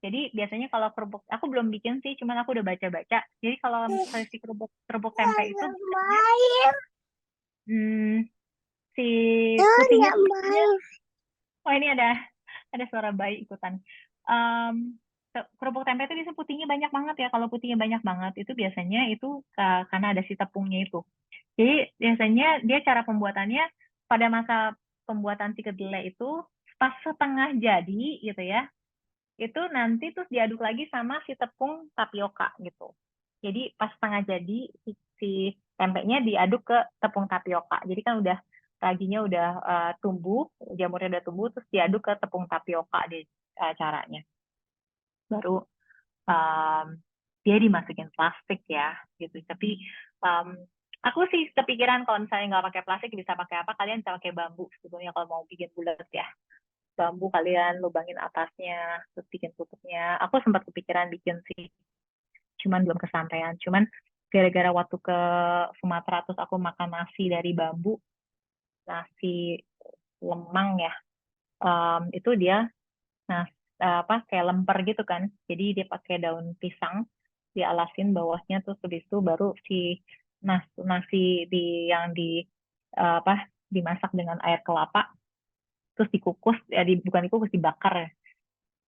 Jadi biasanya kalau kerupuk, aku belum bikin sih, cuman aku udah baca-baca. Jadi kalau si kerupuk tempe itu si putihnya, oh ini ada suara bayi ikutan. Kerupuk tempe itu bisa putihnya banyak banget ya. Kalau putihnya banyak banget itu biasanya itu karena ada si tepungnya itu. Jadi biasanya dia cara pembuatannya pada masa pembuatan si kedelai itu pas setengah jadi gitu ya, itu nanti terus diaduk lagi sama si tepung tapioka gitu. Jadi pas setengah jadi si tempenya diaduk ke tepung tapioka. Jadi kan udah raginya udah tumbuh, jamurnya udah tumbuh, terus diaduk ke tepung tapioka di caranya. Baru dia dimasukin plastik ya gitu. Tapi aku sih kepikiran kalau misalnya nggak pakai plastik bisa pakai apa? Kalian bisa pakai bambu sebetulnya kalau mau bikin bulat ya. Bambu kalian lubangin atasnya, terus bikin tutupnya. Aku sempat kepikiran bikin sih, cuman belum kesampaian. Cuman gara-gara waktu ke Sumatera terus aku makan nasi dari bambu, nasi lemang ya, itu dia kayak lemper gitu kan. Jadi dia pakai daun pisang, dialasin bawahnya, terus habis itu baru si nasi yang dimasak dengan air kelapa, terus dikukus, bukan dikukus, dibakar ya.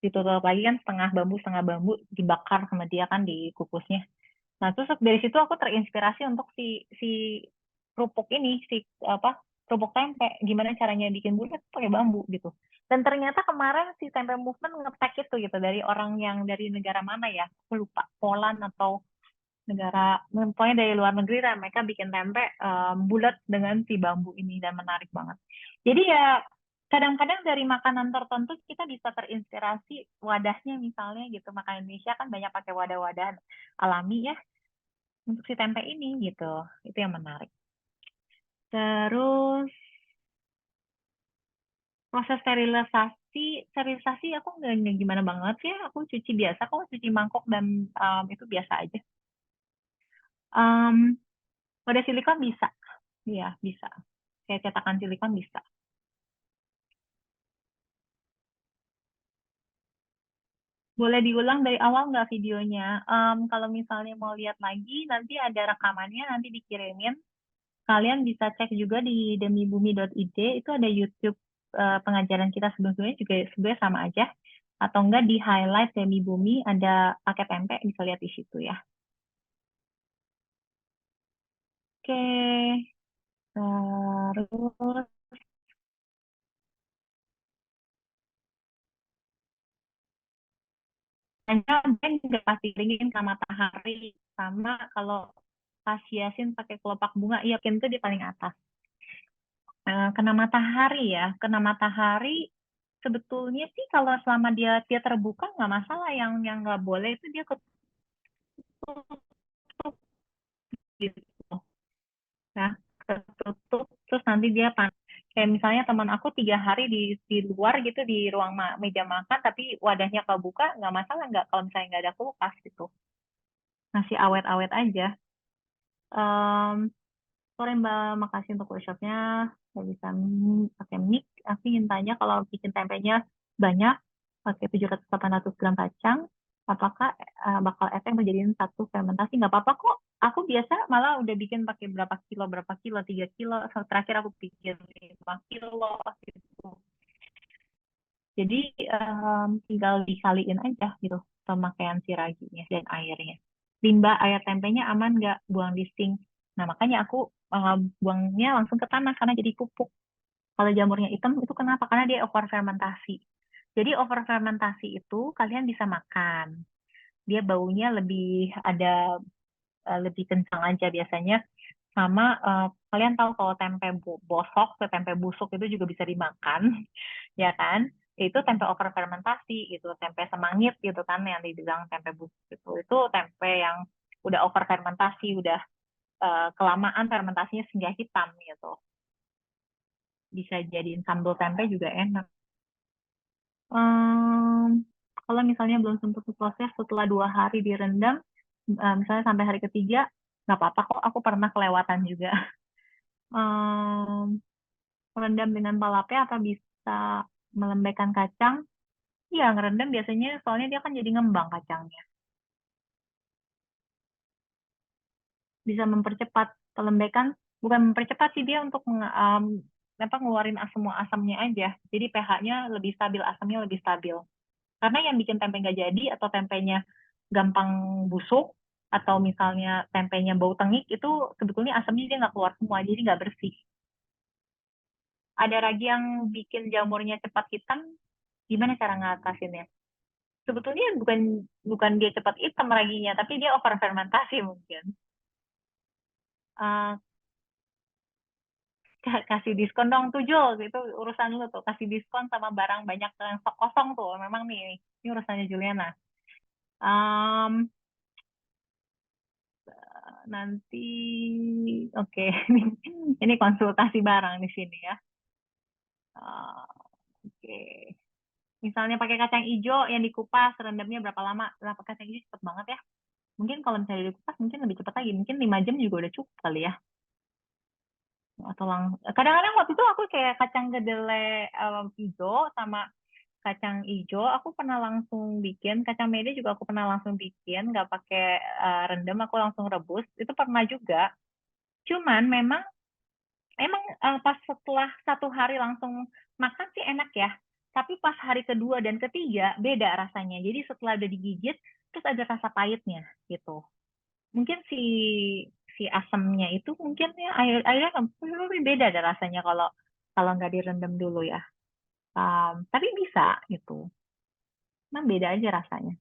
Ditutup lagi kan setengah bambu dibakar sama dia kan di kukusnya. Nah terus dari situ aku terinspirasi untuk si kerupuk ini, kerupuk tempe, gimana caranya bikin bulat pakai bambu gitu. Dan ternyata kemarin si Tempe Movement nge-tag itu gitu dari orang yang dari negara mana ya, aku lupa, Poland atau negara, pokoknya dari luar negeri lah, mereka bikin tempe bulat dengan si bambu ini dan menarik banget. Jadi ya kadang-kadang dari makanan tertentu kita bisa terinspirasi wadahnya, misalnya gitu, makanan Indonesia kan banyak pakai wadah-wadah alami ya untuk si tempe ini gitu, itu yang menarik. Terus proses sterilisasi aku nggak gimana banget ya, aku cuci biasa kok, cuci mangkok dan itu biasa aja. Wadah silikon bisa, ya bisa, kayak cetakan silikon bisa. Boleh diulang dari awal nggak videonya? Kalau misalnya mau lihat lagi, nanti ada rekamannya, nanti dikirimin. Kalian bisa cek juga di demibumi.id, itu ada YouTube pengajaran kita sebelumnya juga sebenarnya sama aja. Atau enggak di highlight Demi Bumi, ada paket tempe, bisa lihat di situ ya. Oke, terus hanya Ben nggak pasti keringin ke matahari, sama kalau kasih Yasin pakai kelopak bunga, iya itu di paling atas. Kena matahari ya, kena matahari sebetulnya sih kalau selama dia terbuka nggak masalah, yang nggak boleh itu dia ketutup gitu. Nah, ketutup terus nanti dia panas. Kayak misalnya teman aku 3 hari di luar gitu di ruang meja makan, tapi wadahnya kebuka, nggak masalah nggak kalau misalnya nggak ada kulkas gitu. Masih awet-awet aja. Sore Mbak, makasih untuk workshopnya. Saya bisa pakai mic. Aku ingin tanya kalau bikin tempenya banyak, pakai 700-800 gram kacang, apakah bakal efek menjadiin satu fermentasi? Nggak apa-apa kok. Aku biasa malah udah bikin pakai berapa kilo, 3 kilo. Terakhir aku bikin 5 kilo gitu. Jadi tinggal dikaliin aja gitu pemakaian si raginya dan airnya. Limbah air tempenya aman nggak buang di sink? Nah makanya aku buangnya langsung ke tanah karena jadi pupuk. Kalau jamurnya hitam itu kenapa? Karena dia over fermentasi. Jadi over fermentasi itu kalian bisa makan. Dia baunya lebih ada lebih kencang aja biasanya. Sama kalian tahu kalau tempe bosok, tempe busuk itu juga bisa dimakan, ya kan? Itu tempe over fermentasi gitu, tempe semangit gitu kan yang dibilang tempe busuk itu tempe yang udah over fermentasi, udah kelamaan fermentasinya sehingga hitam gitu. Bisa jadiin sambal tempe juga enak. Kalau misalnya belum sempat proses setelah 2 hari direndam, misalnya sampai hari ketiga, nggak apa-apa kok, aku pernah kelewatan juga. Merendam dengan palape apa bisa melembekkan kacang? Iya, ngerendam biasanya soalnya dia kan jadi ngembang kacangnya. Bisa mempercepat pelembekan, bukan mempercepat sih, dia untuk ngeluarin semua asamnya aja. Jadi pH-nya lebih stabil, asamnya lebih stabil. Karena yang bikin tempe nggak jadi atau tempenya gampang busuk atau misalnya tempenya bau tengik itu sebetulnya asamnya dia nggak keluar semua, jadi nggak bersih. Ada ragi yang bikin jamurnya cepat hitam, gimana cara ngatasinnya? Sebetulnya bukan dia cepat hitam raginya, tapi dia over fermentasi mungkin. Kasih diskon dong tuh Jul, itu urusan lu tuh, kasih diskon sama barang banyak yang stok kosong tuh, memang nih, ini urusannya Juliana. Nanti, oke, ini konsultasi barang di sini ya. Oke. Misalnya pakai kacang hijau yang dikupas, rendamnya berapa lama? Pakai kacang hijau cepet banget ya. Mungkin kalau misalnya dikupas mungkin lebih cepat lagi, mungkin 5 jam juga udah cukup kali ya. Atau kadang-kadang waktu itu aku kayak kacang kedelai hijau sama kacang hijau aku pernah langsung bikin, kacang mede juga aku pernah langsung bikin, nggak pakai rendam, aku langsung rebus, itu pernah juga. Cuman emang pas setelah 1 hari langsung makan sih enak ya, tapi pas hari kedua dan ketiga beda rasanya. Jadi setelah udah digigit terus ada rasa pahitnya gitu. Mungkin si asamnya itu mungkin ya airnya lebih beda ada rasanya kalau nggak direndam dulu ya. Tapi bisa gitu. Nah beda aja rasanya.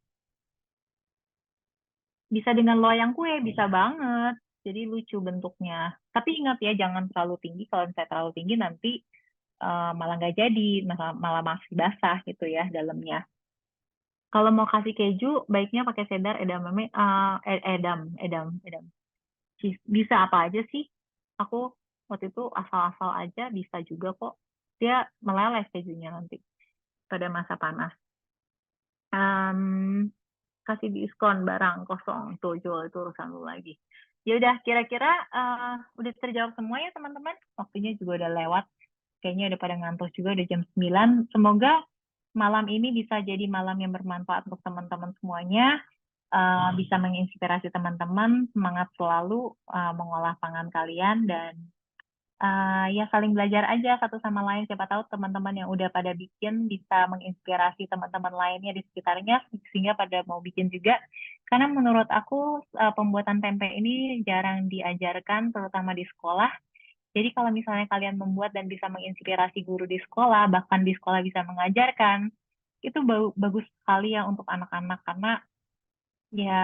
Bisa dengan loyang kue, bisa banget. Jadi lucu bentuknya. Tapi ingat ya jangan terlalu tinggi. Kalau misalnya terlalu tinggi nanti malah nggak jadi, malah masih basah gitu ya dalamnya. Kalau mau kasih keju, baiknya pakai cheddar, edam. Bisa apa aja sih? Aku waktu itu asal-asal aja bisa juga kok. Dia meleleh kejunya nanti pada masa panas. Kasih diskon barang kosong tuh jual itu urusan lu lagi. Ya udah kira-kira udah terjawab semua ya teman-teman. Waktunya juga udah lewat. Kayaknya udah pada ngantuk juga udah jam 9. Semoga malam ini bisa jadi malam yang bermanfaat untuk teman-teman semuanya. Bisa menginspirasi teman-teman, semangat selalu mengolah pangan kalian dan ya saling belajar aja satu sama lain. Siapa tahu teman-teman yang udah pada bikin bisa menginspirasi teman-teman lainnya di sekitarnya sehingga pada mau bikin juga. Karena menurut aku pembuatan tempe ini jarang diajarkan terutama di sekolah. Jadi kalau misalnya kalian membuat dan bisa menginspirasi guru di sekolah, bahkan di sekolah bisa mengajarkan, itu bagus sekali ya untuk anak-anak karena ya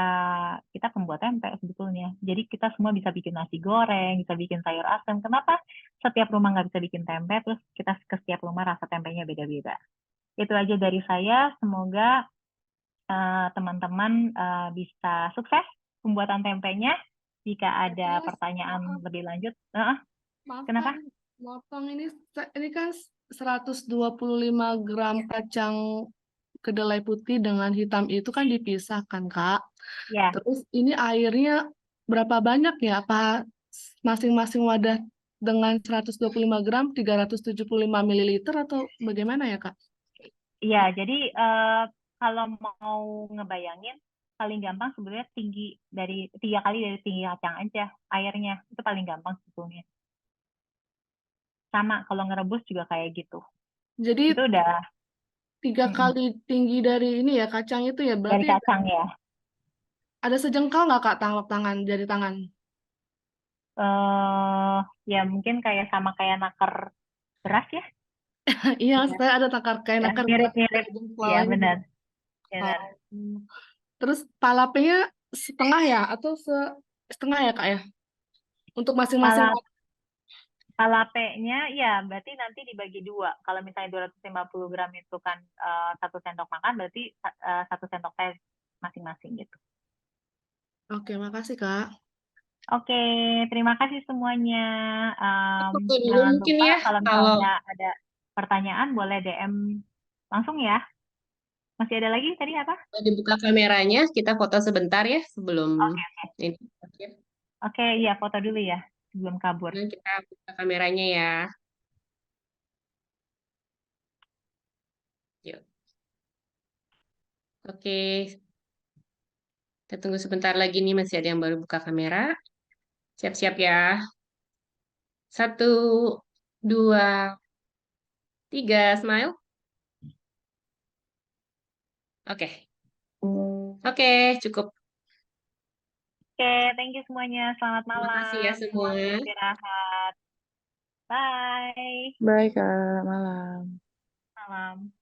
kita pembuat tempe sebetulnya. Jadi kita semua bisa bikin nasi goreng, bisa bikin sayur asam. Kenapa setiap rumah nggak bisa bikin tempe, terus kita ke setiap rumah rasa tempenya beda-beda. Itu aja dari saya. Semoga teman-teman bisa sukses pembuatan tempenya. Jika ada pertanyaan lebih lanjut, Maaf kenapa? Kak, motong ini kan 125 gram kacang kedelai putih dengan hitam itu kan dipisahkan Kak. Ya, Terus ini airnya berapa banyak ya? Apa masing-masing wadah dengan 125 gram 375 ml atau bagaimana ya Kak? iya. Jadi kalau mau ngebayangin, paling gampang sebenarnya 3 kali dari tinggi kacang aja airnya. Itu paling gampang sebetulnya. Sama kalau ngerebus juga kayak gitu. Jadi Itu udah 3 kali tinggi dari ini ya kacang itu ya, dari berarti kacang ya. ada sejengkal nggak Kak tangan jari tangan? Ya mungkin kayak sama kayak nakar beras ya. Iya, Iya. saya ada kayak Ya, nakar beras mirip-mirip. jengkal Iya, ini. benar. Oh. Benar. Terus palapenya setengah ya atau setengah ya Kak ya? Untuk masing-masing. Palapenya ya berarti nanti dibagi 2. Kalau misalnya 250 gram itu kan 1 sendok makan, berarti 1 sendok teh masing-masing gitu. Oke, makasih Kak. Oke, terima kasih semuanya. Tunggu dulu Jangan mungkin lupa ya, kalau kalau misalnya ada pertanyaan boleh DM langsung ya. Masih ada lagi tadi apa? dibuka kameranya, kita foto sebentar ya sebelum Oke. ini terakhir. Oke, iya foto dulu ya sebelum kabur. Nah, kita buka kameranya ya. Yuk. Oke, kita tunggu sebentar lagi nih, masih ada yang baru buka kamera. Siap-siap ya. 1, 2, 3, smile. Oke. Oke, cukup. Oke, thank you semuanya. Selamat Terima malam. kasih ya semua. Selamat istirahat. Bye. Baik, Kak. Malam. Malam.